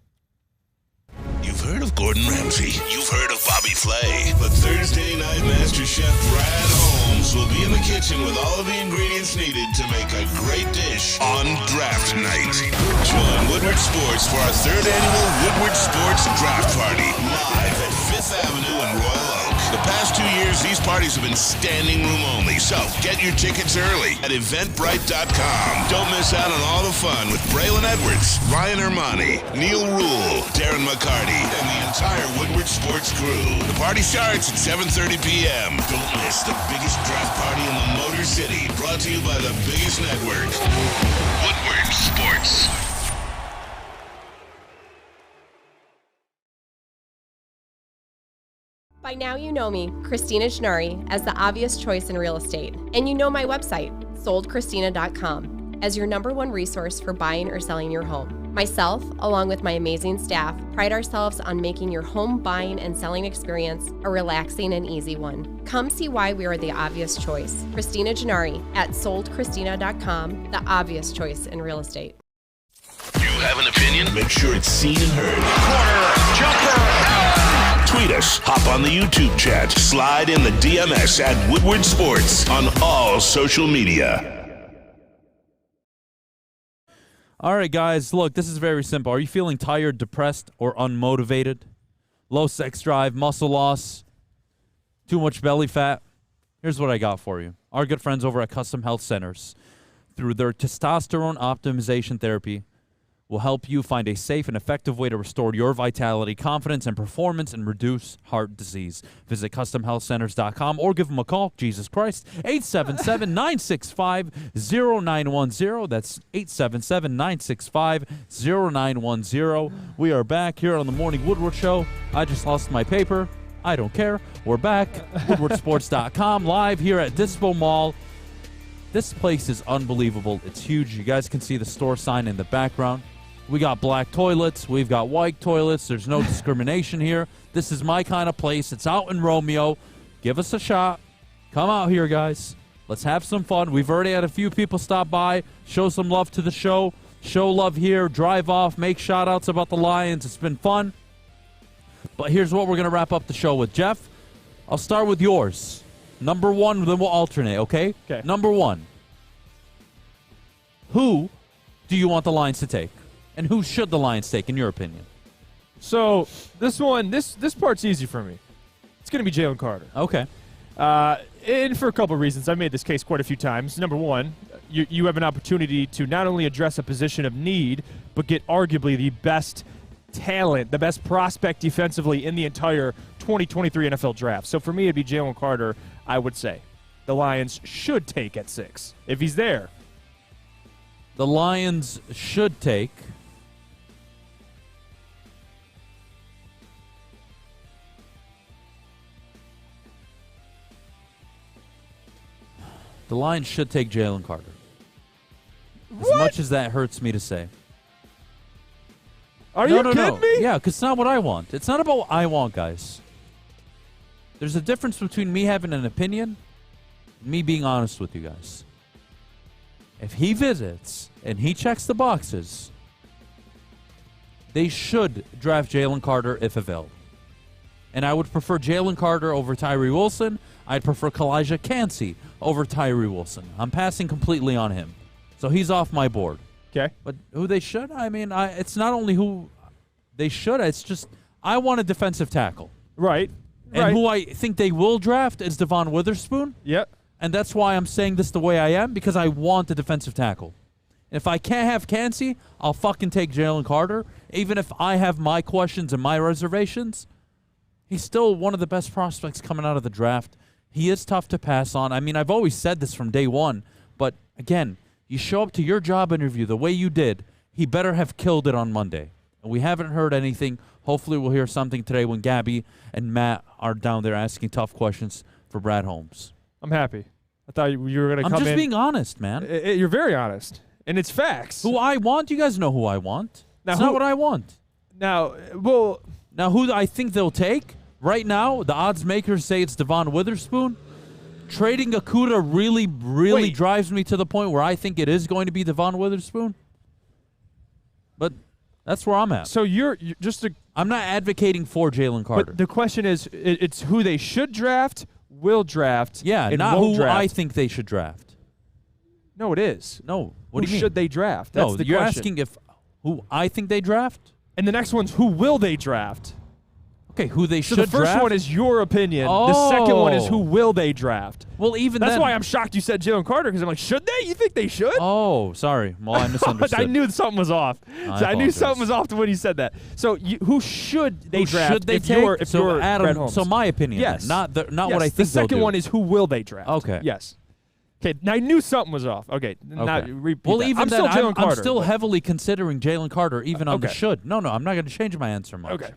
You've heard of Gordon Ramsay. You've heard of Bobby Flay. But Thursday night Master Chef Brad Holmes will be in the kitchen with all of the ingredients needed to make a great dish on draft night. Join Woodward Sports for our 3rd annual Woodward Sports Draft Party live at 5th Avenue in Royal Oak. The past 2 years, these parties have been standing room only, so get your tickets early at eventbrite.com. Don't miss out on all the fun with Braylon Edwards, Ryan Ermanni, Neil Rule, Darren McCarty, and the entire Woodward Sports crew. The party starts at 7:30 p.m. Don't miss the biggest draft party in the Motor City, brought to you by the biggest network, Woodward Sports. By now you know me, Christina Schnurry, as the obvious choice in real estate. And you know my website, soldchristina.com, as your #1 resource for buying or selling your home. Myself, along with my amazing staff, pride ourselves on making your home buying and selling experience a relaxing and easy one. Come see why we are the obvious choice. Christina Gennari at soldchristina.com, the obvious choice in real estate. You have an opinion? Make sure it's seen and heard. Corner, jumper, tweet us, hop on the YouTube chat, slide in the DMS at Woodward Sports on all social media. All right, guys, look, this is very simple. Are you feeling tired, depressed, or unmotivated? Low sex drive, muscle loss, too much belly fat? Here's what I got for you. Our good friends over at Custom Health Centers, through their testosterone optimization therapy, will help you find a safe and effective way to restore your vitality, confidence, and performance and reduce heart disease. Visit CustomHealthCenters.com or give them a call. Jesus Christ. 877-965-0910. That's 877-965-0910. We are back here on the Morning Woodward Show. I just lost my paper. I don't care. We're back. WoodwardSports.com, live here at Dispo Mall. This place is unbelievable. It's huge. You guys can see the store sign in the background. We got black toilets. We've got white toilets. There's no discrimination here. This is my kind of place. It's out in Romeo. Give us a shot. Come out here, guys. Let's have some fun. We've already had a few people stop by, show some love to the show, show love here, drive off, make shout-outs about the Lions. It's been fun. But here's what we're going to wrap up the show with. Jeff, I'll start with yours. Number one, then we'll alternate, okay? Okay. Number one. Who do you want the Lions to take? And who should the Lions take, in your opinion? So this one, this part's easy for me. It's going to be Jalen Carter. Okay. And for a couple of reasons. I've made this case quite a few times. Number one, you have an opportunity to not only address a position of need, but get arguably the best talent, the best prospect defensively in the entire 2023 NFL draft. So for me, it'd be Jalen Carter, I would say. The Lions should take at 6, if he's there. The Lions should take... The Lions should take Jalen Carter. As much as that hurts me to say. Are you kidding me? Yeah, because it's not what I want. It's not about what I want, guys. There's a difference between me having an opinion and me being honest with you guys. If he visits and he checks the boxes, they should draft Jalen Carter if available. And I would prefer Jalen Carter over Tyree Wilson. I'd prefer Calijah Kancey over Tyree Wilson. I'm passing completely on him. So he's off my board. Okay. But who they should? I mean, it's not only who they should. It's just I want a defensive tackle. Right. And who I think they will draft is Devon Witherspoon. Yep. And that's why I'm saying this the way I am, because I want a defensive tackle. If I can't have Kancey, I'll fucking take Jalen Carter. Even if I have my questions and my reservations, he's still one of the best prospects coming out of the draft. He is tough to pass on. I mean, I've always said this from day one, but again, you show up to your job interview the way you did, he better have killed it on Monday. And we haven't heard anything. Hopefully we'll hear something today when Gabby and Matt are down there asking tough questions for Brad Holmes. I'm happy. I thought you were going to come in. I'm just being honest, man. You're very honest. And it's facts. Who I want, you guys know who I want. That's not what I want. Now, who I think they'll take, right now, the odds makers say it's Devon Witherspoon. Trading Okudah really drives me to the point where I think it is going to be Devon Witherspoon. But that's where I'm at. So you're just I'm not advocating for Jalen Carter. But the question is, it's who they should draft, will draft, yeah, and not won't who draft. I think they should draft. No, it is. No, what who do you mean? should they draft? That's No, the you're question. asking if who I think they draft? And the next one's who will they draft? Okay, who they should draft? So the first one is your opinion. The second one is who will they draft? Well, even that's then, why I'm shocked you said Jalen Carter, because I'm like, should they? You think they should? Oh, sorry. Well, I misunderstood. I knew something was off. I knew something was off when you said that. So who should they draft? Should they if take? You're Adam, Brad Holmes? so my opinion. Yes. Then, not yes. what I think. The second they'll do. one is who will they draft? Okay. Yes. Okay. Now I knew something was off. Okay. Now repeat well, that. even I'm then, still Jalen Carter. I'm still heavily considering Jalen Carter, even on the should. No, I'm not going to change my answer much. Okay.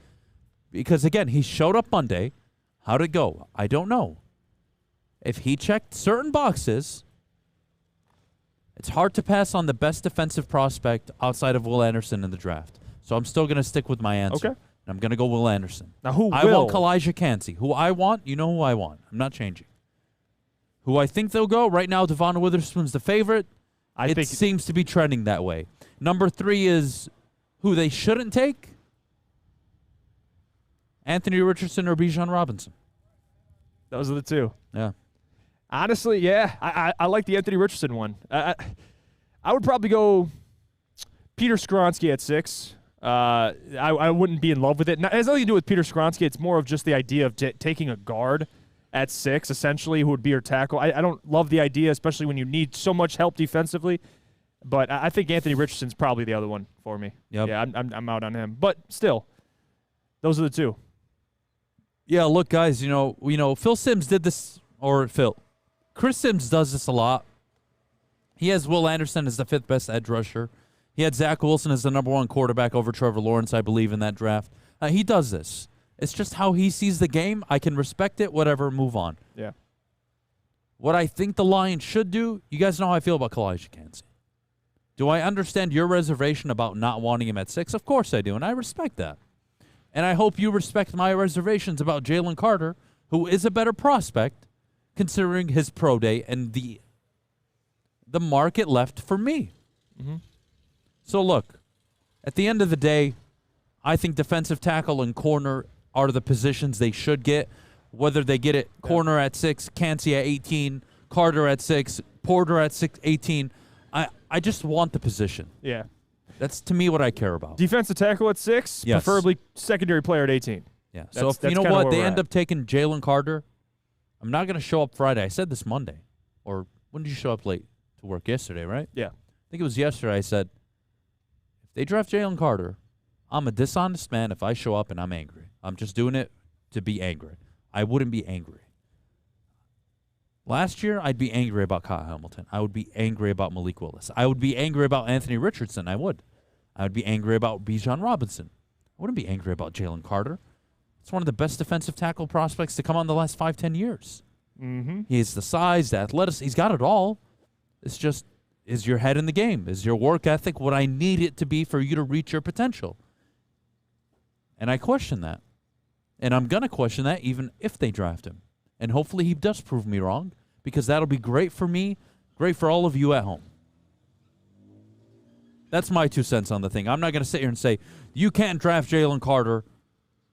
Because again, he showed up Monday. How'd it go? I don't know. If he checked certain boxes, It's hard to pass on the best defensive prospect outside of Will Anderson in the draft. So I'm still going to stick with my answer. Okay. I'm going to go Will Anderson. Now, who I will? want Calijah Kancey. Who I want, you know who I want. I'm not changing. Who I think they'll go, right now Devon Witherspoon's the favorite. I think seems to be trending that way. Number 3 is who they shouldn't take. Anthony Richardson or Beydoun Robinson. Those are the two. Yeah. Honestly, yeah. I like the Anthony Richardson one. I would probably go Peter Skronsky at 6. I wouldn't be in love with it. It has nothing to do with Peter Skronsky. It's more of just the idea of taking a guard at 6, essentially, who would be your tackle. I don't love the idea, especially when you need so much help defensively. But I think Anthony Richardson's probably the other one for me. Yep. Yeah, I'm out on him. But still, those are the two. Yeah, look, guys, you know, Phil Simms did this, Chris Simms does this a lot. He has Will Anderson as the 5th best edge rusher. He had Zach Wilson as the number 1 quarterback over Trevor Lawrence, I believe, in that draft. He does this. It's just how he sees the game. I can respect it, whatever, move on. Yeah. What I think the Lions should do, you guys know how I feel about Calijah Kancey. Do I understand your reservation about not wanting him at 6? Of course I do, and I respect that. And I hope you respect my reservations about Jalen Carter, who is a better prospect, considering his pro day and the market left for me. Mm-hmm. So look, at the end of the day, I think defensive tackle and corner are the positions they should get. Whether they get it corner at 6, Kancey at 18, Carter at 6, Porter at 18, I just want the position. Yeah. That's, to me, what I care about. Defensive tackle at 6, Yes. preferably secondary player at 18. Yeah. So if you know what, they end up taking Jalen Carter. I'm not going to show up Friday. I said this Monday. Or when did you show up late to work? Yesterday, right? Yeah. I think it was yesterday. I said, if they draft Jalen Carter, I'm a dishonest man if I show up and I'm angry. I'm just doing it to be angry. I wouldn't be angry. Last year, I'd be angry about Kyle Hamilton. I would be angry about Malik Willis. I would be angry about Anthony Richardson. I would be angry about Beydoun Robinson. I wouldn't be angry about Jalen Carter. It's one of the best defensive tackle prospects to come on the last 5-10 years. Mm-hmm. He has the size, the athleticism. He's got it all. It's just, is your head in the game? Is your work ethic what I need it to be for you to reach your potential? And I question that. And I'm going to question that even if they draft him. And hopefully he does prove me wrong, because that'll be great for me, great for all of you at home. That's my 2 cents on the thing. I'm not going to sit here and say, you can't draft Jalen Carter.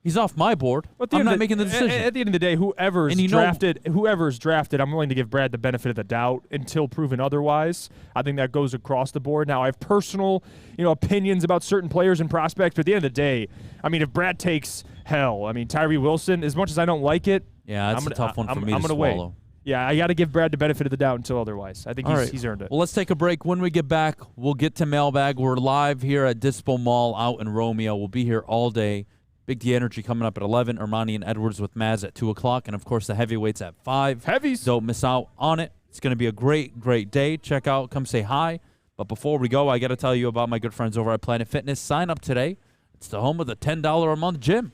He's off my board. I'm not making the decision. At the end of the day, whoever's drafted, I'm willing to give Brad the benefit of the doubt until proven otherwise. I think that goes across the board. Now, I have personal, opinions about certain players and prospects, but at the end of the day, I mean, if Brad takes Tyree Wilson, as much as I don't like it, yeah, that's a tough one for me to swallow. Wait. Yeah, I got to give Brad the benefit of the doubt until otherwise. I think he's earned it. Well, let's take a break. When we get back, we'll get to Mailbag. We're live here at Dispo Mall out in Romeo. We'll be here all day. Big D Energy coming up at 11. Ermanni and Edwards with Maz at 2 o'clock. And, of course, the heavyweights at 5. Heavies. Don't miss out on it. It's going to be a great, great day. Check out. Come say hi. But before we go, I got to tell you about my good friends over at Planet Fitness. Sign up today. It's the home of the $10 a month gym.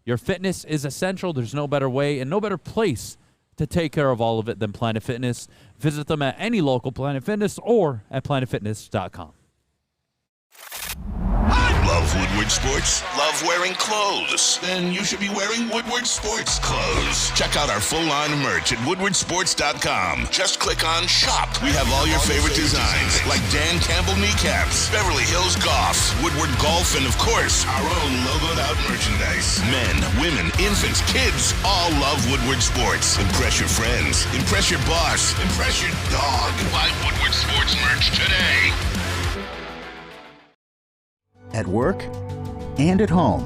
Your fitness is essential. There's no better way and no better place to take care of all of it than Planet Fitness. Visit them at any local Planet Fitness or at planetfitness.com. Love Woodward Sports? Love wearing clothes? Then you should be wearing Woodward Sports clothes. Check out our full line of merch at woodwardsports.com. Just click on Shop. We have all your favorite designs, like Dan Campbell kneecaps, Beverly Hills Golf, Woodward Golf, and of course, our own logoed out merchandise. Men, women, infants, kids all love Woodward Sports. Impress your friends. Impress your boss. Impress your dog. Buy Woodward Sports merch today. At work and at home,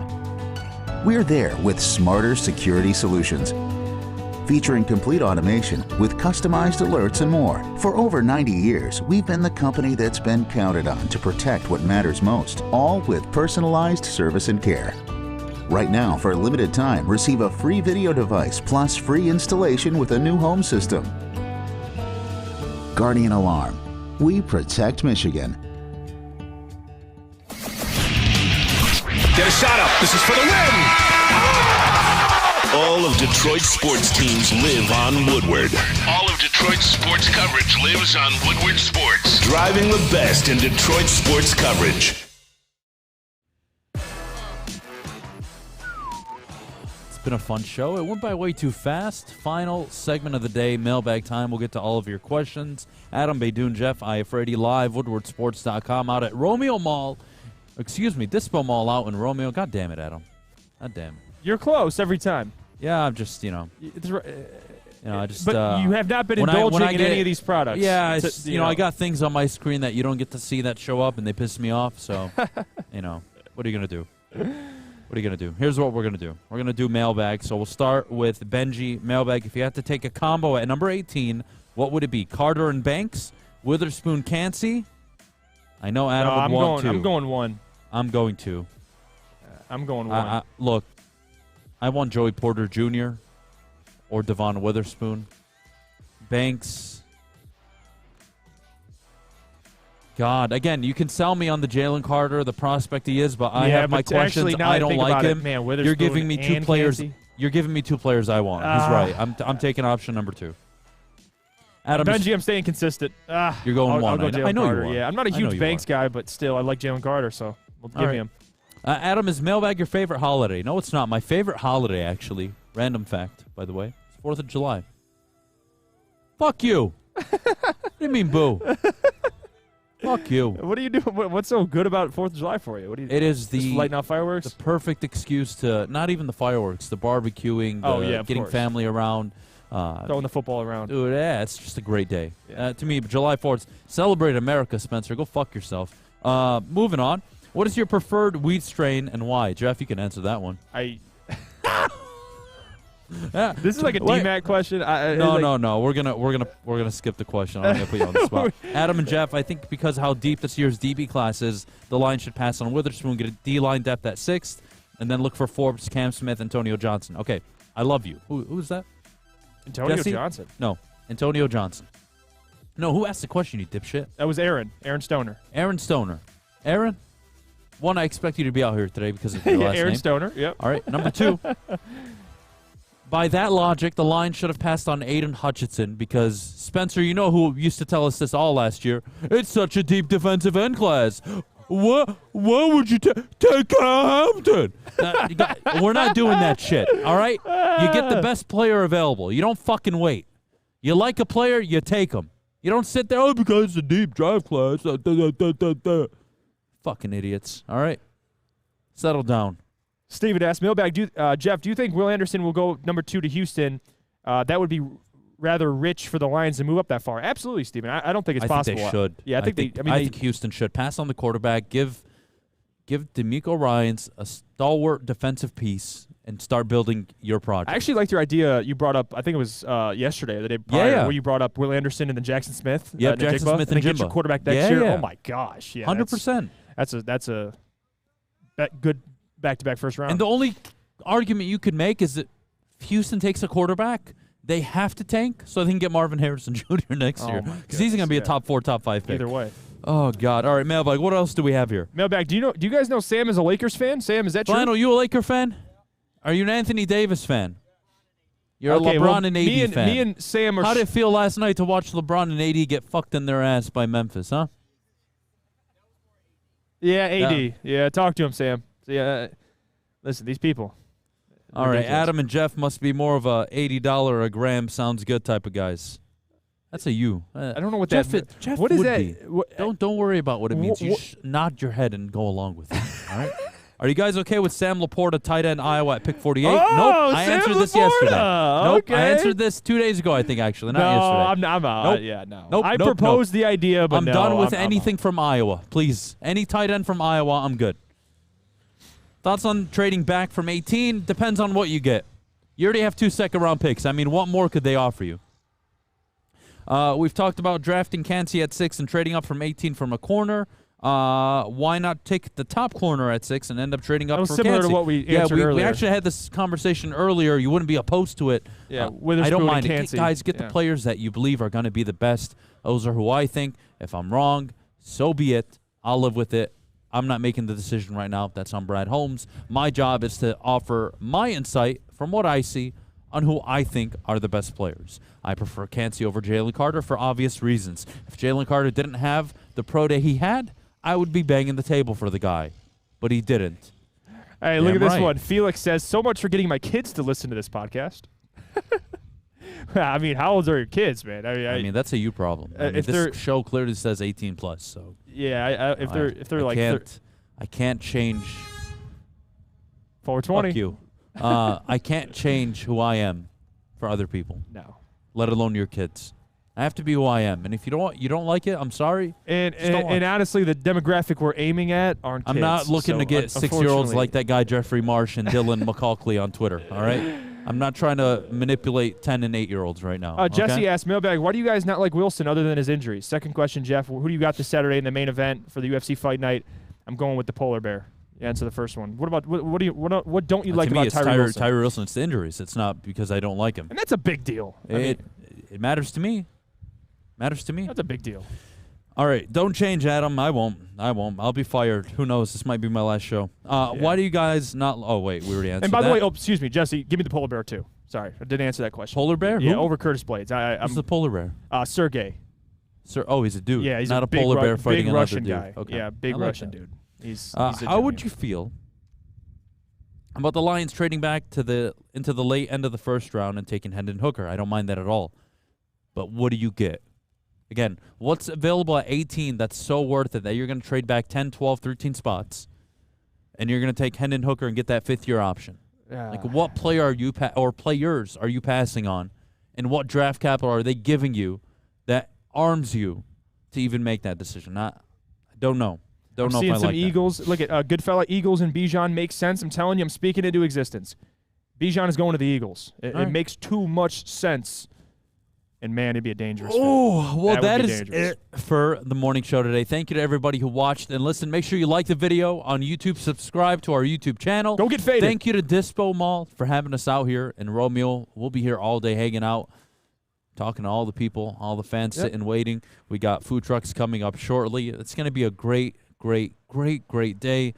we're there with smarter security solutions. Featuring complete automation with customized alerts and more. For over 90 years, we've been the company that's been counted on to protect what matters most, all with personalized service and care. Right now, for a limited time, receive a free video device plus free installation with a new home system. Guardian Alarm. We protect Michigan. Get a shot up. This is for the win. All of Detroit's sports teams live on Woodward. All of Detroit's sports coverage lives on Woodward Sports. Driving the best in Detroit sports coverage. It's been a fun show. It went by way too fast. Final segment of the day, mailbag time. We'll get to all of your questions. Adham, Beydoun, Jeff, Iafrate, live, woodwardsports.com, out at Romeo Mall. Excuse me, Dispo Mall out in Romeo. God damn it, Adham. God damn. You're close every time. Yeah, I'm just, I just. But you have not been indulging in any of these products. Yeah, it's, I got things on my screen that you don't get to see that show up, and they piss me off. So, what are you gonna do? What are you going to do? Here's what we're going to do. We're going to do mailbag. So we'll start with Benji. Mailbag, if you had to take a combo at number 18, what would it be? Carter and Banks? Witherspoon, Kancey? I know Adam would want two. I'm going one. I'm going two. I'm going one. Look, I want Joey Porter Jr. or Devon Witherspoon. Banks. God, again, you can sell me on the Jalen Carter, the prospect he is, but I have my questions. I don't like him. Man, you're giving me two players. Kancey. You're giving me two players I want. He's right. I'm taking option number 2. Adam, Benji, I'm staying consistent. You're going one. I'll go I know Carter. you are. Yeah, I'm not a huge Banks guy, but still, I like Jalen Carter, so give me him. Adam, is mailbag your favorite holiday? No, it's not. My favorite holiday, actually. Random fact, by the way. It's 4th of July. Fuck you. What do you mean, boo? Fuck you. What are you doing? What's so good about 4th of July for you? What do you? It is just lighting off fireworks. The perfect excuse to not even the fireworks, the barbecuing, getting family around, throwing the football around. Dude, yeah, it's just a great day. To me, July 4th, celebrate America, Spencer. Go fuck yourself. Moving on. What is your preferred wheat strain and why? Jeff, you can answer that one. This is like a DMAC question. No. We're gonna skip the question. I'm gonna put you on the spot. Adam and Jeff, I think because how deep this year's DB class is, the line should pass on Witherspoon, get a D-line depth at 6th, and then look for Forbes, Cam Smith, Antonio Johnson. Okay, I love you. Who's that? Antonio Jesse? Johnson. No, Antonio Johnson. No, who asked the question, you dipshit? That was Aaron. Aaron Stoner. Aaron Stoner. Aaron? One, I expect you to be out here today because of your last Aaron name. Stoner, yep. All right, number 2. By that logic, the line should have passed on Aiden Hutchinson because, Spencer, you know who used to tell us this all last year. It's such a deep defensive end class. What would you take Hampton? We're not doing that shit, all right? You get the best player available. You don't fucking wait. You like a player, you take him. You don't sit there, because it's a deep drive class. Fucking idiots, all right? Settle down. Steven asked, mailbag, Jeff, do you think Will Anderson will go number 2 to Houston? That would be rather rich for the Lions to move up that far. Absolutely, Steven. I don't think it's possible. I think they should. Yeah, I think Houston should pass on the quarterback, give DeMeco Ryans a stalwart defensive piece, and start building your project. I actually liked your idea you brought up. I think it was yesterday, the day prior, where you brought up Will Anderson and then Jackson Smith. Yeah, Jackson Smith and get your quarterback next year. Oh my gosh, 100%. That's a good back-to-back first round. And the only argument you could make is that if Houston takes a quarterback, they have to tank so they can get Marvin Harrison Jr. next year. Because he's going to be a top 4, top 5 pick. Either way. Oh, God. All right, Mailbag, what else do we have here? Mailbag, do you guys know Sam is a Lakers fan? Sam, is that true? Flannel, you a Laker fan? Are you an Anthony Davis fan? You're a LeBron and AD fan. Me and Sam are... How did it feel last night to watch LeBron and AD get fucked in their ass by Memphis, huh? Yeah, AD. Yeah, talk to him, Sam. Yeah, listen, these people. All right, Adam and Jeff must be more of a $80 a gram sounds good type of guys. That's a you. I don't know what Jeff that means. Jeff what is would that? Be. Don't worry about what it means. You nod your head and go along with it. All right. Are you guys okay with Sam Laporta, tight end, Iowa at pick 48? Nope. I answered this yesterday. Nope. Okay. I answered this 2 days ago, I think, actually. Not yesterday. I'm out. Nope. Yeah, no. Nope. I proposed the idea, but I'm done with anything from Iowa. Please. Any tight end from Iowa, I'm good. Thoughts on trading back from 18? Depends on what you get. You already have 2 second-round picks. I mean, what more could they offer you? We've talked about drafting Kancey at 6 and trading up from 18 from a corner. Why not take the top corner at 6 and end up trading up for similar Kancey? to what we answered earlier. We actually had this conversation earlier. You wouldn't be opposed to it. Yeah, I don't mind it. Kancey. Guys, get the players that you believe are going to be the best. Those are who I think. If I'm wrong, so be it. I'll live with it. I'm not making the decision right now. That's on Brad Holmes. My job is to offer my insight from what I see, on who I think are the best players. I prefer Kancey over Jalen Carter for obvious reasons. If Jalen Carter didn't have the pro day he had, I would be banging the table for the guy. But he didn't. Hey, look at this one. Felix says, so much for getting my kids to listen to this podcast. I mean, how old are your kids, man? I mean, that's a you problem. This show clearly says 18 plus. So yeah, if they're like, I can't change. 420. Fuck you. I can't change who I am for other people. No. Let alone your kids. I have to be who I am, and if you don't like it, I'm sorry. And honestly, the demographic we're aiming at aren't kids. I'm not looking to get 6-year-olds like that guy Jeffrey Marsh and Dylan McCauley on Twitter. All right, I'm not trying to manipulate 10 and 8-year-olds right now. Jesse asked Mailbag, why do you guys not like Wilson other than his injuries? Second question, Jeff. Who do you got this Saturday in the main event for the UFC Fight Night? I'm going with the Polar Bear. Yeah, answer the first one. What about what don't you like about Tyree Wilson? Tyree Wilson, it's the injuries. It's not because I don't like him. And that's a big deal. It matters to me. Matters to me. That's a big deal. All right, don't change, Adam. I won't. I'll be fired. Who knows? This might be my last show. Why do you guys not? Oh wait, we already answered. And by the way, excuse me, Jesse, give me the Polar Bear too. Sorry, I didn't answer that question. Polar Bear? Yeah, Who? over Curtis Blades. Who's the Polar Bear? Sergey. Oh, he's a dude. Yeah, he's not a big polar bear fighting big another Russian dude. guy. Okay. Yeah, big I like Russian that. dude. He's how would you feel about the Lions trading back into the late end of the first round and taking Hendon Hooker? I don't mind that at all. But what do you get? Again, what's available at 18 that's so worth it that you're going to trade back 10, 12, 13 spots, and you're going to take Hendon Hooker and get that fifth-year option? Like, what player are you or players are you passing on, and what draft capital are they giving you that arms you to even make that decision? I don't know. Don't know if I like that. Seeing some Eagles. Look at Goodfella, Eagles and Beydoun makes sense. I'm telling you, I'm speaking into existence. Beydoun is going to the Eagles. It makes too much sense. And, man, it'd be a dangerous fit. Oh, well, that is it for the morning show today. Thank you to everybody who watched and listened. Make sure you like the video on YouTube. Subscribe to our YouTube channel. Go get faded. Thank you to Dispo Mall for having us out here in Romeo. We'll be here all day hanging out, talking to all the people, all the fans sitting waiting. We got food trucks coming up shortly. It's going to be a great day.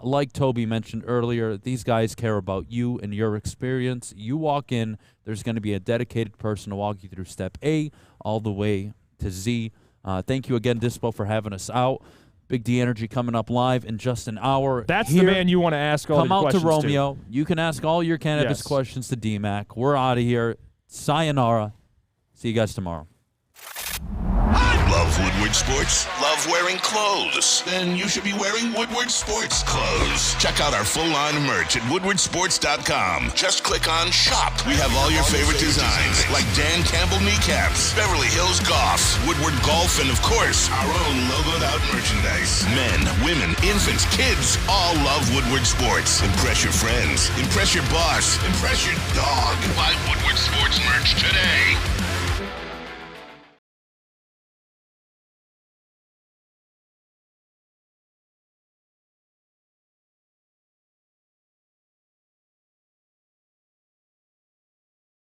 Like Towby mentioned earlier, these guys care about you and your experience. You walk in, there's going to be a dedicated person to walk you through step A all the way to Z. Thank you again, Dispo, for having us out. Big D Energy coming up live in just an hour. That's the man you want to ask all the questions to. Come out to Romeo. You can ask all your cannabis questions to D-Mac. We're out of here. Sayonara. See you guys tomorrow. Love Woodward Sports? Love wearing clothes? Then you should be wearing Woodward Sports clothes. Check out our full line of merch at woodwardsports.com. Just click on Shop. We have all your favorite designs, like Dan Campbell kneecaps, Beverly Hills Golf, Woodward Golf, and of course, our own logoed out merchandise. Men, women, infants, kids, all love Woodward Sports. Impress your friends. Impress your boss. Impress your dog. Buy Woodward Sports merch today.